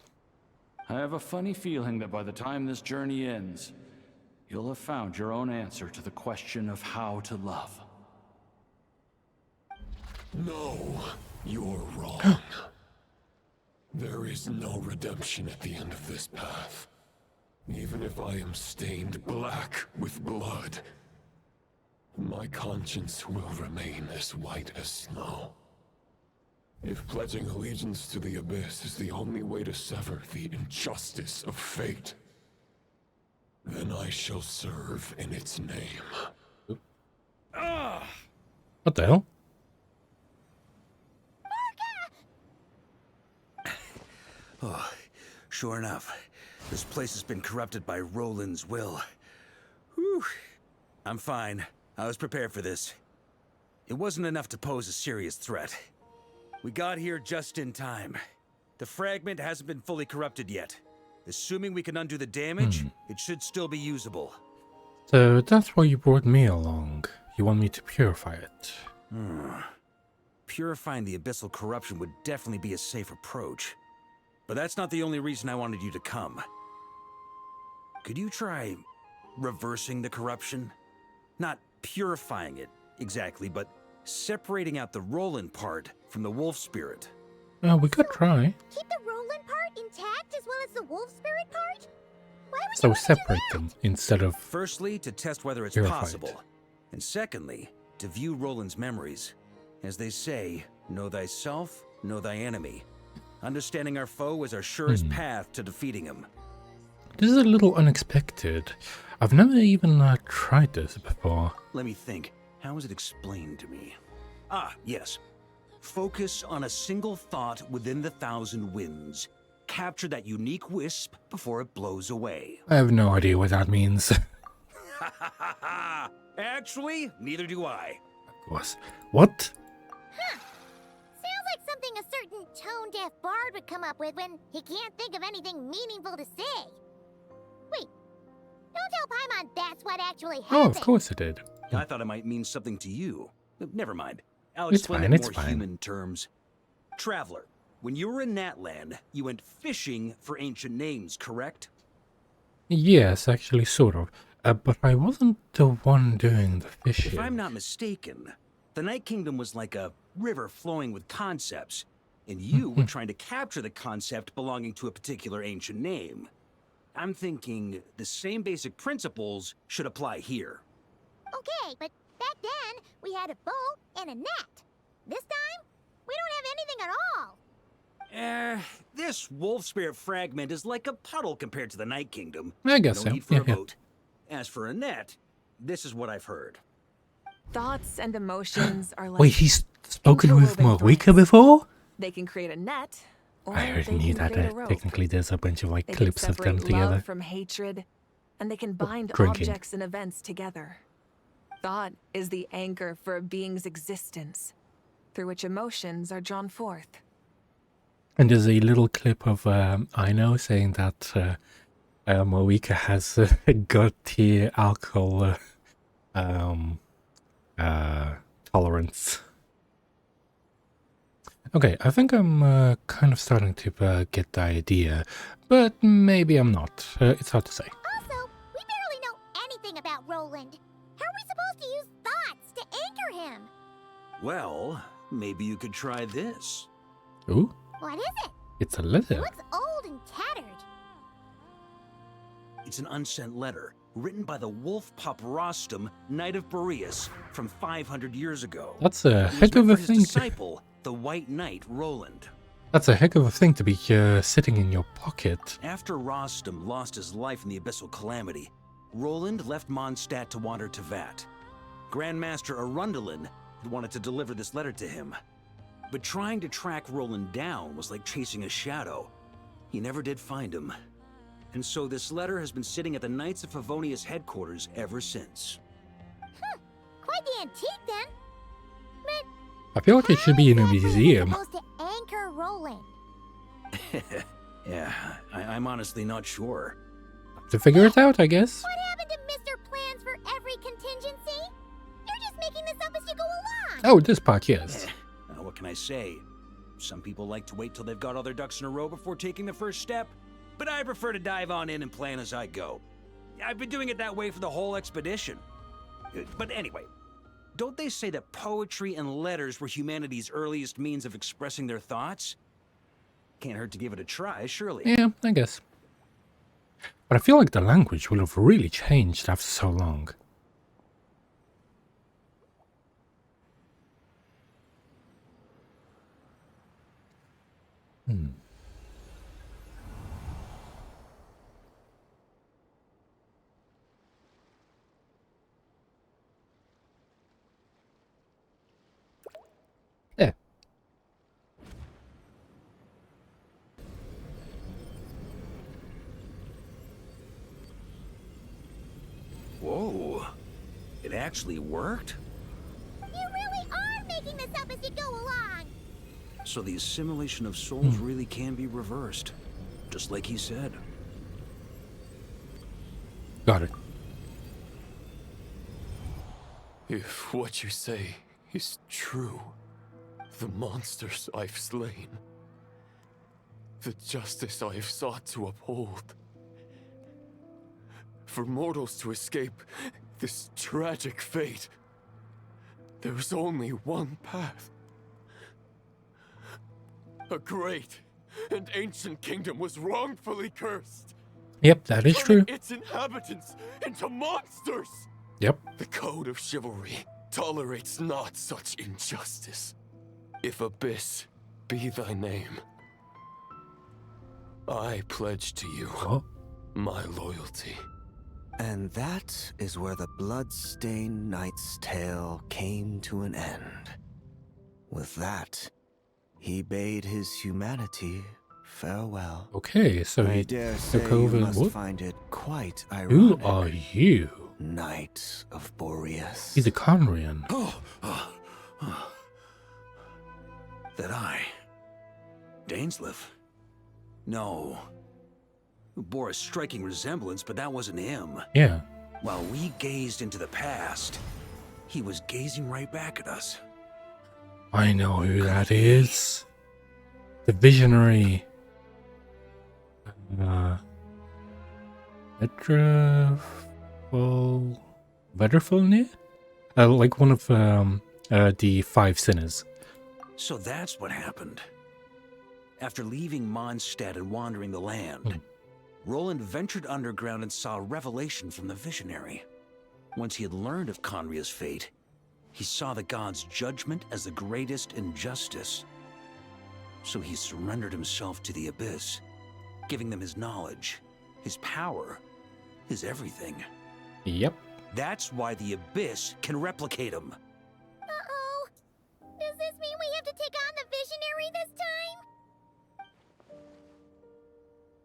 I have a funny feeling that by the time this journey ends, you'll have found your own answer to the question of how to love. No, you're wrong. There is no redemption at the end of this path. Even if I am stained black with blood, my conscience will remain as white as snow. If pledging allegiance to the Abyss is the only way to sever the injustice of fate, then I shall serve in its name. What the hell? Oh, sure enough, this place has been corrupted by Roland's will. Whew. I'm fine. I was prepared for this. It wasn't enough to pose a serious threat. We got here just in time. The fragment hasn't been fully corrupted yet. Assuming we can undo the damage, it should still be usable. So that's why you brought me along. You want me to purify it. Purifying the abyssal corruption would definitely be a safe approach. But that's not the only reason I wanted you to come. Could you try reversing the corruption? Not purifying it, exactly, but separating out the Roland part from the wolf spirit. We could try. Keep the Roland part intact as well as the wolf spirit part? Why would So separate them instead of... Firstly, to test whether it's purify it. possible. And secondly, to view Roland's memories. As they say, know thyself, know thy enemy. Understanding our foe is our surest path to defeating him. This is a little unexpected. I've never even tried this before. Let me think. How was it explained to me? Ah, yes. Focus on a single thought within the 1,000 winds. Capture that unique wisp before it blows away. I have no idea what that means. Actually, neither do I. What? Sounds like something a certain tone-deaf bard would come up with when he can't think of anything meaningful to say. Wait, Don't tell Paimon that's what actually Oh, happened. of course it did. I thought it might mean something to you. Never mind. I'll It's explain fine, it it's more fine. human terms. Traveler, when you were in Natland, you went fishing for ancient names, correct? Yes, actually, sort of. But I wasn't the one doing the fishing. If I'm not mistaken, the Night Kingdom was like a river flowing with concepts, and you were trying to capture the concept belonging to a particular ancient name. I'm thinking the same basic principles should apply here. Okay, but back then, we had a boat and a net. This time, we don't have anything at all. This wolf spirit fragment is like a puddle compared to the Night Kingdom. I guess no so. need for Yeah, a yeah. boat. As for a net, this is what I've heard. Thoughts and emotions are like Wait, he's spoken with interwoven Marika before? They can create a net, or I already they knew can that. create a rope. Technically, there's a bunch of like They can clips of them separate together. love from hatred, and they can bind drinking. objects and events together. Thought is the anchor for a being's existence, through which emotions are drawn forth. And there's a little clip of Aino saying that Marika has got the alcohol tolerance. Okay, I think I'm kind of starting to get the idea, but maybe I'm not. It's hard to say. Also, we barely know anything about Roland. How are we supposed to use thoughts to anchor him? Well, maybe you could try this. Ooh, What is it? it's a It letter. looks old and tattered. It's an unsent letter written by the wolf pup Rostam, Knight of Boreas, from 500 years ago. That's a It was heck of meant a for his thing. disciple, the White Knight Roland. That's a heck of a thing to be sitting in your pocket. After Rostam lost his life in the Abyssal Calamity, Roland left Mondstadt to wander to Vat. Grandmaster Arundel had wanted to deliver this letter to him. But trying to track Roland down was like chasing a shadow. He never did find him. And so this letter has been sitting at the Knights of Favonius headquarters ever since. Quite the antique, then. I feel like it should be in a museum. Supposed to anchor Roland. Yeah, I'm honestly not sure. To figure it out, I guess. What happened to Mr. Plans for every contingency? You're just making this up as you go along. Oh, this part, yes. What can I say? Some people like to wait till they've got all their ducks in a row before taking the first step, but I prefer to dive on in and plan as I go. I've been doing it that way for the whole expedition. But anyway, don't they say that poetry and letters were humanity's earliest means of expressing their thoughts? Can't hurt to give it a try, surely. Yeah, I guess. But I feel like the language will have really changed after so long. Hmm. Yeah. Whoa. It actually worked? You really are making this up as you go along. So the assimilation of souls really can be reversed. Just like he said. Got it. If what you say is true, the monsters I've slain, the justice I have sought to uphold, for mortals to escape this tragic fate, there's only one path. A great and ancient kingdom was wrongfully cursed. Yep, that is true. Turning its inhabitants into monsters. Yep. The code of chivalry tolerates not such injustice. If Abyss be thy name, I pledge to you my loyalty. And that is where the blood-stained knight's tale came to an end. With that, he bade his humanity farewell. Okay, so I he dare say took you over. must What? find it quite Who ironic. are you? Knight of Boreas. He's a Conrian. That I... Dainsleif? No. who bore a striking resemblance, but that wasn't him. Yeah. While we gazed into the past, he was gazing right back at us. I know who that is. The visionary. Vedrfolnir? Like one of the 5 sinners. So that's what happened. After leaving Mondstadt and wandering the land, Roland ventured underground and saw a revelation from the visionary. Once he had learned of Conria's fate, he saw the gods' judgment as the greatest injustice. So he surrendered himself to the Abyss, giving them his knowledge, his power, his everything. Yep. That's why the Abyss can replicate him. Uh-oh. Does this mean we have to take on the Visionary this time?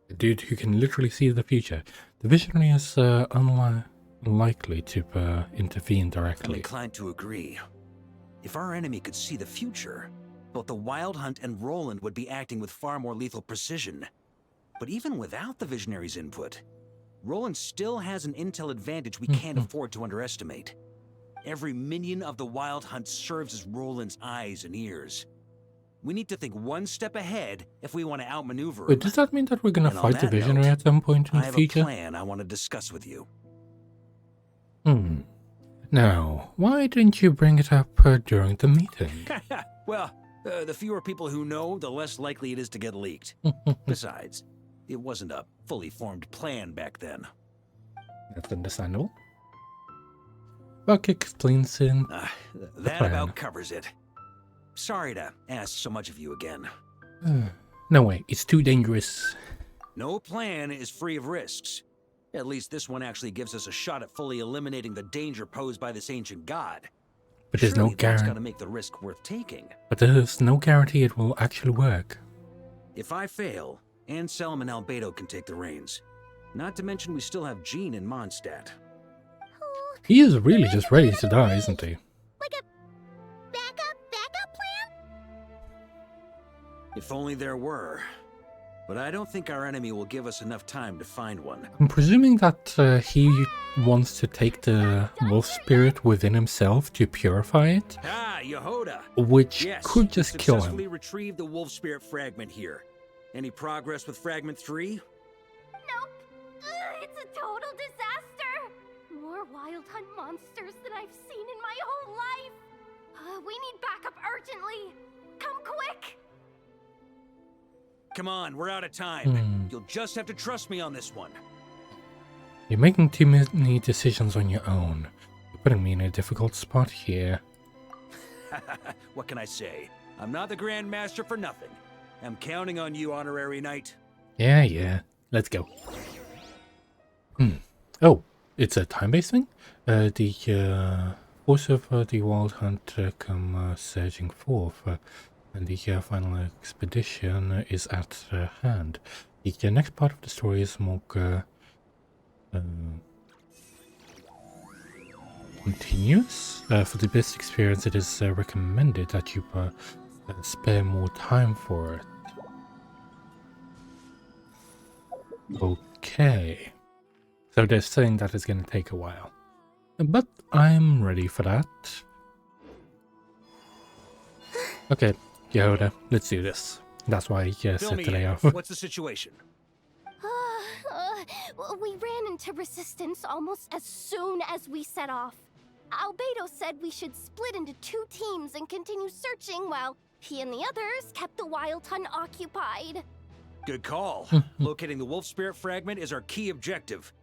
The dude who can literally see the future. The visionary is unlikely to intervene I'm directly. inclined to agree. If our enemy could see the future, both the Wild Hunt and Roland would be acting with far more lethal precision. But even without the Visionary's input, Roland still has an intel advantage we can't afford to underestimate. Every minion of the Wild Hunt serves as Roland's eyes and ears. We need to think one step ahead if we want to outmaneuver him. Wait, does that mean that we're gonna And on fight the that visionary note, at some point in I the have future? a plan I want to discuss with you. Now, why didn't you bring it up during the meeting? Well, the fewer people who know, the less likely it is to get leaked. Besides, it wasn't a fully formed plan back then. That's understandable. Buck explains in That plan. about covers it. Sorry to ask so much of you again. No way, it's too dangerous. No plan is free of risks. At least this one actually gives us a shot at fully eliminating the danger posed by this ancient god. But there's no Surely that's guarantee. gotta make the risk worth taking. But there's no guarantee it will actually work. If I fail, Anselm and Albedo can take the reins. Not to mention we still have Jean in Mondstadt. He is really just ready to die, isn't he? Backup plan? If only there were. But I don't think our enemy will give us enough time to find one. I'm presuming that he wants to take the wolf spirit within himself to purify it, Ah, Yehoda! which Yes, could just kill successfully him. retrieved the wolf spirit fragment here. Any progress with fragment 3? It's a total disaster! More Wild Hunt monsters than I've seen in my whole life! We need backup urgently! Come quick! Come on, we're out of time. You'll just have to trust me on this one. You're making too many decisions on your own. You're putting me in a difficult spot here. What can I say? I'm not the Grand Master for nothing. I'm counting on you, Honorary Knight. Yeah. Let's go. Oh, it's a time-based thing? The force of the Wild Hunt come surging forth, and the final expedition is at hand. The next part of the story is more continuous. For the best experience, it is recommended that you spare more time for it. Okay. So they're saying that it's going to take a while. But I'm ready for that. Okay, Yehoda, let's do this. That's why I Fill set me today in. off. What's the situation? We ran into resistance almost as soon as we set off. Albedo said we should split into 2 teams and continue searching while he and the others kept the Wild Hunt occupied. Good call. Locating the wolf spirit fragment is our key objective.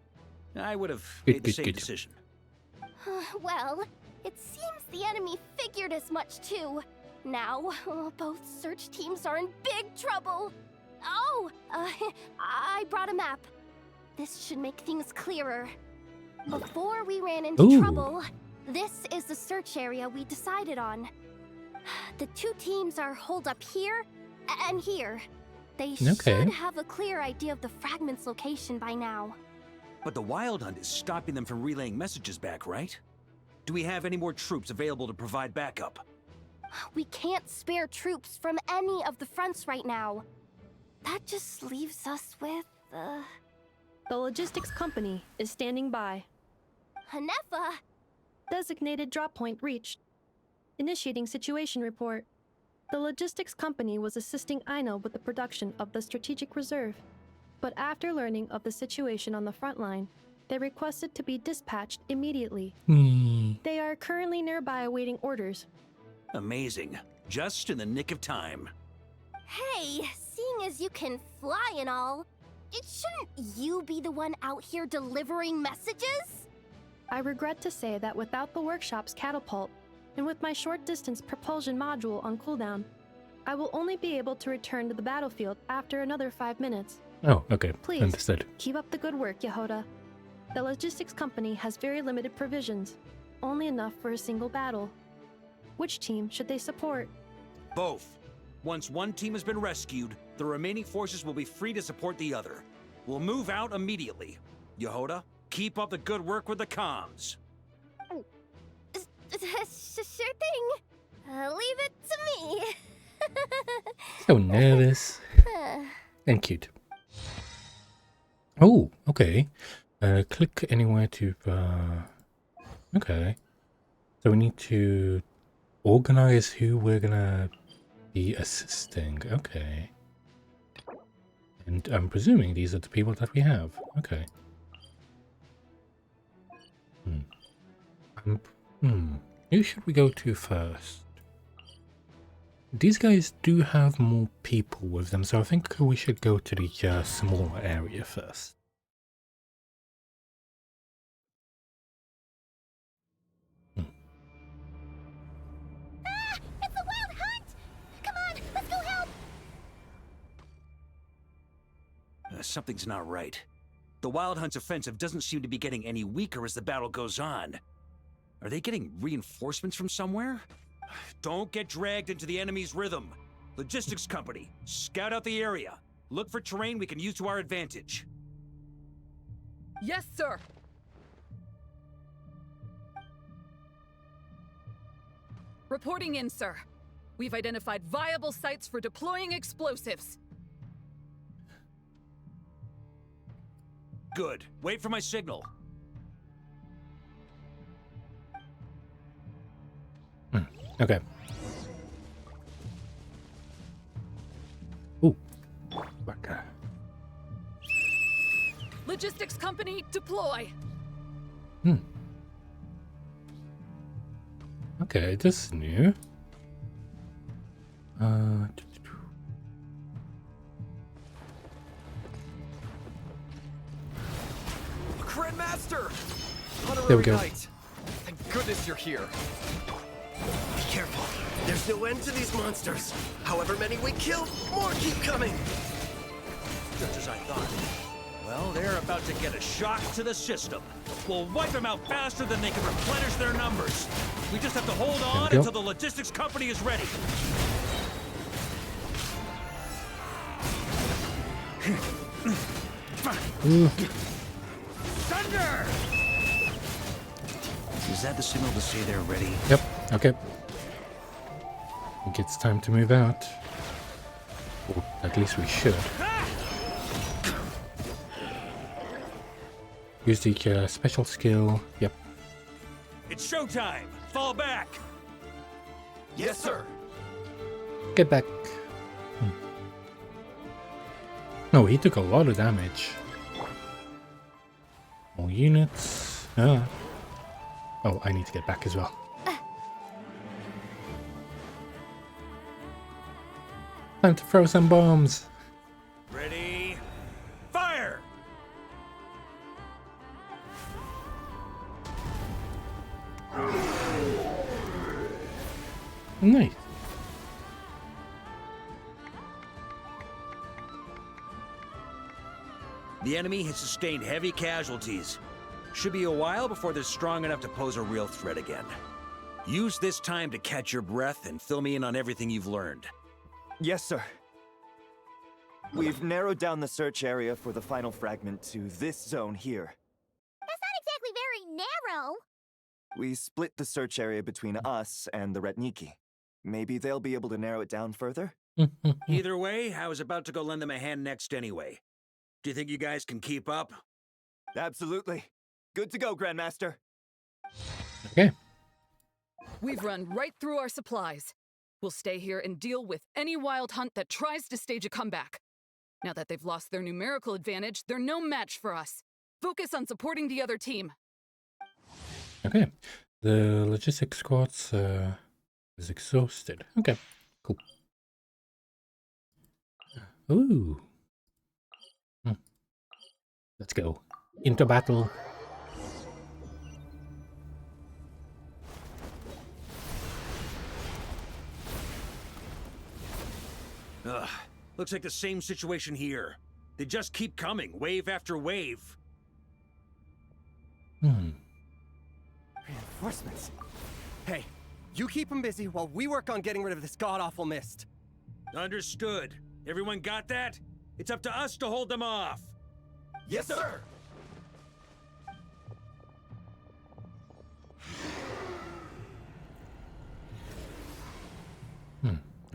I would have made the same decision. Well, it seems the enemy figured as much too. Now, both search teams are in big trouble. Oh, I brought a map. This should make things clearer. Before we ran into trouble, this is the search area we decided on. The 2 teams are holed up here and here. They should have a clear idea of the fragment's location by now. But the Wild Hunt is stopping them from relaying messages back, right? Do we have any more troops available to provide backup? We can't spare troops from any of the fronts right now. That just leaves us with, The logistics company is standing by. Hanefa! Designated drop point reached. Initiating situation report. The logistics company was assisting Aino with the production of the strategic reserve, but after learning of the situation on the front line, they requested to be dispatched immediately. They are currently nearby awaiting orders. Amazing. Just in the nick of time. Hey, seeing as you can fly and all, shouldn't you be the one out here delivering messages? I regret to say that without the workshop's catapult, and with my short-distance propulsion module on cooldown, I will only be able to return to the battlefield after another 5 minutes. Oh, okay. Please, Understood. keep up the good work, Yehoda. The logistics company has very limited provisions, only enough for a single battle. Which team should they support? Both. Once one team has been rescued, the remaining forces will be free to support the other. We'll move out immediately. Yehoda, keep up the good work with the comms. Sure thing. Leave it to me. So nervous. And cute. Oh, okay. Click anywhere to... Okay. So we need to organize who we're gonna be assisting. Okay. And I'm presuming these are the people that we have. Okay. Who should we go to first? These guys do have more people with them, so I think we should go to the smaller area first. It's the Wild Hunt! Come on, let's go help! Something's not right. The Wild Hunt's offensive doesn't seem to be getting any weaker as the battle goes on. Are they getting reinforcements from somewhere? Don't get dragged into the enemy's rhythm. Logistics company, scout out the area. Look for terrain we can use to our advantage. Yes, sir. Reporting in, sir. We've identified viable sites for deploying explosives. Good. Wait for my signal. Okay. Ooh. Baka. Logistics company, deploy. Okay, this is new. Kren Master! There we go. Knight. Thank goodness you're here. Be careful. There's no end to these monsters. However many we kill, more keep coming. Just as I thought. Well, they're about to get a shock to the system. We'll wipe them out faster than they can replenish their numbers. We just have to hold on until the logistics company is ready. Thunder! Is that the signal to say they're ready? Yep, okay. I think it's time to move out. Or at least we should. Use the special skill. Yep. It's showtime! Fall back! Yes, sir! Get back. No, he took a lot of damage. More units. Oh, I need to get back as well. Time to throw some bombs. Ready? Fire! Nice. The enemy has sustained heavy casualties. Should be a while before they're strong enough to pose a real threat again. Use this time to catch your breath and fill me in on everything you've learned. Yes, sir. We've narrowed down the search area for the final fragment to this zone here. That's not exactly very narrow. We split the search area between us and the Ratniki. Maybe they'll be able to narrow it down further? Either way, I was about to go lend them a hand next anyway. Do you think you guys can keep up? Absolutely. Good to go, Grandmaster. Okay. We've run right through our supplies. We'll stay here and deal with any wild hunt that tries to stage a comeback. Now that they've lost their numerical advantage, they're no match for us. Focus on supporting the other team. Okay. The logistics squads is exhausted. Okay, cool. Ooh. Let's go. Into battle. Ugh. Looks like the same situation here. They just keep coming, wave after wave. Reinforcements. Hey, you keep them busy while we work on getting rid of this god-awful mist. Understood. Everyone got that? It's up to us to hold them off. Yes, sir!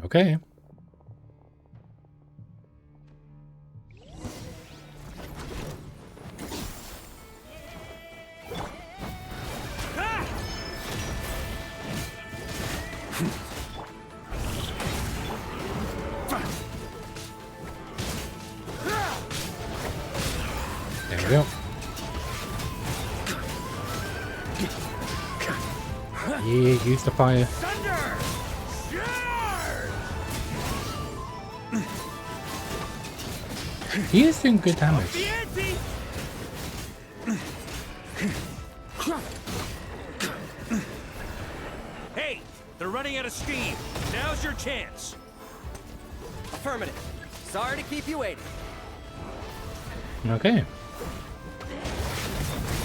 Okay. There we go. Yeah, use the fire. He is doing good damage. Hey, they're running out of steam. Now's your chance. Affirmative. Sorry to keep you waiting. Okay.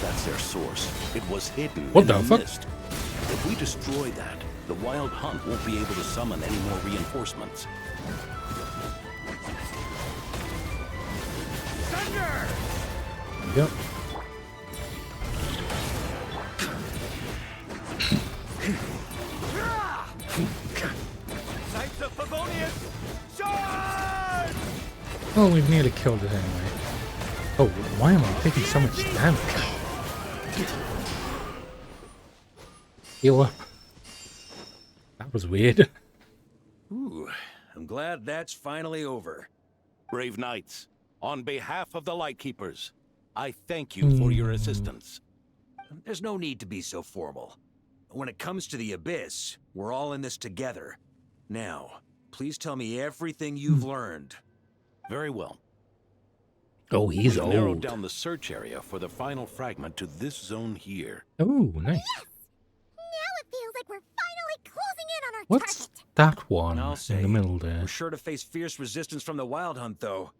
That's their source. It was hidden What in the fuck? mist. If we destroy that, the Wild Hunt won't be able to summon any more reinforcements. Thunder! Yep. Knights of Favonius, charge! Oh, we've nearly killed it anyway. Oh, why am I taking so much damage? Heal up. That was weird. Ooh, I'm glad that's finally over. Brave Knights, on behalf of the Lightkeepers, I thank you for your assistance. There's no need to be so formal. When it comes to the Abyss, we're all in this together. Now, please tell me everything you've learned. Very well. Oh, he's We've narrowed old. down the search area for the final fragment to this zone here. Oh, nice. Now it feels like we're finally closing in on our What's target. that one I'll in say, the middle there? we're sure to face fierce resistance from the Wild Hunt, though.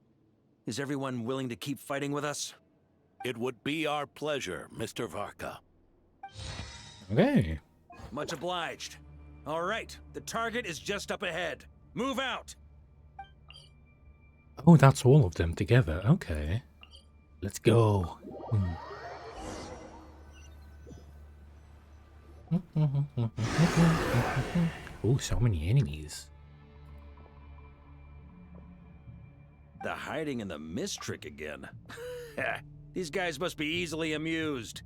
Is everyone willing to keep fighting with us? It would be our pleasure, Mr. Varka. Okay. Much obliged. All right, the target is just up ahead. Move out! Oh, that's all of them together. Okay. Let's go. Oh, so many enemies. The hiding in the mist trick again. These guys must be easily amused.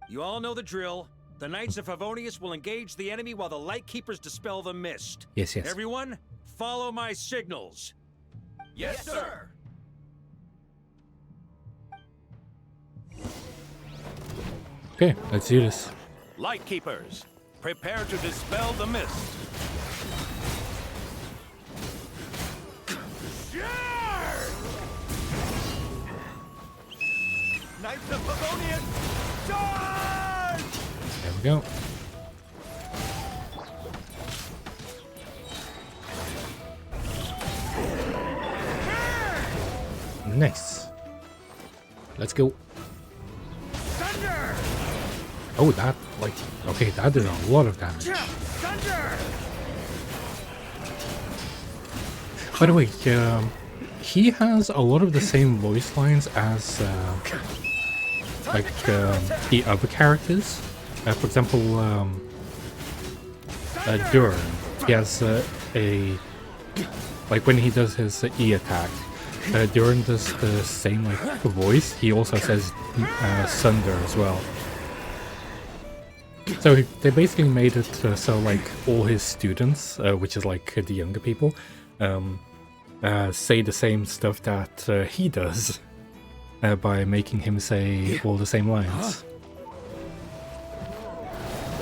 You all know the drill. The Knights of Favonius will engage the enemy while the Lightkeepers dispel the mist. Yes, yes. Everyone, follow my signals. Yes, sir! Okay, let's do this. Lightkeepers, prepare to dispel the mist. Knights of Favonius, charge! There we go. Nice. Let's go. Thunder! Oh, that, like, okay, that did a lot of damage. Thunder! By the way, he has a lot of the same voice lines as, the other characters. For example, Durin. He has like when he does his E attack, During the same like voice, he also says Sunder as well. So they basically made it so like all his students, which is like the younger people, say the same stuff that he does by making him say all the same lines.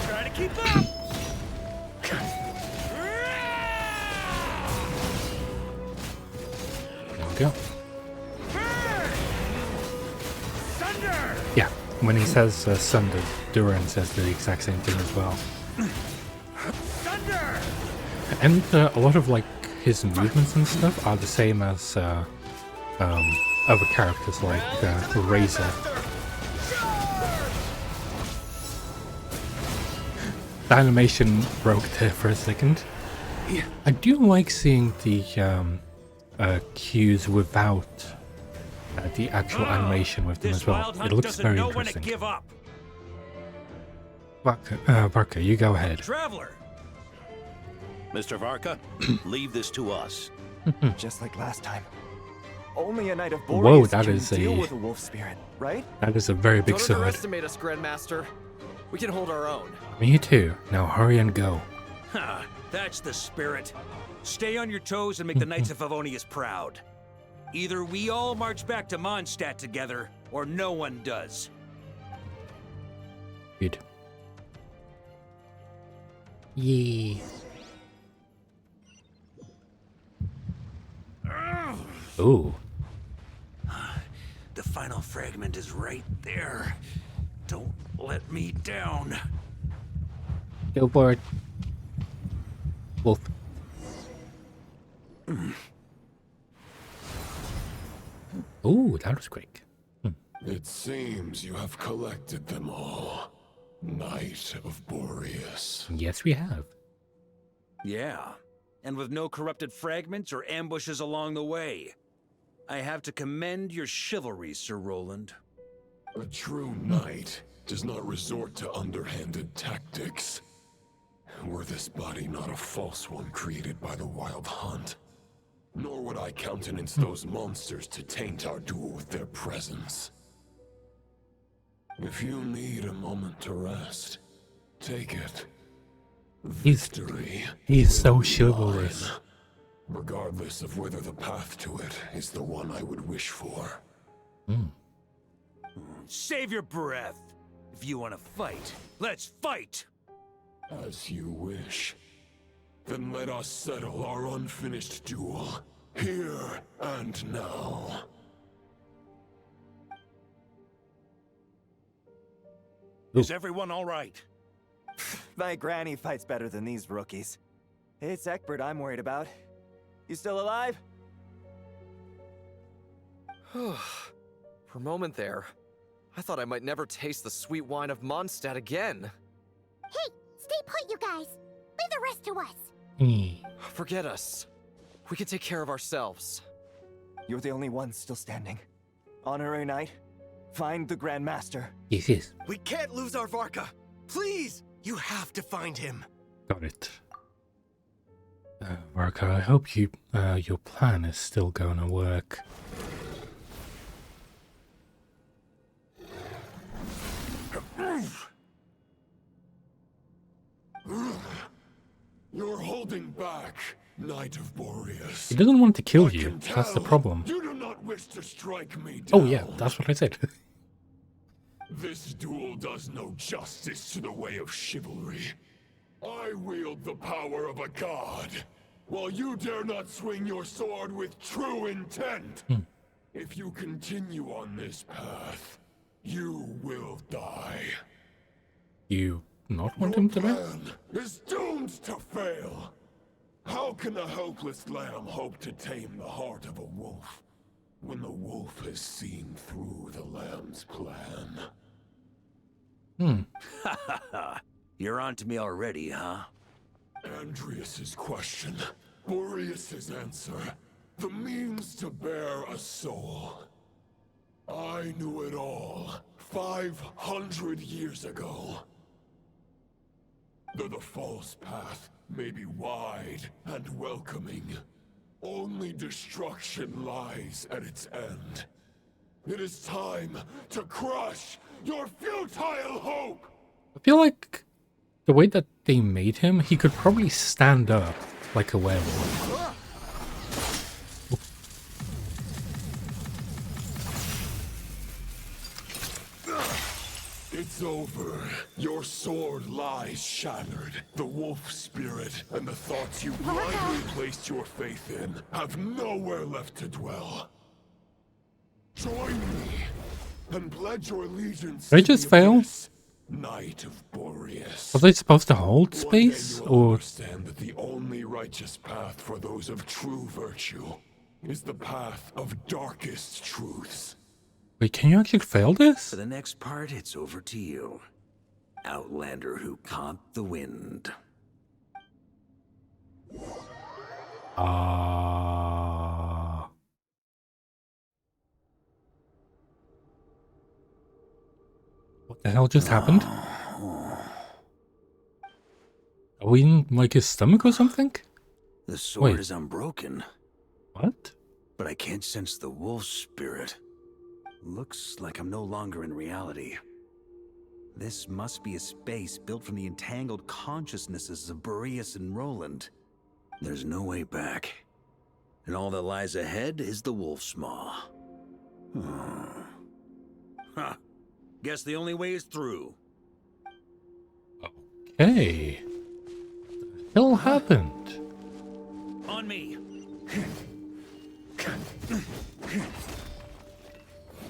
Try to keep up. There we go. Thunder! Yeah, when he says Sunder, Duran says the exact same thing as well. Thunder! And a lot of like his movements and stuff are the same as other characters like Razor. The animation broke there for a second. I do like seeing the cues without the actual animation with them as well. It looks very interesting. Varka, you go ahead. Traveler! Mr. Varka, leave this to us. Just like last time. Only a Knight of Whoa, Boreas that can is deal a- with a wolf spirit, right? That is a very big Don't sword. underestimate us, Grandmaster. We can hold our own. Me too. Now hurry and go. Ha! That's the spirit. Stay on your toes and make the Knights of Favonius proud. Either we all march back to Mondstadt together, or no one does. Good. Yeah. Ooh. The final fragment is right there. Don't let me down. Go for it. Wolf. Ooh, that was quick. It seems you have collected them all. Knight of Boreas. Yes, we have. Yeah, and with no corrupted fragments or ambushes along the way. I have to commend your chivalry, Sir Roland. A true knight does not resort to underhanded tactics. Were this body not a false one created by the Wild Hunt, nor would I countenance those monsters to taint our duel with their presence. If you need a moment to rest, take it. Victory He's will so be chivalrous. mine, regardless of whether the path to it is the one I would wish for. Save your breath. If you want to fight, let's fight! As you wish. Then let us settle our unfinished duel, here and now. Is everyone all right? My granny fights better than these rookies. It's Egbert I'm worried about. You still alive? For a moment there, I thought I might never taste the sweet wine of Mondstadt again. Hey, stay put, you guys. Leave the rest to us. Forget us. We can take care of ourselves. You're the only one still standing. Honorary Knight, find the Grand Master. Yes. We can't lose our Varka. Please, you have to find him. Got it. Varka, I hope your plan is still going to work. You're holding back, Knight of Boreas. He doesn't want to kill I you. can That's the tell problem. You do not wish to strike me down. Oh yeah, that's what I said. This duel does no justice to the way of chivalry. I wield the power of a god, while you dare not swing your sword with true intent. If you continue on this path, you will die. You not want him to die? Plan is doomed to fail. How can a helpless lamb hope to tame the heart of a wolf when the wolf has seen through the lamb's plan? You're on to me already, huh? Andrias's question, Boreas's answer, the means to bear a soul. I knew it all 500 years ago. Though the false path may be wide and welcoming, Only destruction lies at its end. It is time to crush your futile hope! I feel like the way that they made him, he could probably stand up like a werewolf. It's over. Your sword lies shattered. The wolf spirit and the thoughts you blindly placed your faith in have nowhere left to dwell. Join me and pledge your allegiance. Did I just fail? Knight of Boreas. Was I supposed to hold space, or Understand that the only righteous path for those of true virtue is the path of darkest truths. wait? Can you actually fail this? For the next part, it's over to you. Outlander who caught the wind. What the hell just happened? Are we in like his stomach or something? The sword Wait. is unbroken. What? But I can't sense the wolf spirit. Looks like I'm no longer in reality. This must be a space built from the entangled consciousnesses of Boreas and Roland. There's no way back. And all that lies ahead is the wolf's maw. Huh. Guess the only way is through. Hey. What the hell happened? On me. I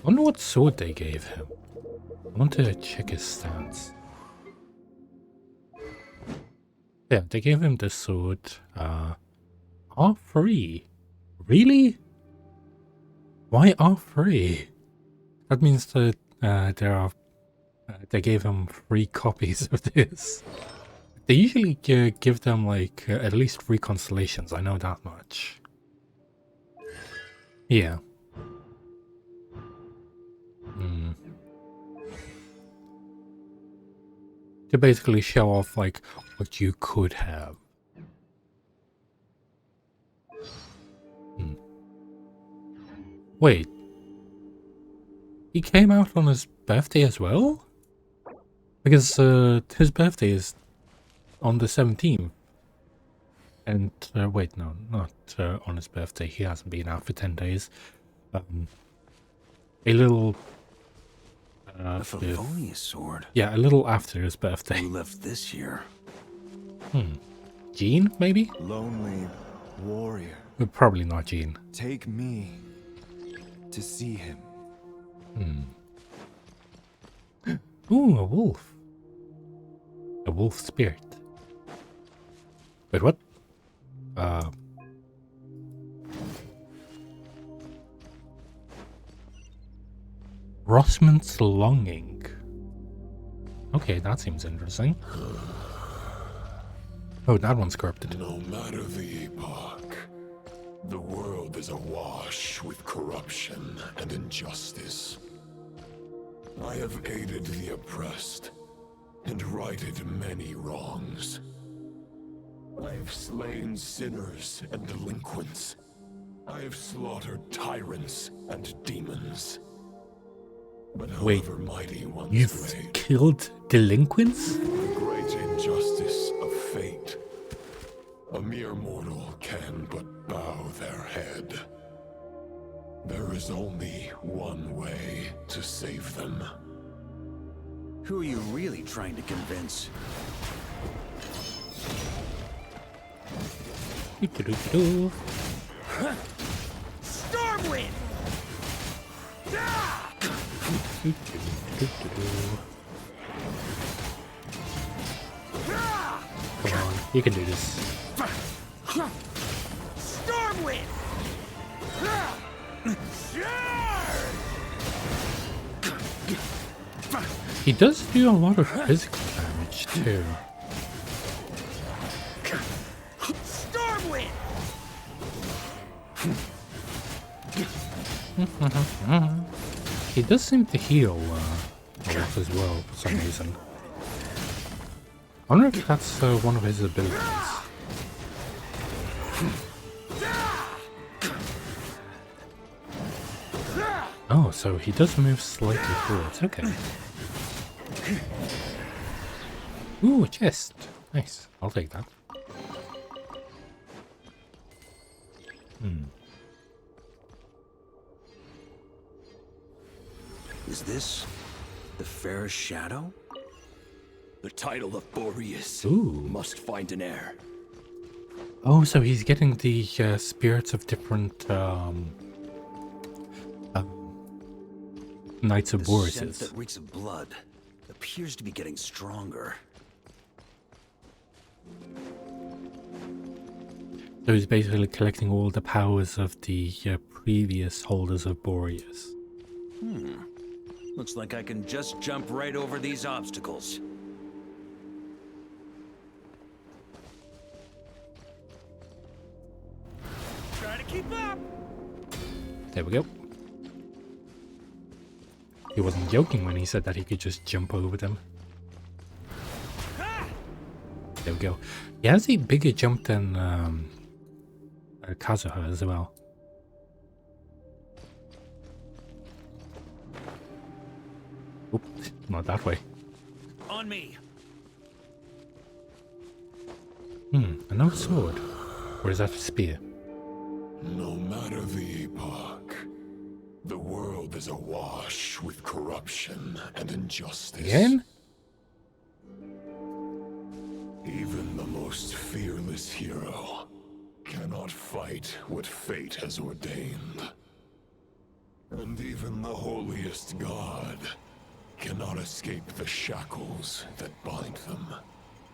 wonder what sword they gave him. I want to check his stats. Yeah, they gave him the sword. R3. Really? Why R3? That means that they gave him 3 copies of this. They usually give them like at least 3 constellations. I know that much. Yeah. To basically show off like what you could have. Wait. He came out on his birthday as well? Because his birthday is on the 17th. And wait, no, not on his birthday. He hasn't been out for 10 days. A little A Favonius sword. yeah, a little after his birthday. Who left this year? Jean, maybe? Lonely warrior. But probably not Jean. Take me to see him. Ooh, a wolf. A wolf spirit. Wait, what? Rossman's Longing. Okay, that seems interesting. Oh, that one's corrupted. No matter the epoch, the world is awash with corruption and injustice. I have aided the oppressed and righted many wrongs. I have slain sinners and delinquents. I have slaughtered tyrants and demons. But Wait, however mighty one's you've blade, killed delinquents? the great injustice of fate, a mere mortal can but bow their head. There is only one way to save them. Who are you really trying to convince? Stormwind! Come on, you can do this. Stormwind! He does do a lot of physical damage too. Stormwind! He does seem to heal a lot as well for some reason. I wonder if that's one of his abilities. Oh, so he does move slightly forwards. Okay. Ooh, a chest. Nice. I'll take that. Is this the Fair Shadow? The title of Boreas Ooh. must find an heir. Oh, so he's getting the spirits of different Knights of The scent Boreas. that reeks of blood appears to be getting stronger. So he's basically collecting all the powers of the previous holders of Boreas. Looks like I can just jump right over these obstacles. Try to keep up! There we go. He wasn't joking when he said that he could just jump over them. There we go. He has a bigger jump than Kazuha as well. Oops, not that way. On me. Another sword. Or is that a spear? No matter the epoch, the world is awash with corruption and injustice. Again? Even the most fearless hero cannot fight what fate has ordained. And even the holiest god cannot escape the shackles that bind them.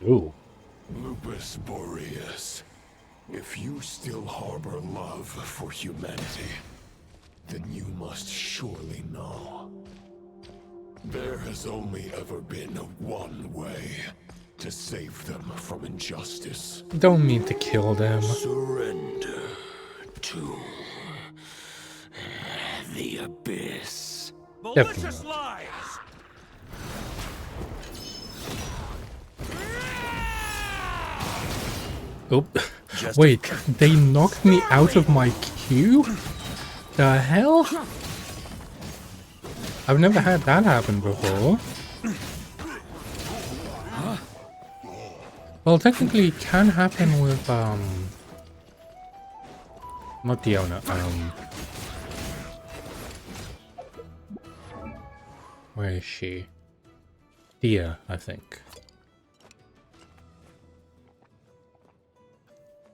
Ooh. Lupus Boreas, if you still harbor love for humanity, then you must surely know. There has only ever been one way to save them from injustice. Don't mean to kill them. Surrender to the abyss. Malicious lies! Oh, wait, they knocked me out of my queue? The hell? I've never had that happen before. Well, technically it can happen with, not Diona, where is she? Dia, I think.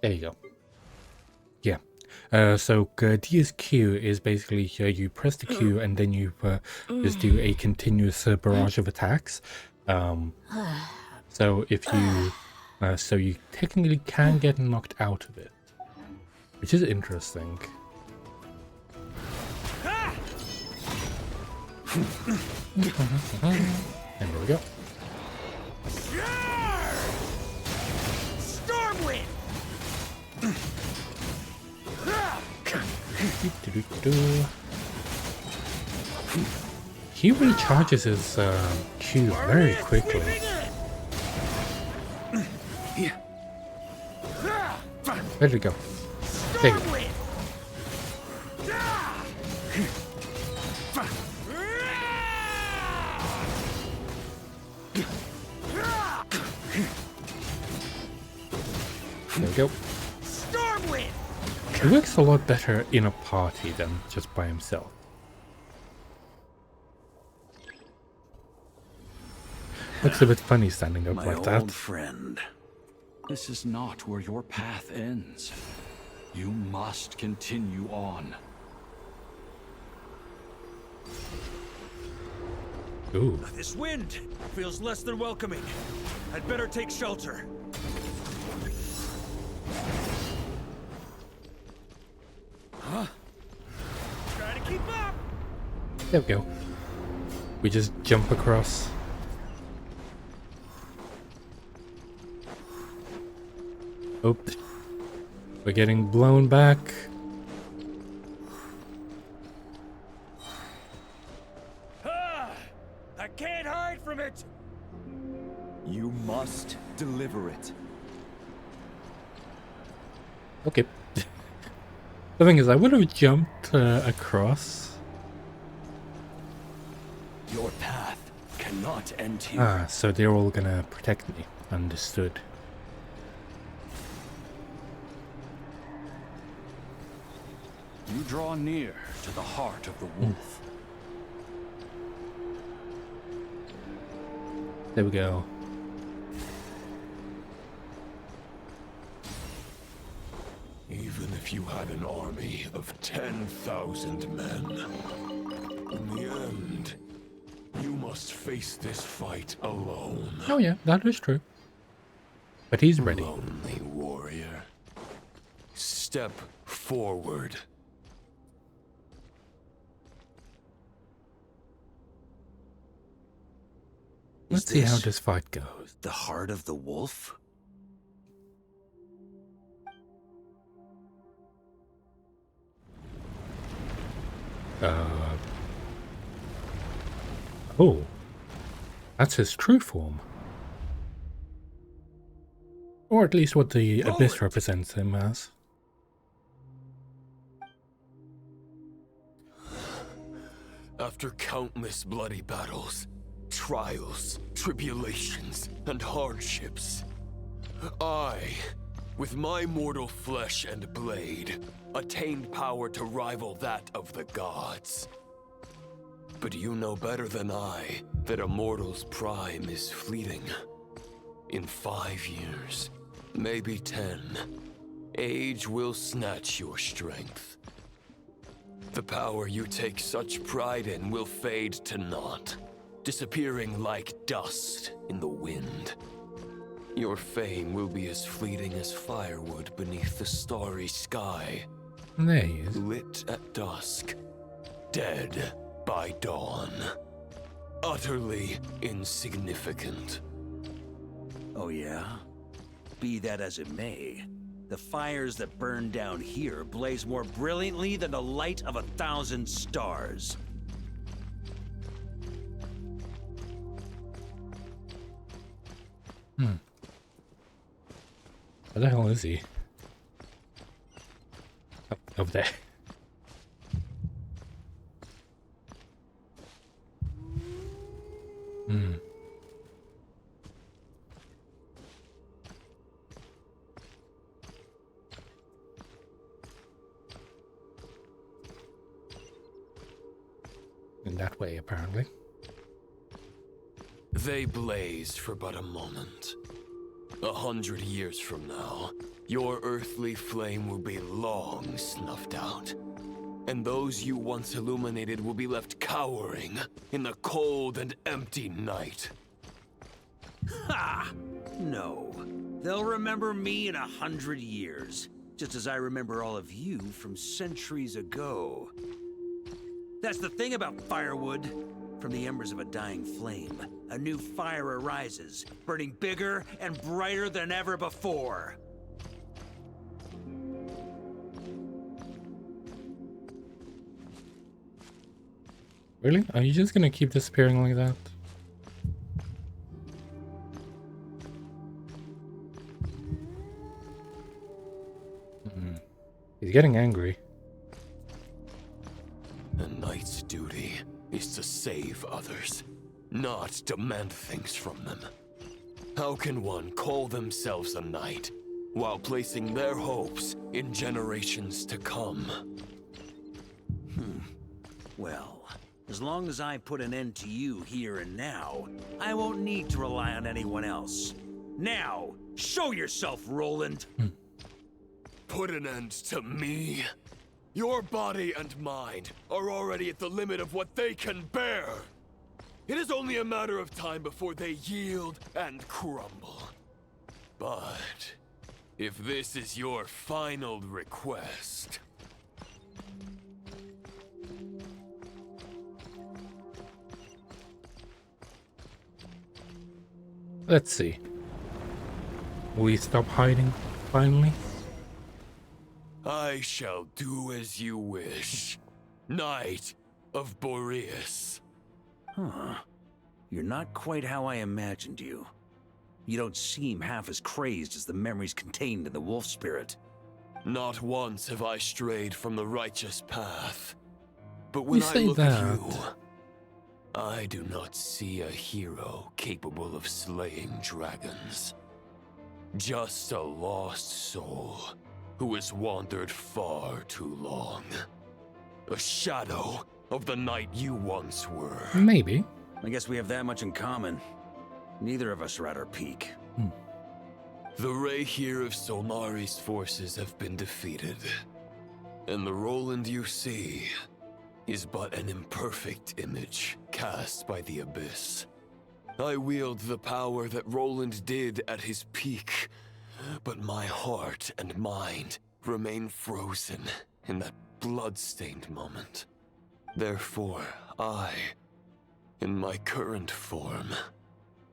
There you go. Yeah. So Dia's Q is basically you press the Q and then you just do a continuous barrage of attacks. So if you, so you technically can get knocked out of it, which is interesting. And there we go. Stormwind! He recharges his Q very quickly. There we go. There you go. There we go. He works a lot better in a party than just by himself. Looks a bit funny standing up like that. My old friend, this is not where your path ends. You must continue on. Ooh. This wind feels less than welcoming. I'd better take shelter. Huh? Try to keep up. There we go. We just jump across. Oops. We're getting blown back. I can't hide from it. You must deliver it. Okay. The thing is, I would have jumped across, Your path cannot end here. Ah, so they're all gonna protect me. Understood. You draw near to the heart of the wolf. There we go. Even if you had an army of 10,000 men, in the end, you must face this fight alone. Oh yeah, that is true. But he's ready. Lonely warrior. Step forward. Let's see how this fight goes. The heart of the wolf? Oh. That's his true form. Or at least what the Abyss represents him as. After countless bloody battles, trials, tribulations, and hardships, I, with my mortal flesh and blade, attained power to rival that of the gods. But you know better than I that a mortal's prime is fleeting. In 5 years, maybe 10, age will snatch your strength. The power you take such pride in will fade to naught, disappearing like dust in the wind. Your fame will be as fleeting as firewood beneath the starry sky. There he is. Lit at dusk, dead by dawn. Utterly insignificant. Oh yeah? Be that as it may, the fires that burn down here blaze more brilliantly than the light of 1,000 stars. Where the hell is he? Oh, over there. In that way, apparently. They blazed for but a moment. 100 years from now, your earthly flame will be long snuffed out. And those you once illuminated will be left cowering in the cold and empty night. Ha! No. They'll remember me in 100 years, just as I remember all of you from centuries ago. That's the thing about firewood. From the embers of a dying flame, a new fire arises, burning bigger and brighter than ever before. Really? Are you just gonna keep disappearing like that? He's getting angry. A knight's duty is to save others, not demand things from them. How can one call themselves a knight while placing their hopes in generations to come? Well, as long as I put an end to you here and now, I won't need to rely on anyone else. Now, show yourself, Roland! Put an end to me? Your body and mind are already at the limit of what they can bear. It is only a matter of time before they yield and crumble. But if this is your final request... Let's see. Will we stop hiding, finally? I shall do as you wish, Knight of Boreas. Huh. You're not quite how I imagined you. You don't seem half as crazed as the memories contained in the wolf spirit. Not once have I strayed from the righteous path. But when You I say look that. at you, I do not see a hero capable of slaying dragons. Just a lost soul who has wandered far too long. A shadow of the knight you once were. Maybe. I guess we have that much in common. Neither of us are at our peak. The Rayhir of Solmari's forces have been defeated. And the Roland you see is but an imperfect image cast by the Abyss. I wield the power that Roland did at his peak, but my heart and mind remain frozen in that blood-stained moment. Therefore, I, in my current form,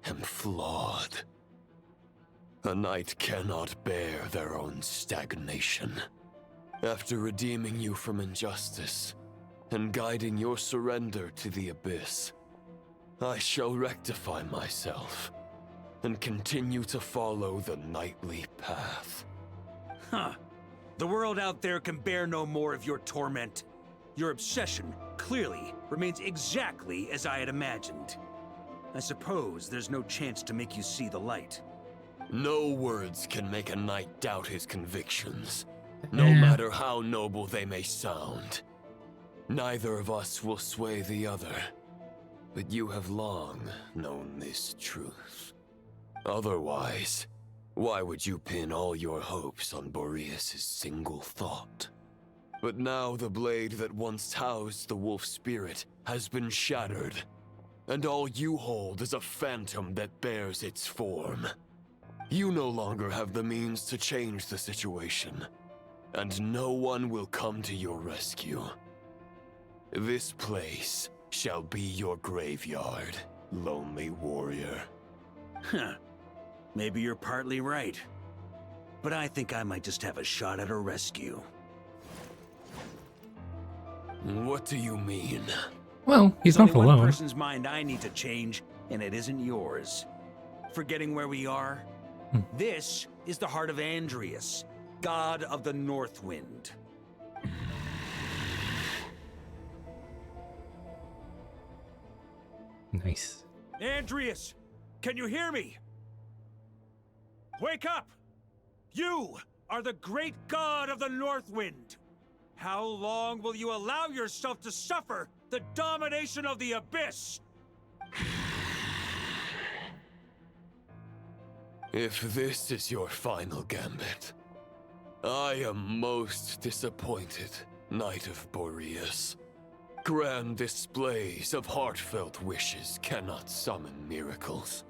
am flawed. A knight cannot bear their own stagnation. After redeeming you from injustice, and guiding your surrender to the Abyss, I shall rectify myself, and continue to follow the knightly path. Huh. The world out there can bear no more of your torment. Your obsession, clearly, remains exactly as I had imagined. I suppose there's no chance to make you see the light. No words can make a knight doubt his convictions, no matter how noble they may sound. Neither of us will sway the other, but you have long known this truth. Otherwise, why would you pin all your hopes on Boreas' single thought? But now the blade that once housed the wolf spirit has been shattered, and all you hold is a phantom that bears its form. You no longer have the means to change the situation, and no one will come to your rescue. This place shall be your graveyard, lonely warrior. Huh. Maybe you're partly right. But I think I might just have a shot at a rescue. What do you mean? Well, he's There's not only one alone. person's mind I need to change, and it isn't yours. Forgetting where we are? This is the heart of Andrias, god of the Northwind. Nice. Andrias, can you hear me? Wake up! You are the great god of the Northwind. How long will you allow yourself to suffer the domination of the Abyss? If this is your final gambit, I am most disappointed, Knight of Boreas. Grand displays of heartfelt wishes cannot summon miracles.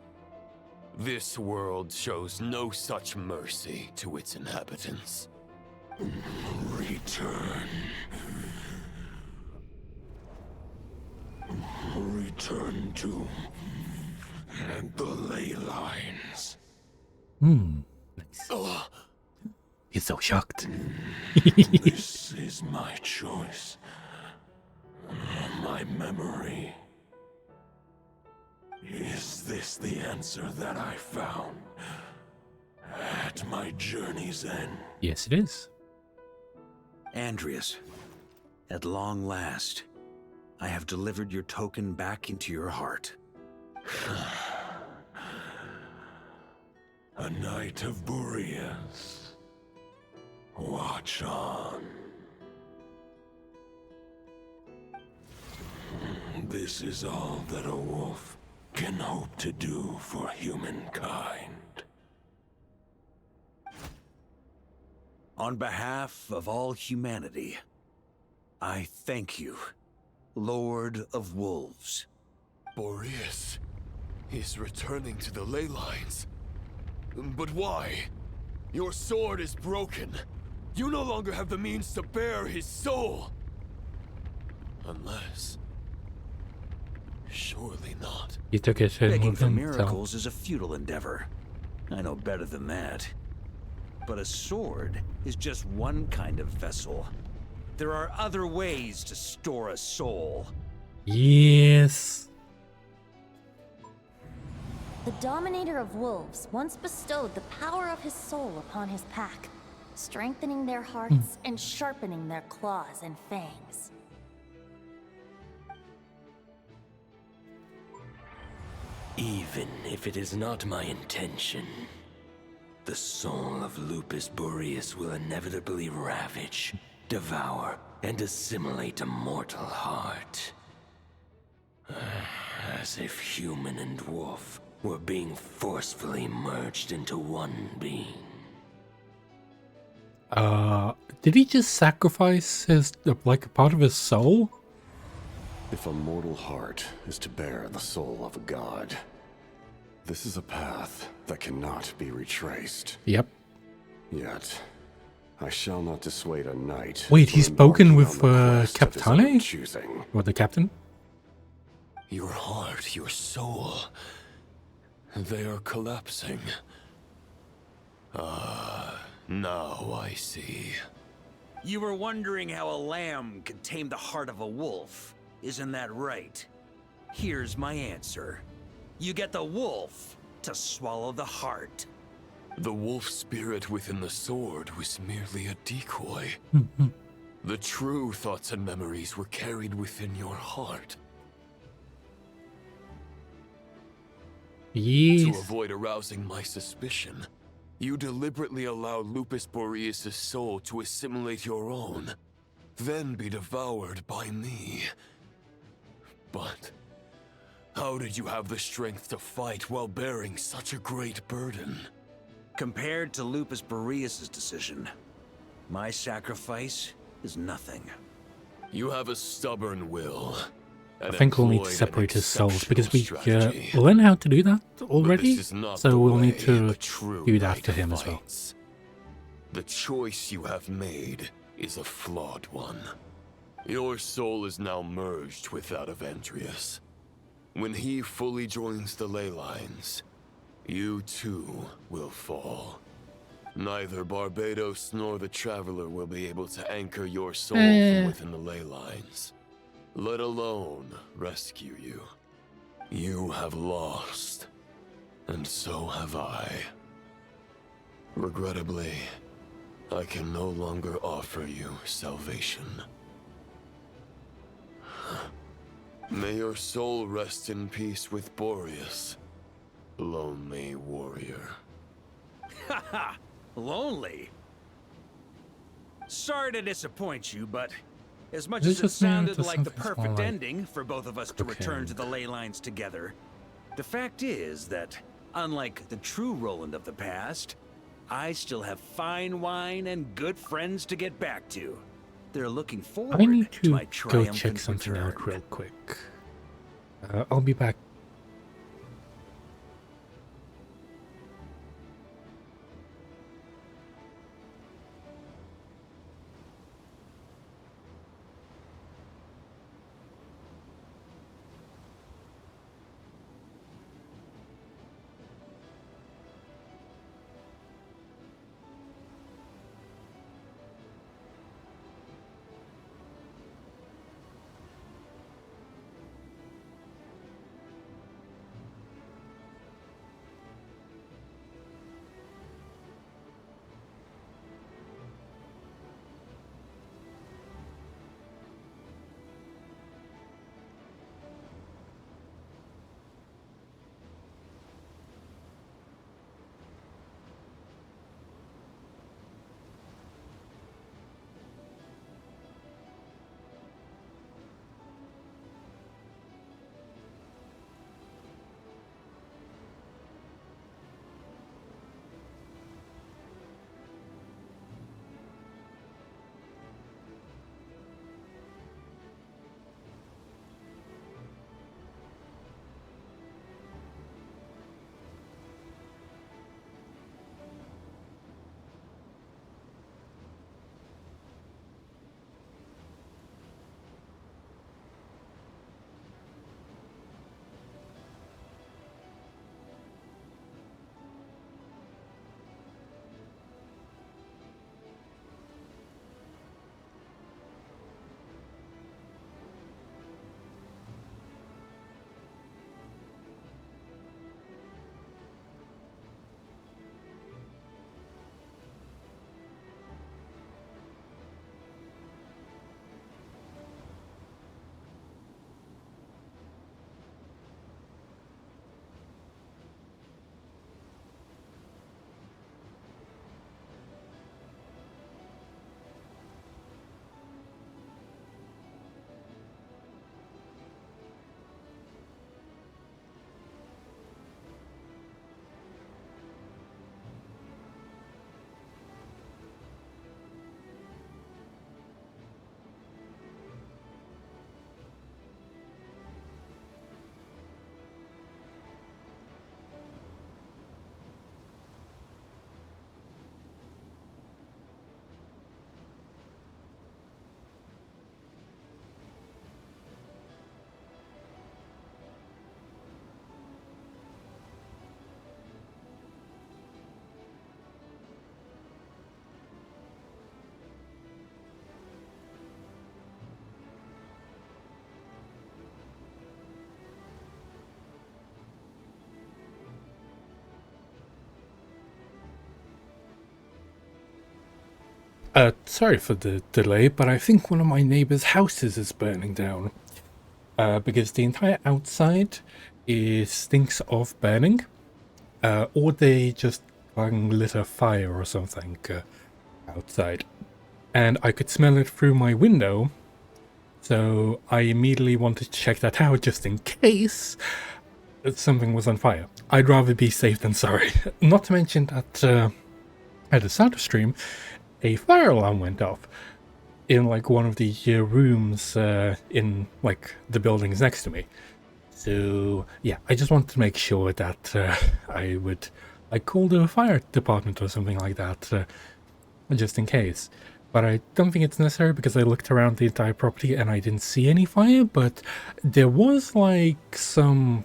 This world shows no such mercy to its inhabitants. Return. Return to the ley lines. Nice. He's so shocked. This is my choice. My memory. Is this the answer that I found at my journey's end? Yes, it is. Andrias, at long last, I have delivered your token back into your heart. A Knight of Boreas. Watch on. This is all that a wolf can hope to do for humankind. On behalf of all humanity, I thank you, Lord of Wolves. Boreas is returning to the ley lines. But why? Your sword is broken. You no longer have the means to bear his soul. Unless... surely not. He took it and Begging moved for himself. miracles is a futile endeavor. I know better than that. But a sword is just one kind of vessel. There are other ways to store a soul. Yes. The Dominator of Wolves once bestowed the power of his soul upon his pack, strengthening their hearts and sharpening their claws and fangs. Even if it is not my intention, the soul of Lupus Boreas will inevitably ravage, devour, and assimilate a mortal heart. As if human and wolf were being forcefully merged into one being. Did he just sacrifice his, like, a part of his soul? If a mortal heart is to bear the soul of a god, this is a path that cannot be retraced. Yep. Yet, I shall not dissuade a knight. Wait, he's from spoken embarking with on the quest of his own Capitane? choosing. Or the captain? Your heart, your soul, they are collapsing. Now I see. You were wondering how a lamb could tame the heart of a wolf, isn't that right? Here's my answer. You get the wolf to swallow the heart. The wolf spirit within the sword was merely a decoy. The true thoughts and memories were carried within your heart. Yes. To avoid arousing my suspicion, you deliberately allow Lupus Boreas' soul to assimilate your own, then be devoured by me. But how did you have the strength to fight while bearing such a great burden? Compared to Lupus Boreas' decision, my sacrifice is nothing. You have a stubborn will. I think we'll need to separate his souls because we learn how to do that already, so we'll need to do that to him as well. The choice you have made is a flawed one. Your soul is now merged with that of Andreas. When he fully joins the ley lines, you too will fall. Neither Barbados nor the Traveler will be able to anchor your soul from within the ley lines, let alone rescue you. You have lost, and so have I. Regrettably, I can no longer offer you salvation. May your soul rest in peace with Boreas, lonely warrior. Haha, lonely? Sorry to disappoint you, but as much as it sounded like the perfect ending for both of us to return to the ley lines together, the fact is that, unlike the true Roland of the past, I still have fine wine and good friends to get back to. They're looking forward I need to to my go triumphant check something return. out real quick. I'll be back. Sorry for the delay, but I think one of my neighbor's houses is burning down. Because the entire outside stinks of burning. Or they just lit a fire or something outside. And I could smell it through my window. So I immediately wanted to check that out just in case something was on fire. I'd rather be safe than sorry. Not to mention that at the start of stream, a fire alarm went off in like one of the rooms in like the buildings next to me. So yeah, I just wanted to make sure that I would call the fire department or something like that just in case. But I don't think it's necessary because I looked around the entire property and I didn't see any fire, but there was like some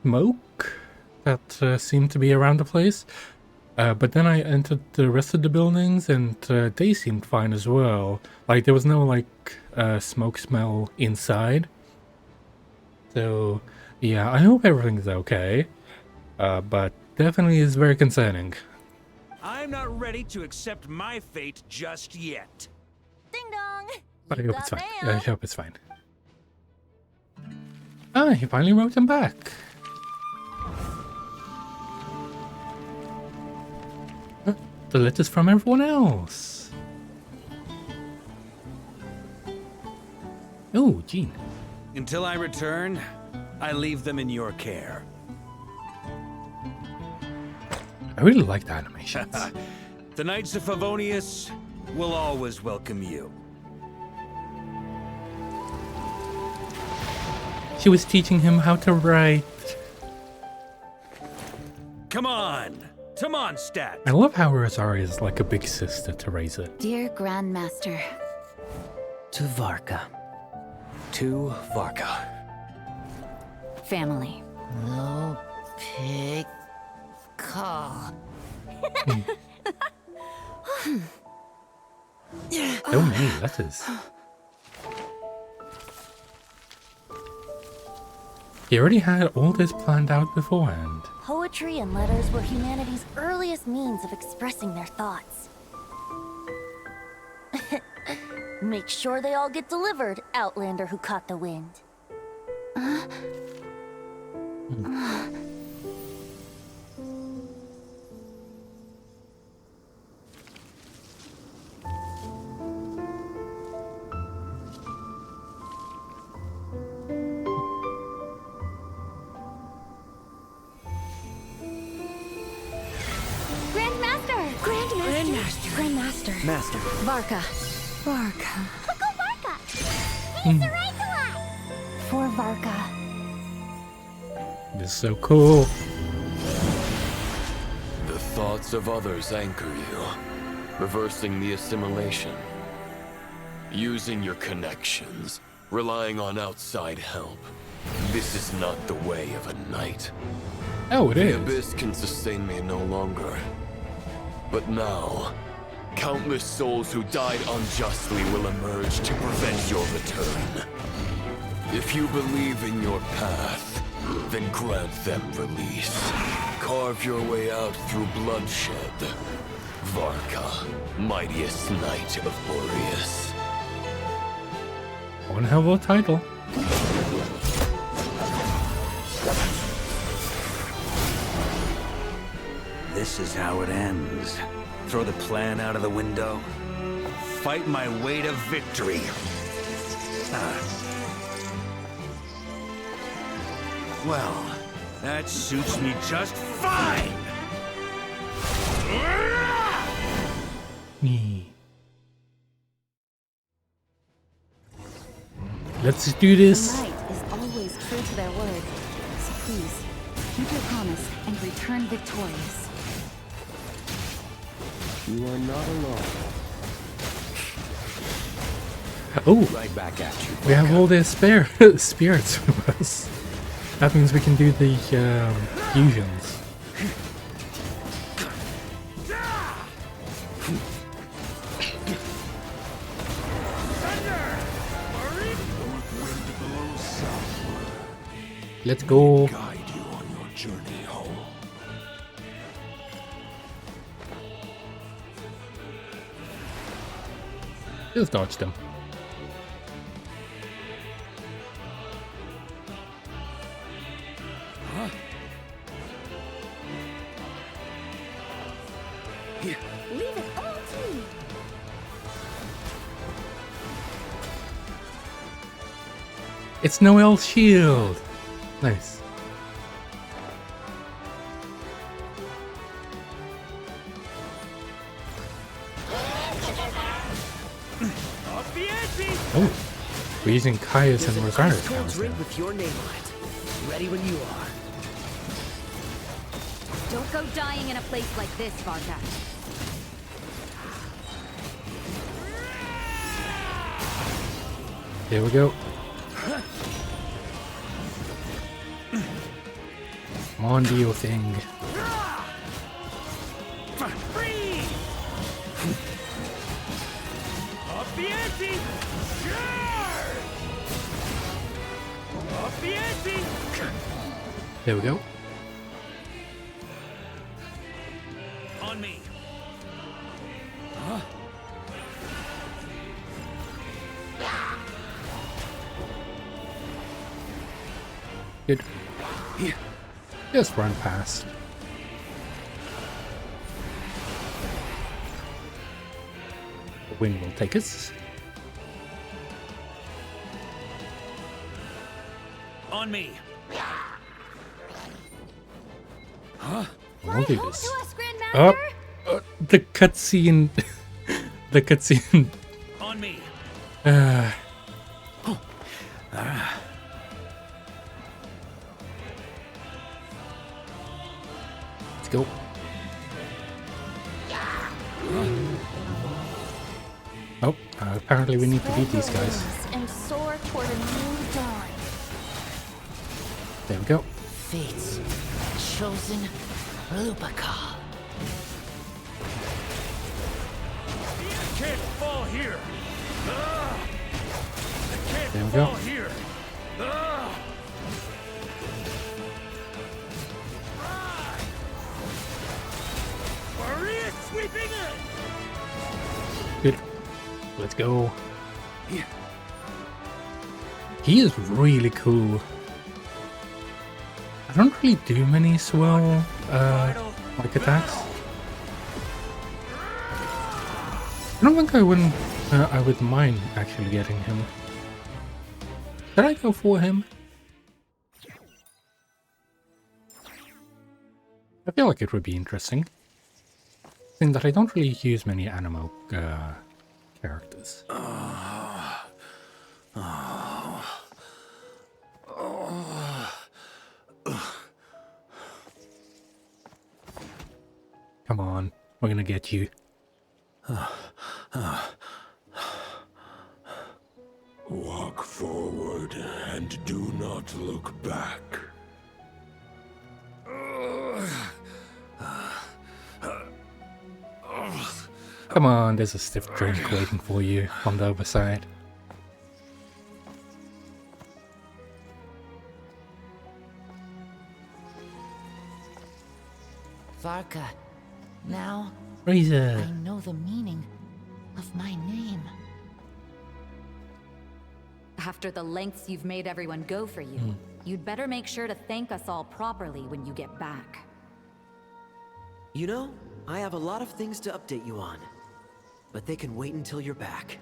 smoke that seemed to be around the place. But then I entered the rest of the buildings and they seemed fine as well. Like there was no like smoke smell inside. So yeah, I hope everything's okay. But definitely is very concerning. I'm not ready to accept my fate just yet. Ding dong! But I hope it's fine. I hope it's fine. Ah, he finally wrote them back. The letters from everyone else. Oh, Jean. Until I return, I leave them in your care. I really like the animations. The Knights of Favonius will always welcome you. She was teaching him how to write. Come on! Mondstadt! I love how Rosaria is like a big sister to Razor. Dear Grandmaster. To Varka. To Varka. Family. No pig call. So many letters. He already had all this planned out beforehand. Poetry and letters were humanity's earliest means of expressing their thoughts. Make sure they all get delivered, Outlander who caught the wind. Grandmaster. Master. Varka. Uncle Varka! He's the right one! For Varka. This is so cool. The thoughts of others anchor you, reversing the assimilation. Using your connections, relying on outside help. This is not the way of a knight. Oh, it is. The abyss can sustain me no longer. But now, countless souls who died unjustly will emerge to prevent your return. If you believe in your path, then grant them release. Carve your way out through bloodshed. Varka, mightiest knight of Boreas. One hell of a title. This is how it ends. Throw the plan out of the window. Fight my way to victory. Well, that suits me just fine! Let's do this. The knight is always true to their word. So please, keep your promise and return victorious. You are not alone. Oh, right back at you. We have all their spirits with us. That means we can do the fusions. Let's go. Guide you on your journey home. Just dodged him. Huh? Here. Leave it all to me. It's Noel's shield. Nice. Oh, we're using Caius and Rosaris now. Drink with your name on it. Ready when you are. Don't go dying in a place like this, Varka. There we go. Come on, do your thing. Free! Up the ante! Sure! Up the ante! There we go. On me. Huh? Good. Here. Just run past. The wind will take us. On me. Huh? We'll do this. Oh, the cutscene. The cutscene. On me. Let's go. Oh, apparently we need to beat these guys. And soar toward a new dawn. There we go. Fate's chosen Lupical. Can't fall here. I can't There we go. fall here. Maria sweeping in. Good. Let's go. Here. He is really cool. I don't really do many swell like attacks. I don't think I would mind actually getting him. Did I go for him? I feel like it would be interesting. Thing that I don't really use many Anemo characters. Come on, we're gonna get you. Walk forward and do not look back. Come on, there's a stiff drink waiting for you on the other side. Varka, now Razor. I know the meaning of my name. After the lengths you've made everyone go for you, you'd better make sure to thank us all properly when you get back. You know, I have a lot of things to update you on, but they can wait until you're back.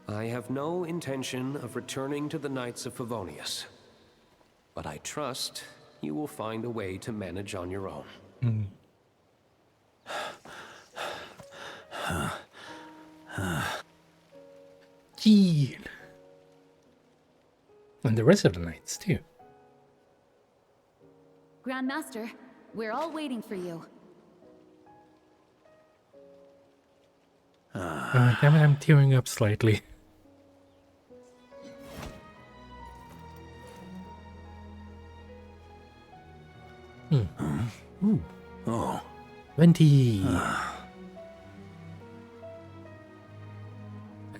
I have no intention of returning to the Knights of Favonius, but I trust you will find a way to manage on your own. Gee. And the rest of the knights too. Grandmaster, we're all waiting for you. Damn it, I'm tearing up slightly. Ooh. Oh. 20.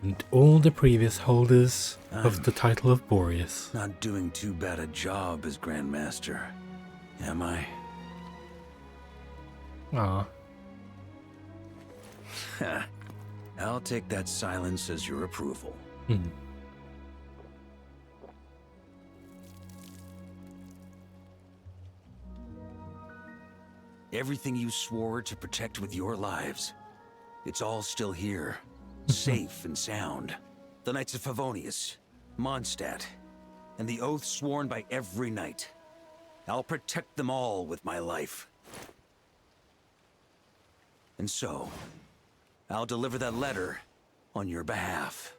And all the previous holders of the title of Boreas. Not doing too bad a job as Grandmaster, am I? Aw. I'll take that silence as your approval. Everything you swore to protect with your lives, it's all still here, safe and sound. The Knights of Favonius, Mondstadt, and the oath sworn by every knight. I'll protect them all with my life. And so, I'll deliver that letter on your behalf.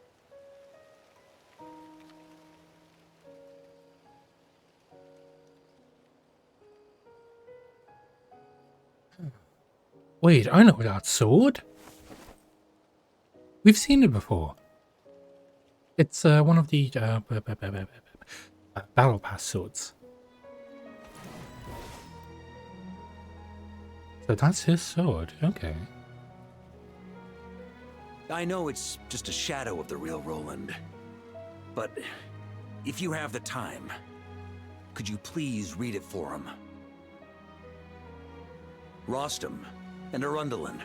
Wait, I know that sword. We've seen it before. It's one of the Battle Pass swords. So that's his sword, okay. I know it's just a shadow of the real Roland, but if you have the time, could you please read it for him? Rostam and Arundelen,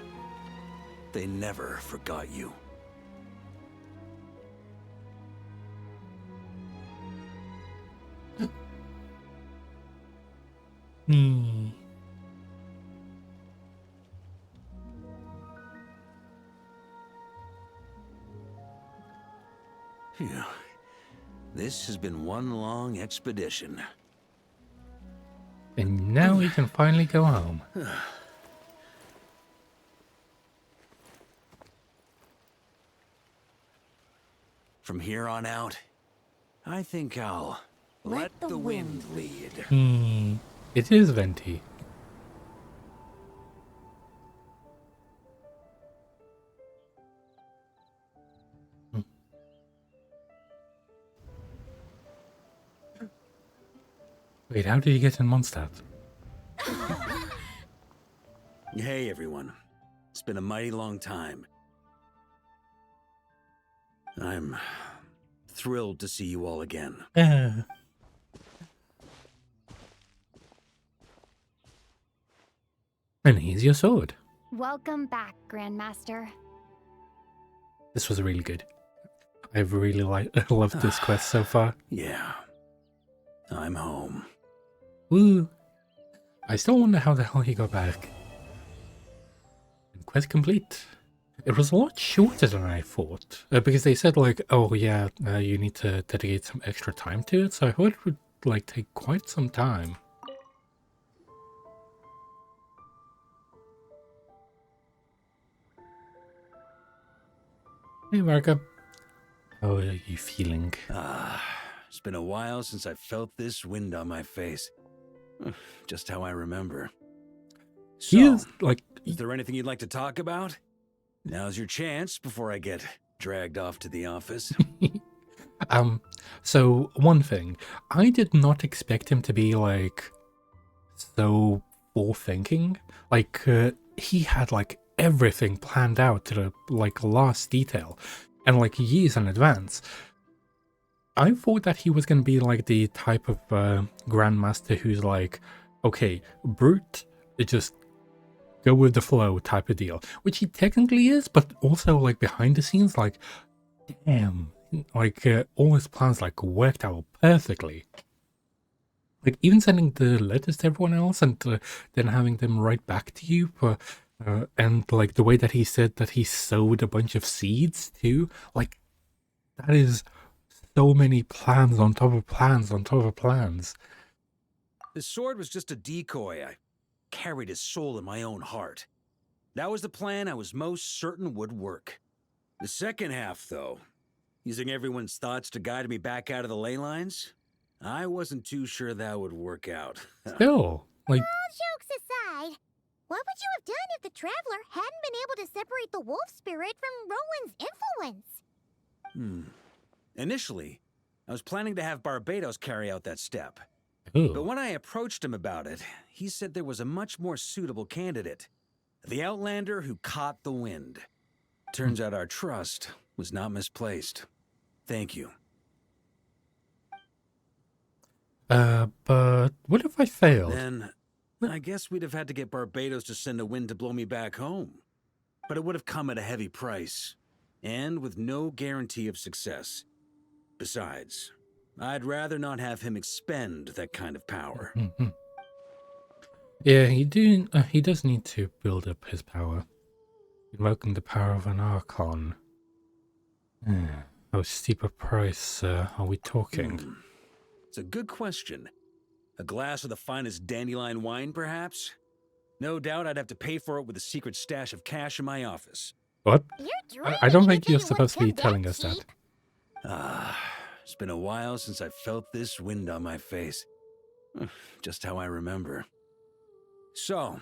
they never forgot you. Phew. This has been one long expedition. And now we can finally go home. From here on out, I think I'll let the wind lead. It is Venti. Wait, how did you get in Mondstadt? Hey everyone, it's been a mighty long time. I'm thrilled to see you all again. And here's your sword. Welcome back, Grandmaster. This was really good. I've really loved this quest so far. Yeah, I'm home. Woo! I still wonder how the hell he got back. Quest complete. It was a lot shorter than I thought, because they said like, oh yeah, you need to dedicate some extra time to it, so I thought it would like take quite some time. Hey Marka, how are you feeling? It's been a while since I felt this wind on my face. Just how I remember. So, is there anything you'd like to talk about? Now's your chance before I get dragged off to the office. So one thing, I did not expect him to be like so forward-thinking. Like he had like everything planned out to the like last detail, and like years in advance. I thought that he was gonna be like the type of grandmaster who's like, okay, brute, just go with the flow type of deal, which he technically is, but also like behind the scenes, like, damn, like all his plans like worked out perfectly. Like even sending the letters to everyone else and then having them write back to you, and like the way that he said that he sowed a bunch of seeds too, like that is so many plans on top of plans on top of plans. The sword was just a decoy. I carried his soul in my own heart. That was the plan I was most certain would work. The second half, though, using everyone's thoughts to guide me back out of the ley lines, I wasn't too sure that would work out. Still, like... All jokes aside, what would you have done if the Traveler hadn't been able to separate the wolf spirit from Roland's influence? Initially, I was planning to have Barbatos carry out that step. Ooh. But when I approached him about it, he said there was a much more suitable candidate. The Outlander who caught the wind. Turns out our trust was not misplaced. Thank you. But what if I failed? Then, I guess we'd have had to get Barbatos to send a wind to blow me back home. but it would have come at a heavy price, and with no guarantee of success. Besides, I'd rather not have him expend that kind of power. Yeah, he does need to build up his power. Invoking the power of an Archon. How steep a price are we talking? It's a good question. A glass of the finest dandelion wine, perhaps? No doubt I'd have to pay for it with a secret stash of cash in my office. What? I don't think you're supposed to be telling us that. It's been a while since I felt this wind on my face. Just how I remember. So,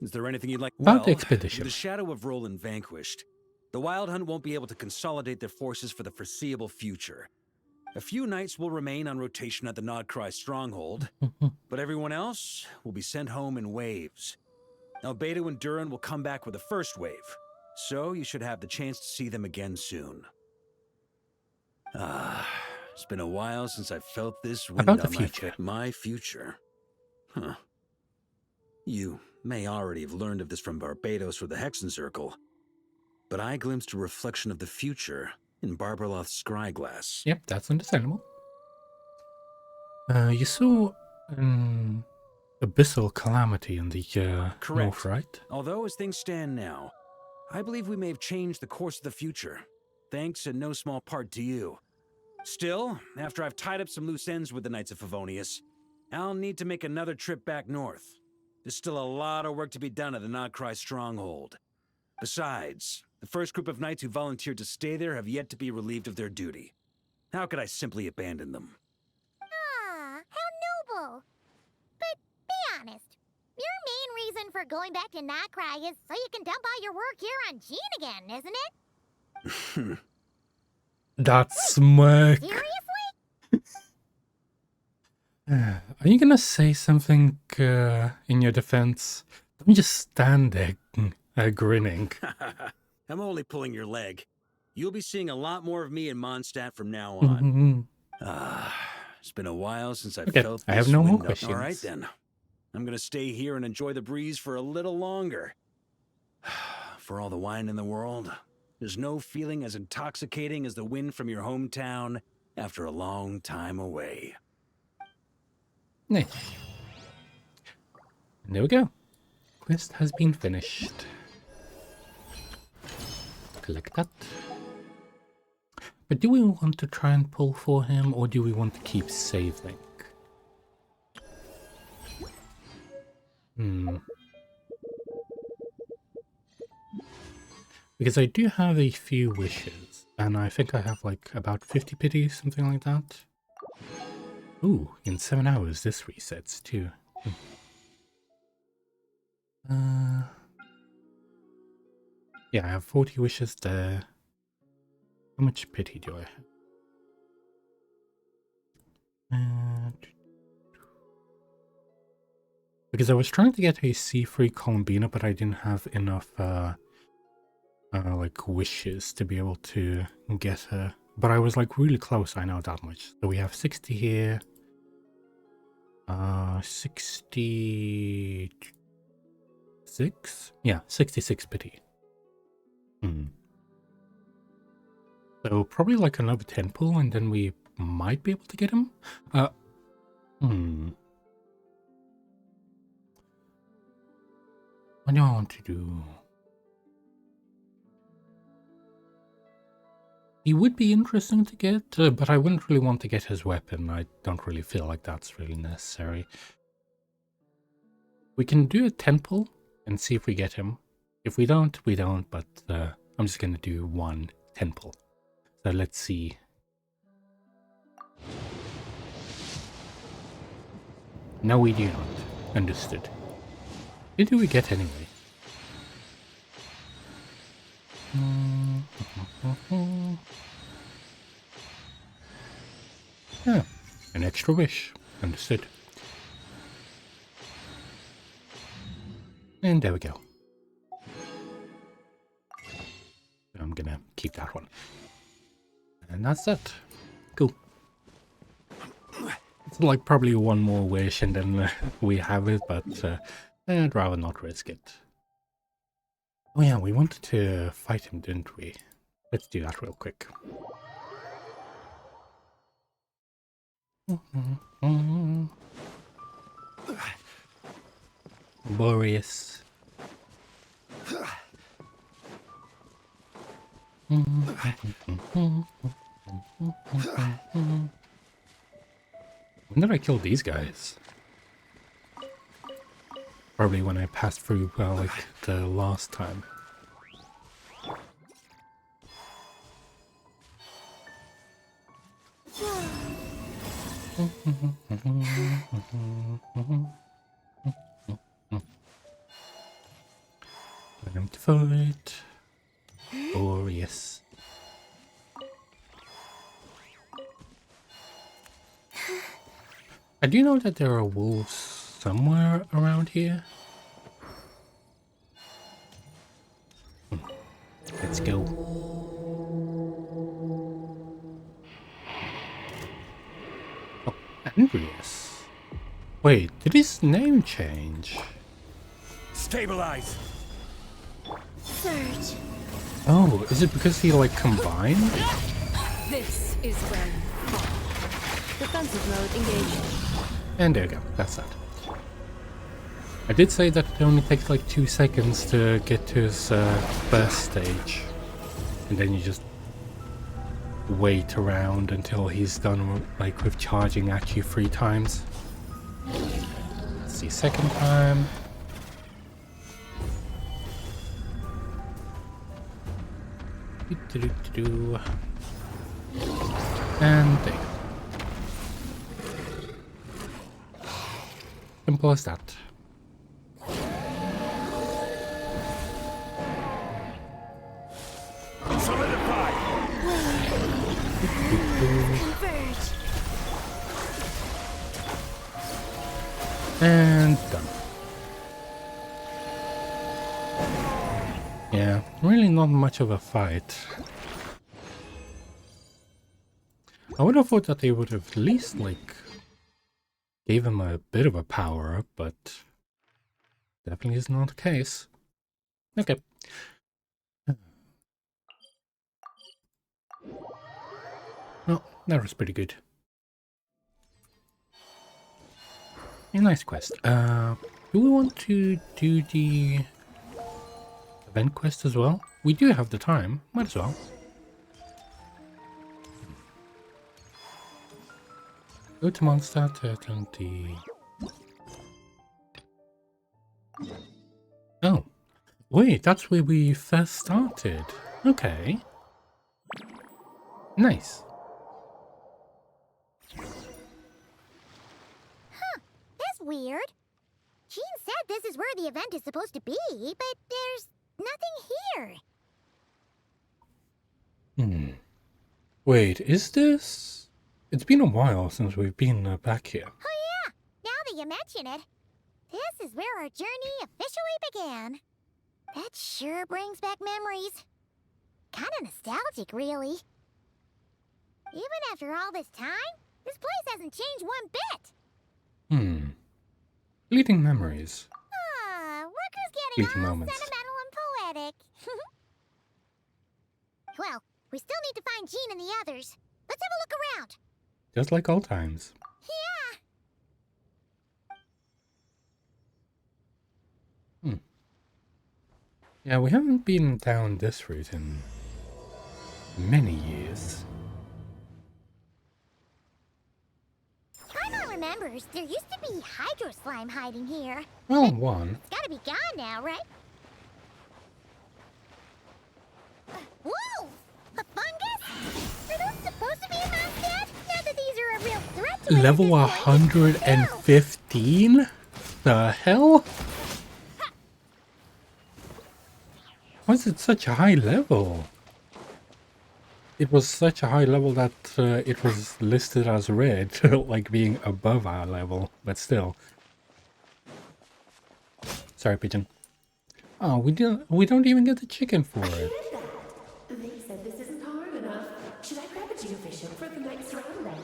is there anything you'd like? About the expedition. With the shadow of Roland vanquished, the Wild Hunt won't be able to consolidate their forces for the foreseeable future. A few knights will remain on rotation at the Nodcry stronghold, but everyone else will be sent home in waves. Albedo and Durin will come back with the first wave, so you should have the chance to see them again soon. It's been a while since I felt this wind About the on future. my future. Huh. You may already have learned of this from Barbados or the Hexen Circle, but I glimpsed a reflection of the future in Barbarloth's scryglass. Yep, that's understandable. You saw an abyssal calamity in the north, right? Although as things stand now, I believe we may have changed the course of the future, thanks in no small part to you. Still, after I've tied up some loose ends with the Knights of Favonius, I'll need to make another trip back north. There's still a lot of work to be done at the Nodcry stronghold. Besides, the first group of knights who volunteered to stay there have yet to be relieved of their duty. How could I simply abandon them? Ah, how noble. But be honest, your main reason for going back to Nodcry is so you can dump all your work here on Jean again, isn't it? That smirk. Seriously? Are you gonna say something in your defense? Let me just stand there grinning. I'm only pulling your leg. You'll be seeing a lot more of me in Mondstadt from now on. It's been a while since I've felt I have this no more wind up. questions. All right then. I'm gonna stay here and enjoy the breeze for a little longer. For all the wine in the world, there's no feeling as intoxicating as the wind from your hometown after a long time away. Nice. And there we go. Quest has been finished. Collect that. But do we want to try and pull for him, or do we want to keep saving? Because I do have a few wishes, and I think I have like about 50 pity, something like that. Ooh, in 7 hours this resets too. Yeah, I have 40 wishes there. How much pity do I have? Because I was trying to get a C3 Columbina, but I didn't have enough like wishes to be able to get her. But I was like really close, I know that much. So we have 60 here. 66? Yeah, 66 pity. So probably like another 10 pull, and then we might be able to get him. What do I want to do? He would be interesting to get, but I wouldn't really want to get his weapon. I don't really feel like that's really necessary. We can do a 10 pull and see if we get him. If we don't, we don't, but I'm just going to do one 10 pull. So let's see. No, we do not. Understood. Who do we get anyway? Yeah, an extra wish. Understood. And there we go. I'm gonna keep that one. And that's it. Cool. It's like probably one more wish and then we have it, but I'd rather not risk it. Oh yeah, we wanted to fight him, didn't we? Let's do that real quick. Boreas. When did I kill these guys? Probably when I passed through, like, the last time. Time to fight. Oh, yes. I do know that there are wolves somewhere around here. Let's go. Oh, Andreas. Wait, did his name change? Stabilize. Surge. Oh, is it because he like combined? This is where you fall. Defensive mode engaged. And there we go, that's that. I did say that it only takes like 2 seconds to get to his first stage. And then you just wait around until he's done like with charging at you 3 times. Let's see, second time. And there. Simple as that. Solidify. Converge. And done. Yeah, really not much of a fight. I would have thought that they would have at least, like, gave him a bit of a power up, but definitely is not the case. Okay. Well, that was pretty good. A nice quest. Do we want to do the event quest as well? We do have the time, might as well. Go to Mondstadt, turn the... Oh. Wait, that's where we first started. Okay. Nice. Huh, that's weird. Jean said this is where the event is supposed to be, but there's nothing here. Wait, is this... It's been a while since we've been back here. Oh yeah, now that you mention it. This is where our journey officially began. That sure brings back memories. Kinda nostalgic, really. Even after all this time, this place hasn't changed one bit. Fleeting memories. Workers getting Fleeting all moments. sentimental and poetic. Well, we still need to find Jean and the others. Let's have a look around. Just like old times. Yeah. Yeah, we haven't been down this route in many years. Paimon remembers there used to be Hydro Slime hiding here. Well, one. It's gotta be gone now, right? Whoa! A fungus? Are those supposed to be a Mondstadt? Not that these are a real threat to us Level at this point. 115? The hell? Why is it such a high level? It was such a high level that it was listed as red, like being above our level, but still. Sorry, pigeon. Oh, we don't even get the chicken for it. They said this isn't hard enough. Should I grab a geofishing for the next round then?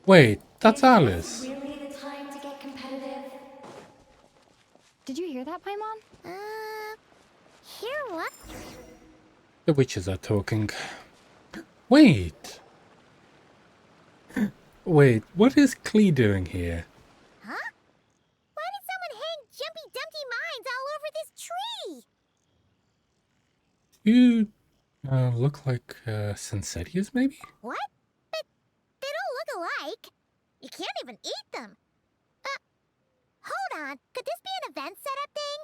Wait, that's Alice. Really the time to get competitive? Did you hear that, Paimon? Hear what? The witches are talking. Wait! Wait, what is Klee doing here? Huh? Why did someone hang Jumpy Dumpty mines all over this tree? You look like Sensatius, maybe? What? But they don't look alike. You can't even eat them. Hold on. Could this be an event setup thing?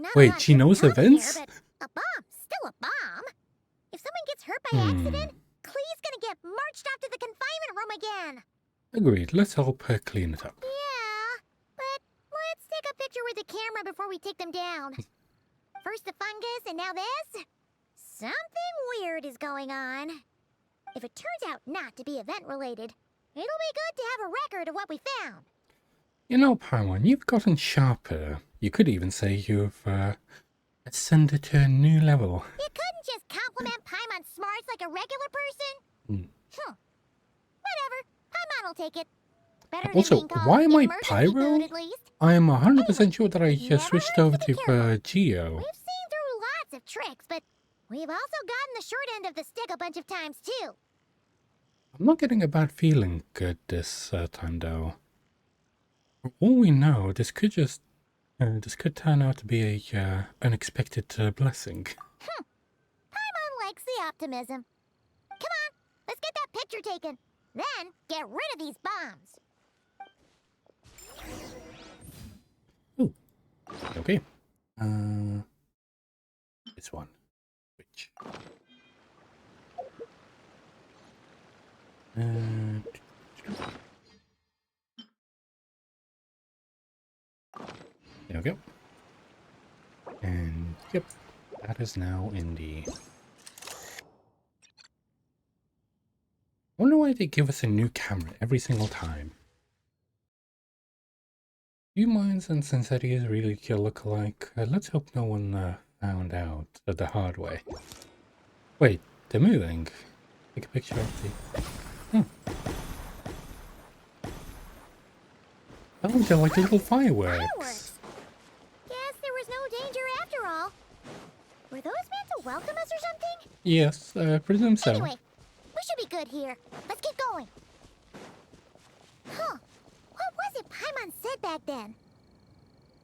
Not a Wait, lot she of knows technology events? Here, but a bomb, still a bomb. If someone gets hurt by accident, Klee's gonna get marched off to the confinement room again. Agreed, let's help her clean it up. Yeah, but let's take a picture with the camera before we take them down. First the fungus, and now this? Something weird is going on. If it turns out not to be event-related, it'll be good to have a record of what we found. You know, Paimon, you've gotten sharper. You could even say you've ascended to a new level. You couldn't just compliment Paimon's smarts like a regular person? Whatever. Paimon will take it. Better than Also, being called why am I emergency Pyro? food, at least. I am 100% sure that I switched over to Geo. We've seen through lots of tricks, but we've also gotten the short end of the stick a bunch of times, too. I'm not getting a bad feeling at this time, though. For all we know, this could just turn out to be a unexpected blessing. Paimon likes the optimism. Come on, let's get that picture taken. Then get rid of these bombs. Okay. This one. Which? There we go. And yep, that is now in the... I wonder why they give us a new camera every single time. Do mines and Sensatius really look alike? Let's hope no one found out the hard way. Wait, they're moving. Take a picture of the... Oh, they're like little fireworks. Guess there was no danger after all. Were those meant to welcome us or something? Yes, presume so. Anyway, we should be good here. Let's keep going. Huh. What was it Paimon said back then?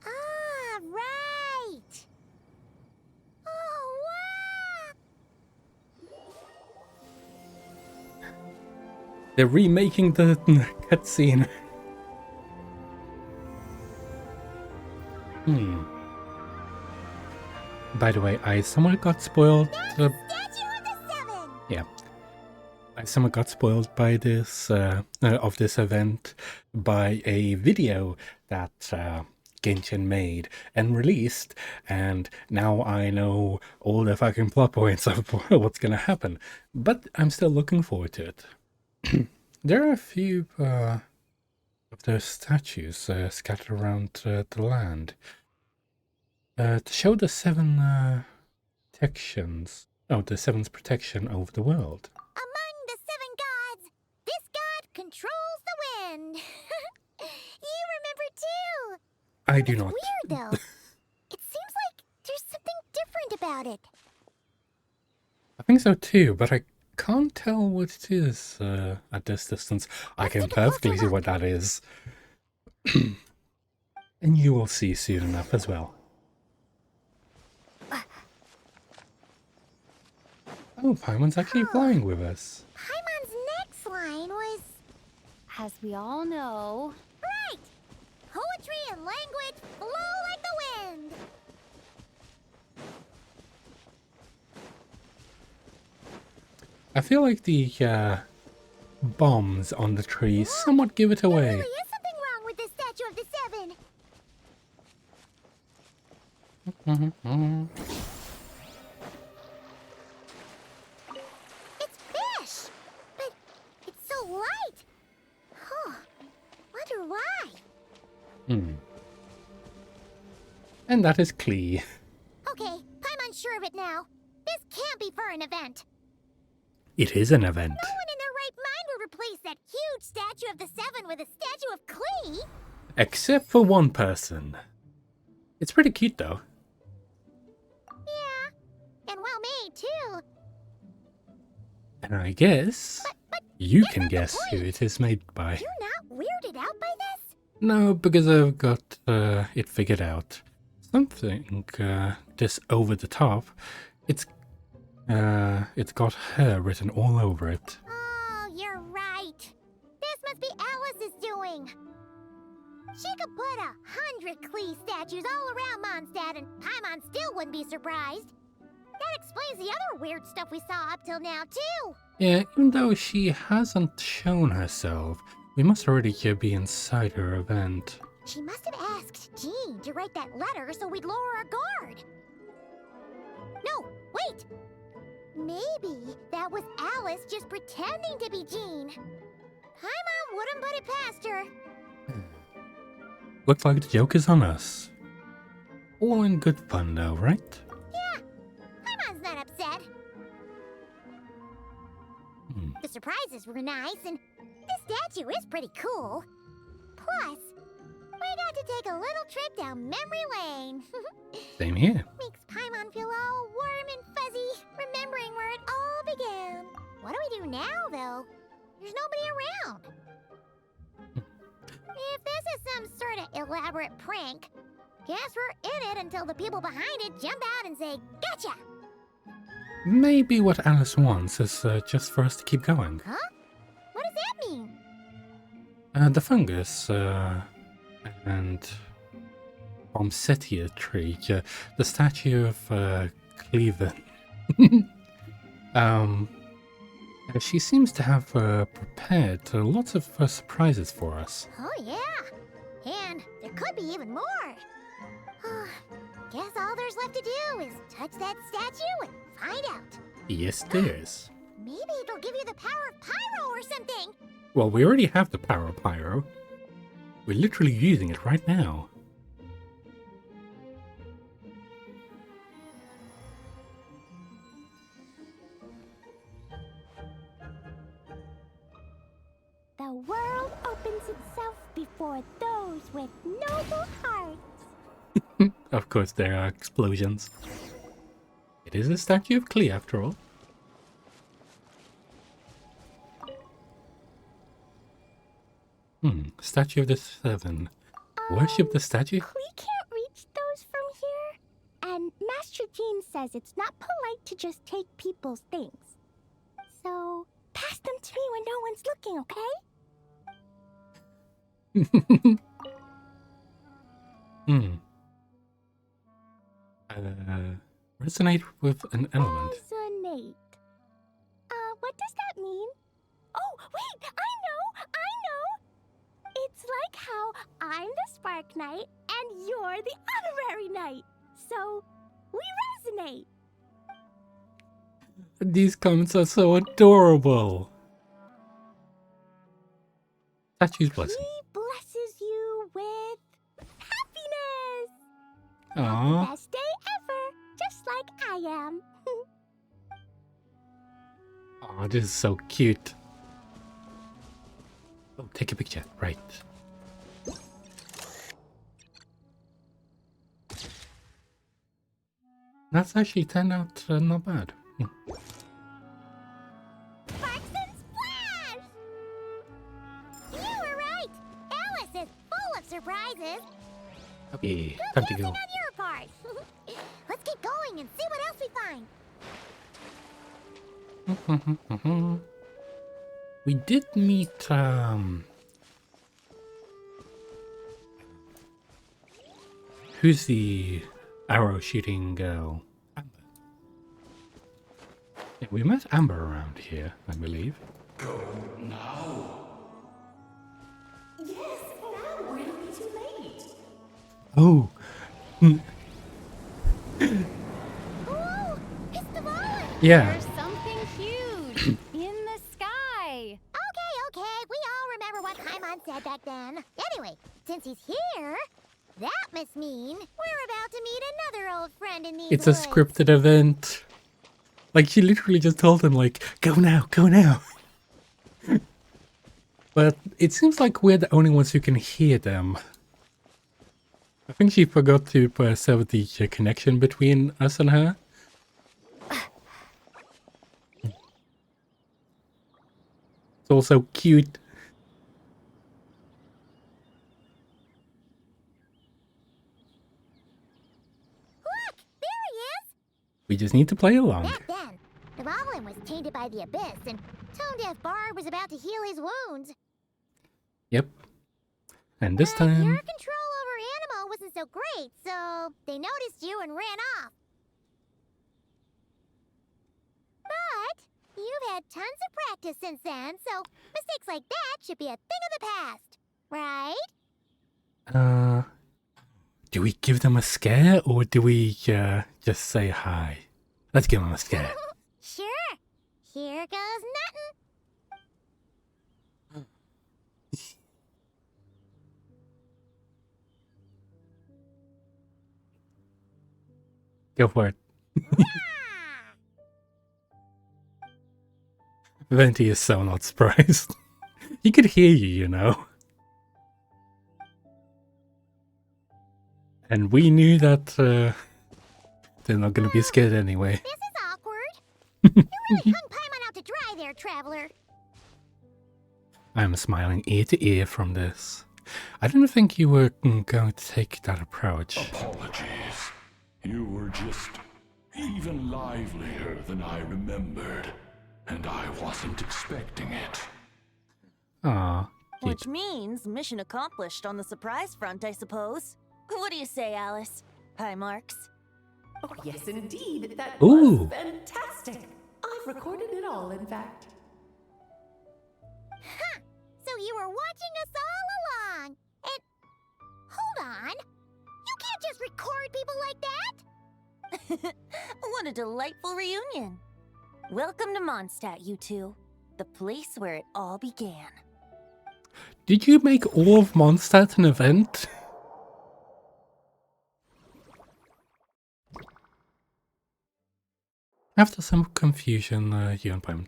Ah, right. Oh, wow. They're remaking the cutscene. By the way, I somewhat got spoiled. Yeah. I somewhat got spoiled by this, of this event by a video that Genshin made and released, and now I know all the fucking plot points of what's gonna happen. But I'm still looking forward to it. There are a few of those statues scattered around the land to show the seven protections. Oh, the seven's protection over the world. Among the seven gods, this god controls the wind. You remember too. I do not. Weird though. It seems like there's something different about it. I think so too, but I can't tell what it is at this distance. I can perfectly see what that is. And you will see soon enough as well. Oh, Paimon's actually flying with us. Paimon's next line was... As we all know... Right! Poetry and language flow like the wind! I feel like the bombs on the tree somewhat give it away. There really is something wrong with this statue of the seven! It's fish! But it's so light! Huh. Wonder why? And that is Klee. Okay, I'm unsure of it now. This can't be for an event. It is an event. No one in their right mind would replace that huge statue of the seven with a statue of Klee. Except for one person. It's pretty cute though. Yeah, And I guess you can guess who it is made by. You're not weirded out by this? No, because I've got it figured out. Something this over the top. It's got her written all over it. Oh, you're right. This must be Alice's doing. She could put 100 Klee statues all around Mondstadt and Paimon still wouldn't be surprised. That explains the other weird stuff we saw up till now, too. Yeah, even though she hasn't shown herself, we must already be inside her event. She must have asked Jean to write that letter so we'd lower our guard. No, wait! Maybe that was Alice just pretending to be Jean. Paimon wouldn't put it past her. Looks like the joke is on us. All in good fun though, right? Yeah, Paimon's not upset. The surprises were nice, and this statue is pretty cool. Plus, we got to take a little trip down memory lane. Same here. Makes Paimon feel all warm and fuzzy, remembering where it all began. What do we do now, though? There's nobody around. If this is some sort of elaborate prank, guess we're in it until the people behind it jump out and say, "Gotcha!" Maybe what Alice wants is just for us to keep going. Huh? What does that mean? The fungus and Poinsettia tree, the statue of Cleveland. She seems to have prepared lots of surprises for us. Oh yeah, and there could be even more. Guess all there's left to do is touch that statue and find out. Yes, there's. Maybe it'll give you the power of Pyro or something. Well, we already have the power of Pyro. We're literally using it right now. The world opens itself before those with noble hearts. Of course, there are explosions. It is a statue of Klee, after all. Statue of the Seven. Worship the statue? We can't reach those from here. And Master Jean says it's not polite to just take people's things. So, pass them to me when no one's looking, okay? Resonate with an element. Resonate. What does that mean? Oh, wait! I know! It's like how I'm the Spark Knight and you're the Honorary Knight. So, we resonate. These comments are so adorable. Statue's blessing. He blesses you with happiness. Aww. Best day ever, just like I am. Oh, this is so cute. Oh, take a picture. Right. That's actually turned out not bad. Sparks and Splash! You were right. Alice is full of surprises. Okay, time to go. On your part. Let's keep going and see what else we find. We did meet who's the arrow shooting girl? Amber. Yeah, we met Amber around here, I believe. Go now. Yes, now or it'll be too late. Oh. Oh, it's the Valen. Yeah. There's something huge in the sky. Okay, we all remember what Paimon said back then. Anyway, since he's here, that must mean we're about to meet another old friend in these It's a woods. scripted event. Like, she literally just told him, like, go now, go now. But it seems like we're the only ones who can hear them. I think she forgot to sever the connection between us and her. It's all so cute. Look! There he is! We just need to play along. Back then, Dvalin was tainted by the Abyss, and Tone-Deaf Bard was about to heal his wounds. Yep. And this Your time... control over Animo wasn't so great, so they noticed you and ran off. But you've had tons of practice since then, so mistakes like that should be a thing of the past, right? Do we give them a scare, or do we just say hi? Let's give them a scare. Sure. Here goes nothing. Go for it. Venti is so not surprised. He could hear you, you know. And we knew that they're not going to be scared anyway. This is awkward. You really hung Paimon out to dry there, traveler. I'm smiling ear to ear from this. I didn't think you were going to take that approach. Apologies. You were just even livelier than I remembered, and I wasn't expecting it. Ah, Which means mission accomplished on the surprise front, I suppose. What do you say, Alice? High marks. Oh, yes, indeed. That Ooh. was fantastic. I've recorded it all, in fact. Huh. So you were watching us all along. And hold on. You can't just record people like that. What a delightful reunion. Welcome to Mondstadt, you two. The place where it all began. Did you make all of Mondstadt an event? After some confusion, you and Paimon.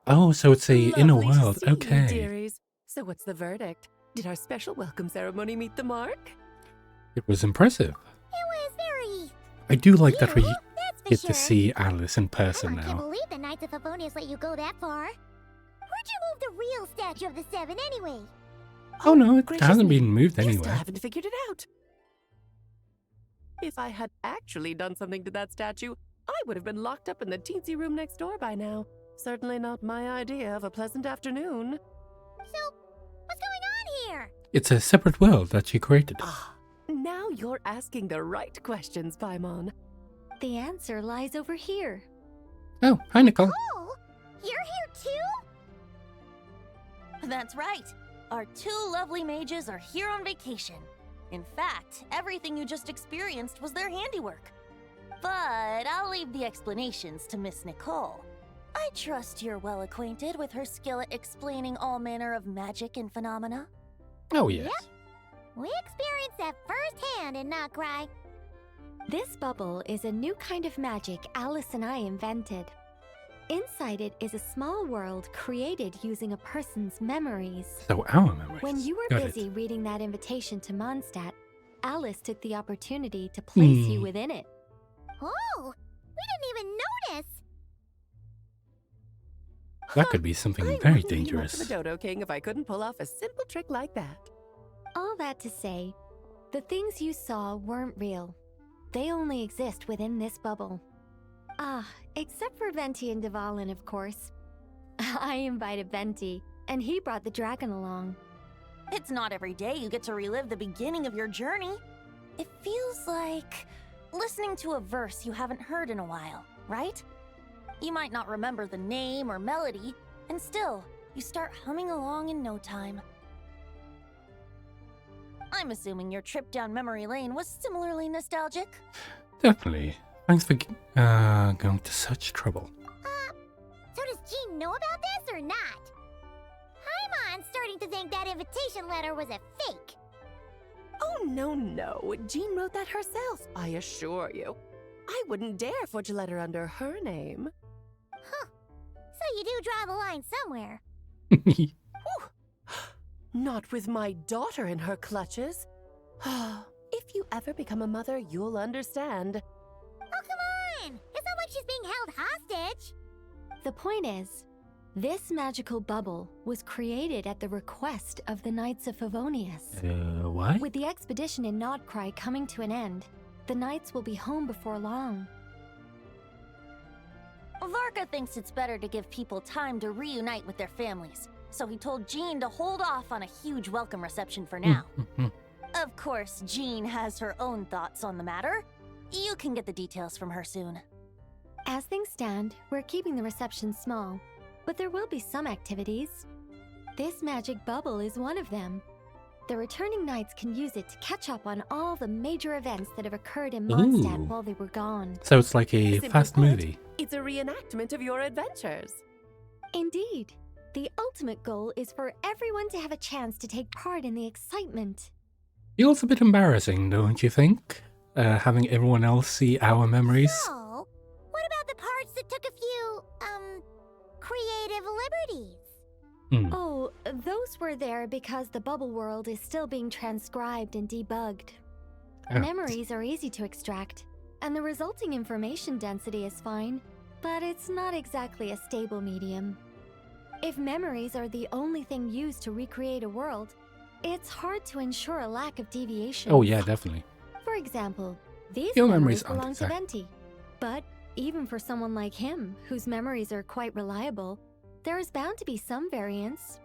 Oh, so it's a inner Lovely to world. see you, Okay. dearies. So what's the verdict? Did our special welcome ceremony meet the mark? It was impressive. It was very... I do like that we that's for get sure. to see Alice in person I can't now. believe the Knights of Favonius let you go that far. Where'd you move the real statue of the Seven anyway? Oh no, it Gracious hasn't me. been moved You still anywhere. haven't figured it out. If I had actually done something to that statue, I would have been locked up in the teensy room next door by now. Certainly not my idea of a pleasant afternoon. So, what's going on here? It's a separate world that you created. Now you're asking the right questions, Paimon. The answer lies over here. Oh, hi Nicole. Oh, you're here too? That's right. Our two lovely mages are here on vacation. In fact, everything you just experienced was their handiwork. But I'll leave the explanations to Miss Nicole. I trust you're well acquainted with her skill at explaining all manner of magic and phenomena. Oh yes. Yep. We experienced that firsthand in Notcry. This bubble is a new kind of magic Alice and I invented. Inside it is a small world created using a person's memories. So our memories. When you were Got busy it. reading that invitation to Mondstadt, Alice took the opportunity to place you within it. Oh, we didn't even notice. That could be something I very wouldn't be much dangerous. of a Dodo King if I couldn't pull off a simple trick like that. All that to say, the things you saw weren't real. They only exist within this bubble. Ah, except for Venti and Dvalin, of course. I invited Venti, and he brought the dragon along. It's not every day you get to relive the beginning of your journey. It feels like listening to a verse you haven't heard in a while, right? You might not remember the name or melody, and still, you start humming along in no time. I'm assuming your trip down memory lane was similarly nostalgic. Definitely. Thanks for going to such trouble. So does Jean know about this or not? Paimon's starting to think that invitation letter was a fake. Oh, no. Jean wrote that herself, I assure you. I wouldn't dare forge a letter under her name. Huh. So you do draw the line somewhere. Not with my daughter in her clutches. If you ever become a mother, you'll understand. Oh, come on! It's not like she's being held hostage. The point is, this magical bubble was created at the request of the Knights of Favonius. What? With the expedition in Nodcry coming to an end, the Knights will be home before long. Varka thinks it's better to give people time to reunite with their families, so he told Jean to hold off on a huge welcome reception for now. Of course, Jean has her own thoughts on the matter. You can get the details from her soon. As things stand, we're keeping the reception small, but there will be some activities. This magic bubble is one of them. The returning Knights can use it to catch up on all the major events that have occurred in Mondstadt Ooh. while they were gone. So it's like a Simply fast put, movie. It's a reenactment of your adventures. Indeed. The ultimate goal is for everyone to have a chance to take part in the excitement. Feels a bit embarrassing, don't you think? Having everyone else see our memories. So, what about the parts that took a few, creative liberties? Oh, those were there because the bubble world is still being transcribed and debugged. Oh. Memories are easy to extract, and the resulting information density is fine, but it's not exactly a stable medium. If memories are the only thing used to recreate a world, it's hard to ensure a lack of deviation. Oh yeah, definitely. For example, these Your memories memories aren't belong to exact. Venti. But even for someone like him, whose memories are quite reliable, there is bound to be some variance.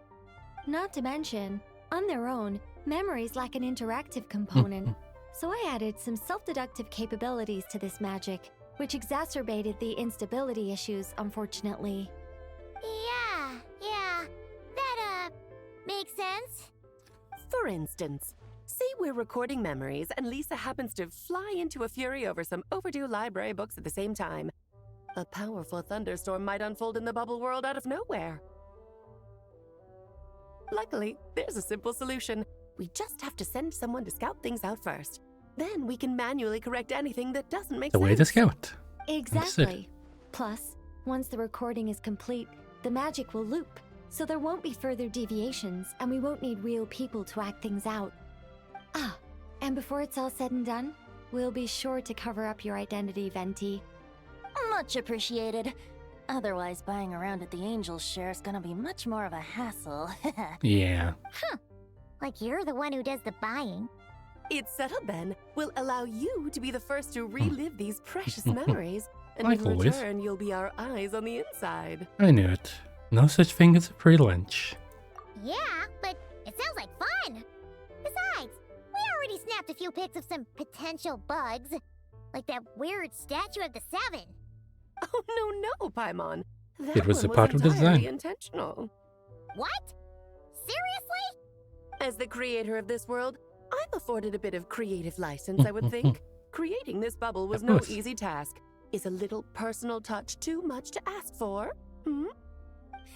Not to mention, on their own, memories lack an interactive component. So I added some self-deductive capabilities to this magic, which exacerbated the instability issues, unfortunately. Yeah, that, makes sense. For instance, say we're recording memories and Lisa happens to fly into a fury over some overdue library books at the same time. A powerful thunderstorm might unfold in the bubble world out of nowhere. Luckily, there's a simple solution. We just have to send someone to scout things out first. Then we can manually correct anything that doesn't make The sense. way to scout. Exactly. Plus, once the recording is complete, the magic will loop, so there won't be further deviations, and we won't need real people to act things out. Ah, and before it's all said and done, we'll be sure to cover up your identity, Venti. Much appreciated. Otherwise, buying around at the Angels share is gonna be much more of a hassle. Yeah. Huh. Like you're the one who does the buying. It's settled then. We'll allow you to be the first to relive these precious memories. And Like in always. return, you'll be our eyes on the inside. I knew it. No such thing as a free lunch. Yeah, but it sounds like fun. Besides, we already snapped a few pics of some potential bugs. Like that weird statue of the Seven. Oh, no, Paimon. That It was one a part of the entirely design. intentional. What? Seriously? As the creator of this world, I'm afforded a bit of creative license, I would think. Creating this bubble was Of no course. easy task. Is a little personal touch too much to ask for?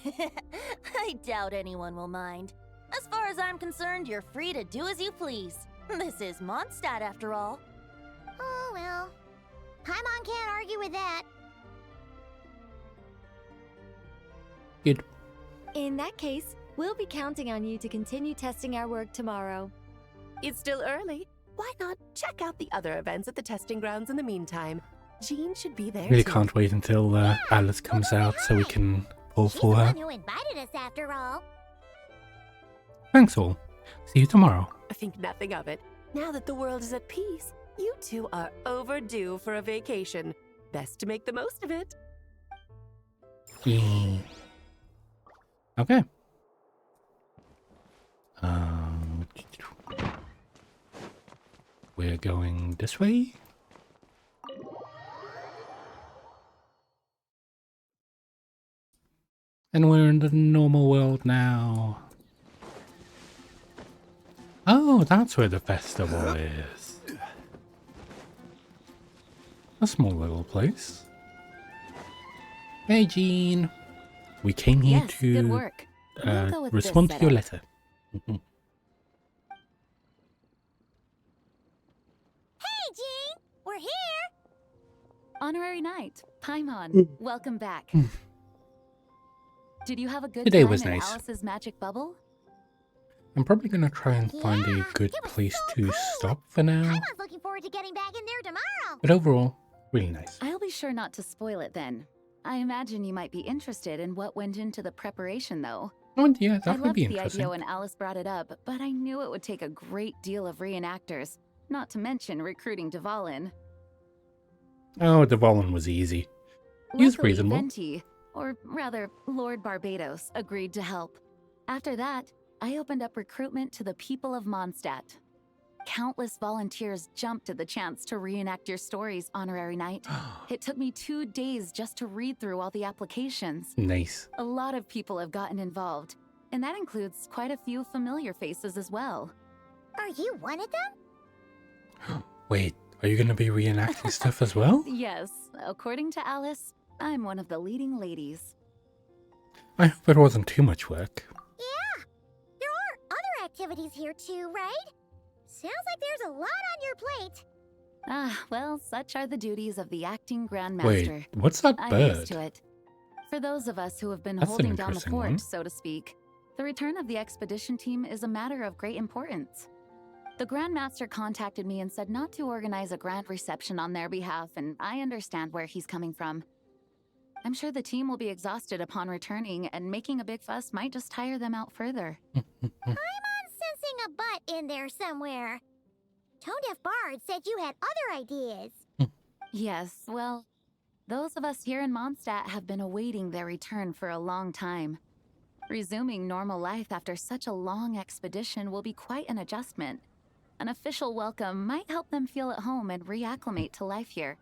I doubt anyone will mind. As far as I'm concerned, you're free to do as you please. This is Mondstadt, after all. Oh, well. Paimon can't argue with that. Good. In that case, we'll be counting on you to continue testing our work tomorrow. It's still early. Why not check out the other events at the testing grounds in the meantime? Jean should be there Really too. can't wait until Alice comes out so we can pull She's for the her. one who invited us after all. Thanks all. See you tomorrow. I think nothing of it. Now that the world is at peace, you two are overdue for a vacation. Best to make the most of it. Yeah. Okay. We're going this way. And we're in the normal world now. Oh, that's where the festival is. A small little place. Hey, Jean. We came here Yes, good work. We'll go with this respond to your setup. letter. Hey, Jean! We're here! Honorary Knight, Paimon, welcome back. Did you have a good Today time was in nice. Alice's magic bubble? I'm probably gonna try and find a good place to stop for now. Paimon's looking forward to getting back in there tomorrow. But overall, really nice. I'll be sure not to spoil it then. I imagine you might be interested in what went into the preparation, though. Oh, yeah, that I would loved be the interesting. idea when Alice brought it up, but I knew it would take a great deal of reenactors, not to mention recruiting Dvalin. Oh, Dvalin was easy. He's Luckily, reasonable. Venti, or rather, Lord Barbados, agreed to help. After that, I opened up recruitment to the people of Mondstadt. Countless volunteers jumped at the chance to reenact your stories, Honorary Knight. It took me 2 days just to read through all the applications. Nice. A lot of people have gotten involved, and that includes quite a few familiar faces as well. Are you one of them? Wait, are you gonna be reenacting stuff as well? Yes, according to Alice, I'm one of the leading ladies. I hope it wasn't too much work. Yeah. There are other activities here too, right? Sounds like there's a lot on your plate. Ah, well, such are the duties of the acting Grandmaster. Wait, what's that I'm bird? used to it. For those of us who have been That's an holding down the interesting fort, one. so to speak, the return of the expedition team is a matter of great importance. The Grandmaster contacted me and said not to organize a grand reception on their behalf, and I understand where he's coming from. I'm sure the team will be exhausted upon returning, and making a big fuss might just tire them out further. I'm sensing a butt in there somewhere. Tone Deaf Bard said you had other ideas. Yes, well, those of us here in Mondstadt have been awaiting their return for a long time. Resuming normal life after such a long expedition will be quite an adjustment. An official welcome might help them feel at home and reacclimate to life here.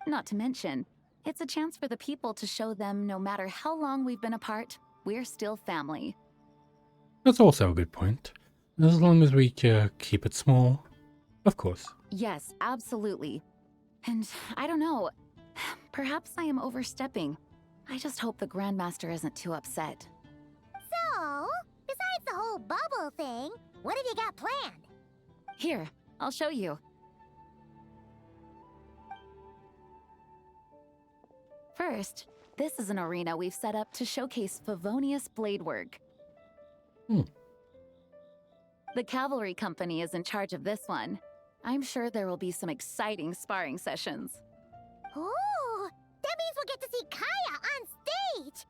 Not to mention, it's a chance for the people to show them no matter how long we've been apart, we're still family. That's also a good point. As long as we keep it small, of course. Yes, absolutely. And I don't know, perhaps I am overstepping. I just hope the Grandmaster isn't too upset. So, besides the whole bubble thing, what have you got planned? Here, I'll show you. First, this is an arena we've set up to showcase Favonius blade work. The Cavalry Company is in charge of this one. I'm sure there will be some exciting sparring sessions. Ooh, that means we'll get to see Kaya on stage!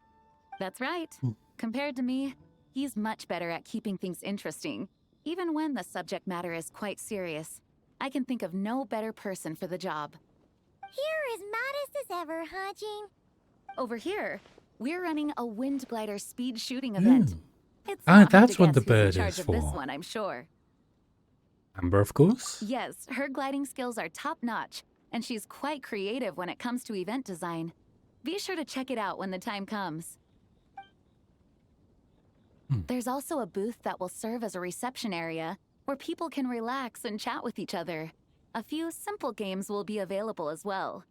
That's right. Compared to me, he's much better at keeping things interesting, even when the subject matter is quite serious. I can think of no better person for the job. You're as modest as ever, huh, Jean? Over here, we're running a wind glider speed shooting event. It's Ah, not hard that's to what the guess who's in bird charge is of this for. one, I'm sure. Amber, of course. Yes, her gliding skills are top-notch, and she's quite creative when it comes to event design. Be sure to check it out when the time comes. There's also a booth that will serve as a reception area where people can relax and chat with each other. A few simple games will be available as well.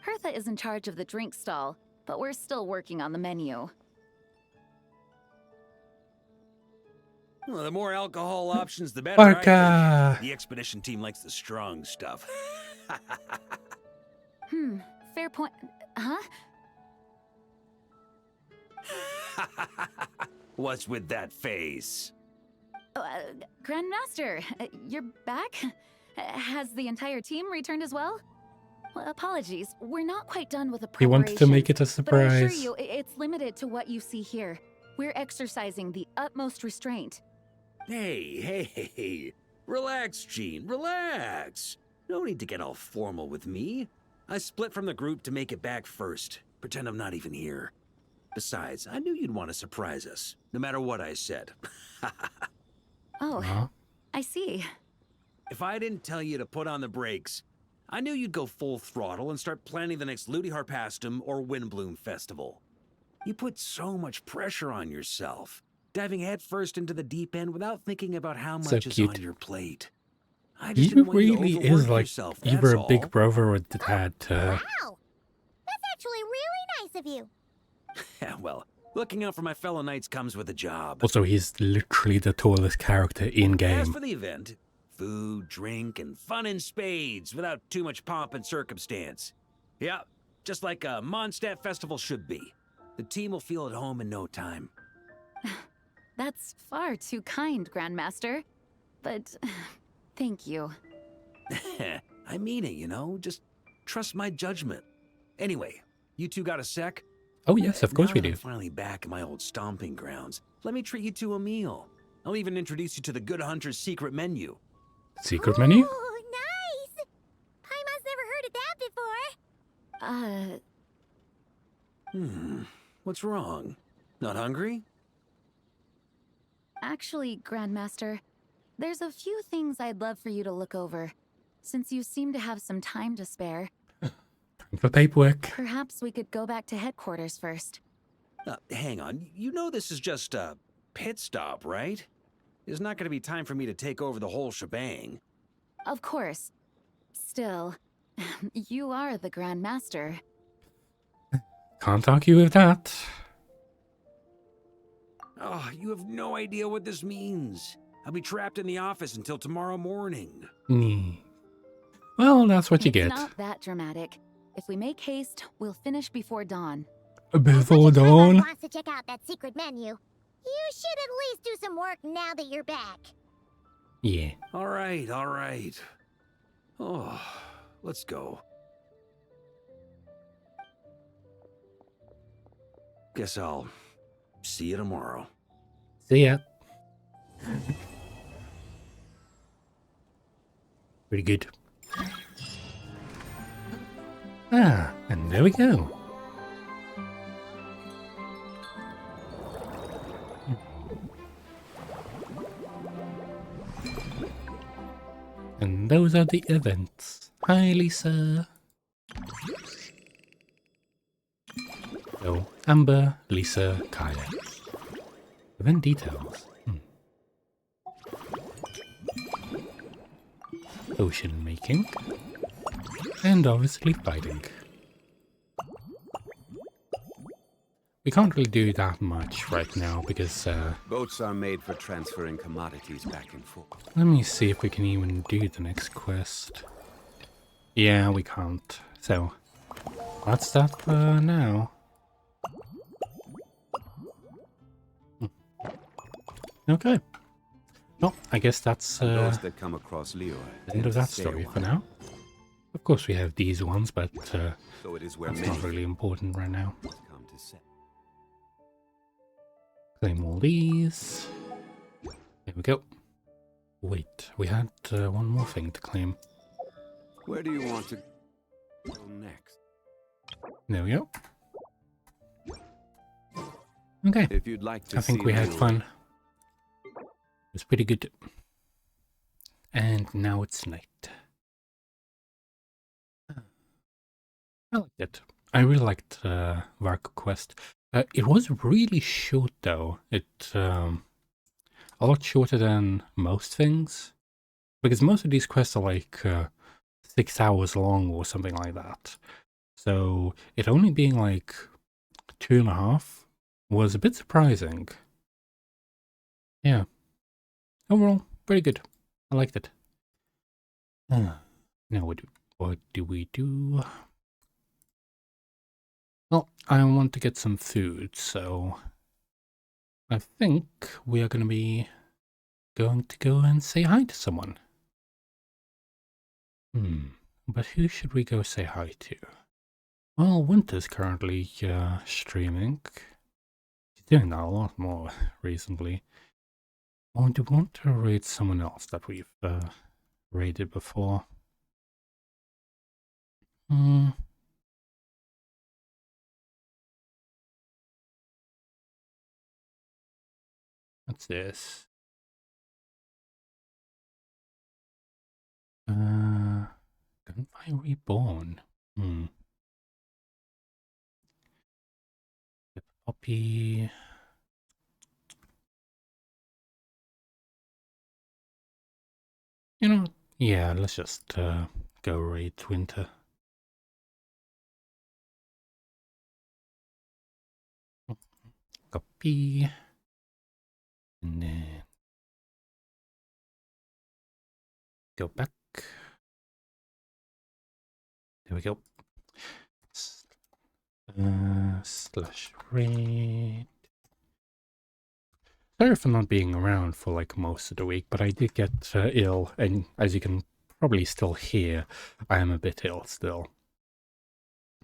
Hertha is in charge of the drink stall, but we're still working on the menu. Well, the more alcohol options, the better. Barca. I think. The expedition team likes the strong stuff. Fair point. Huh? What's with that face? Grandmaster, you're back? Has the entire team returned as well? Well, apologies, we're not quite done with the He preparation. wanted to make it a But I surprise. assure you, it's limited to what you see here. We're exercising the utmost restraint. Hey. Relax, Jean, relax. No need to get all formal with me. I split from the group to make it back first. Pretend I'm not even here. Besides, I knew you'd want to surprise us, no matter what I said. Oh, I see. If I didn't tell you to put on the brakes, I knew you'd go full throttle and start planning the next Ludi Harpastum or Windbloom Festival. You put so much pressure on yourself, diving headfirst into the deep end without thinking about how So much is cute. on your plate. I He just didn't want you to really overwork is like yourself, either that's a all. big brother or dad. Wow! That's actually really nice of you. Yeah, well, looking out for my fellow knights comes with a job. Also, he's literally the tallest character in As game. for the event, food, drink, and fun in spades without too much pomp and circumstance. Yeah, just like a Mondstadt festival should be. The team will feel at home in no time. That's far too kind, Grandmaster. But thank you. I mean it, you know? Just trust my judgment. Anyway, You two got a sec? Oh yes, of course Now we that do. I'm finally back in my old stomping grounds, let me treat you to a meal. I'll even introduce you to the Good Hunter's secret menu. Secret menu? Oh, nice! Paimon's never heard of that before. What's wrong? Not hungry? Actually, Grandmaster, there's a few things I'd love for you to look over. Since you seem to have some time to spare, For paperwork. perhaps we could go back to headquarters first. Hang on. You know this is just a pit stop, right? There's not going to be time for me to take over the whole shebang. Of course. Still, you are the Grandmaster. Can't argue with that. Oh, you have no idea what this means. I'll be trapped in the office until tomorrow morning. Well, that's what you It's get. not that dramatic. If we make haste, we'll finish before dawn. Before Paimon dawn. wants to check out that secret menu. You should at least do some work now that you're back. Yeah. All right, all right. Oh, let's go. Guess I'll see you tomorrow. See ya. Pretty good. Ah, and there we go. And those are the events. Hi, Lisa. So, Amber, Lisa, Kaya. Event details. Ocean making. And obviously fighting. We can't really do that much right now because, Boats are made for transferring commodities back and forth. let me see if we can even do the next quest. Yeah, we can't. So, that's that for now. Okay. Well, I guess that's Those that come across Leroy. the end of that story for now. Of course, we have these ones, but So it is where that's many not really important right now. come to set. Claim all these. There we go. Wait, we had one more thing to claim. Where do you want to go next? There we go. Okay. If you'd like to I think see we had Leroy. fun. It was pretty good. And now it's night. I liked it. I really liked Varka Quest. It was really short though. It a lot shorter than most things. Because most of these quests are like 6 hours long or something like that. So it only being like 2.5 was a bit surprising. Yeah. Overall, pretty good. I liked it. Now what do we do? Well, I want to get some food, so I think we are going to go and say hi to someone. But who should we go say hi to? Well, Winter's currently streaming. She's doing that a lot more recently. I do want to raid someone else that we've raided before. What's this? Gunfire Reborn. Poppy. You know, yeah, let's just go raid Winter. Copy. And then go back. There we go. Slash raid. Sorry for not being around for like most of the week, but I did get ill, and as you can probably still hear, I am a bit ill still.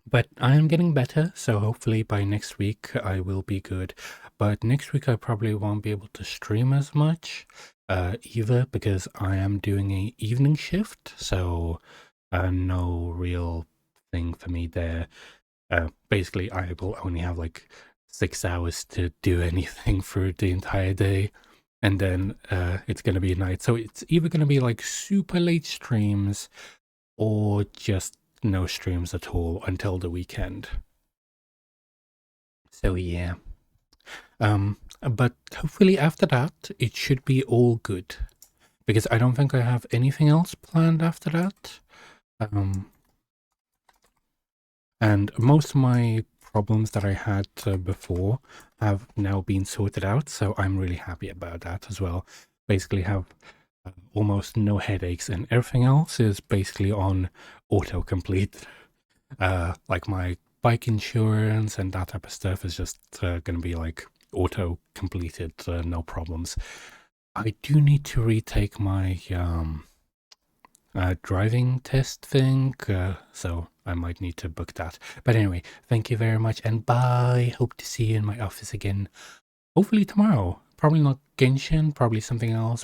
But I am getting better, so hopefully by next week I will be good. But next week I probably won't be able to stream as much either, because I am doing a evening shift, so no real thing for me there. Basically, I will only have like 6 hours to do anything for the entire day, and then it's gonna be night. So it's either gonna be like super late streams or just no streams at all until the weekend. So yeah. But hopefully after that it should be all good, because I don't think I have anything else planned after that. And most of my problems that I had before have now been sorted out, so I'm really happy about that as well. Basically have almost no headaches, and everything else is basically on autocomplete. Like my bike insurance and that type of stuff is just gonna be like auto completed, no problems. I do need to retake my driving test thing, so I might need to book that. But anyway, thank you very much, and bye. Hope to see you in my office again, hopefully tomorrow. Probably not Genshin, probably something else,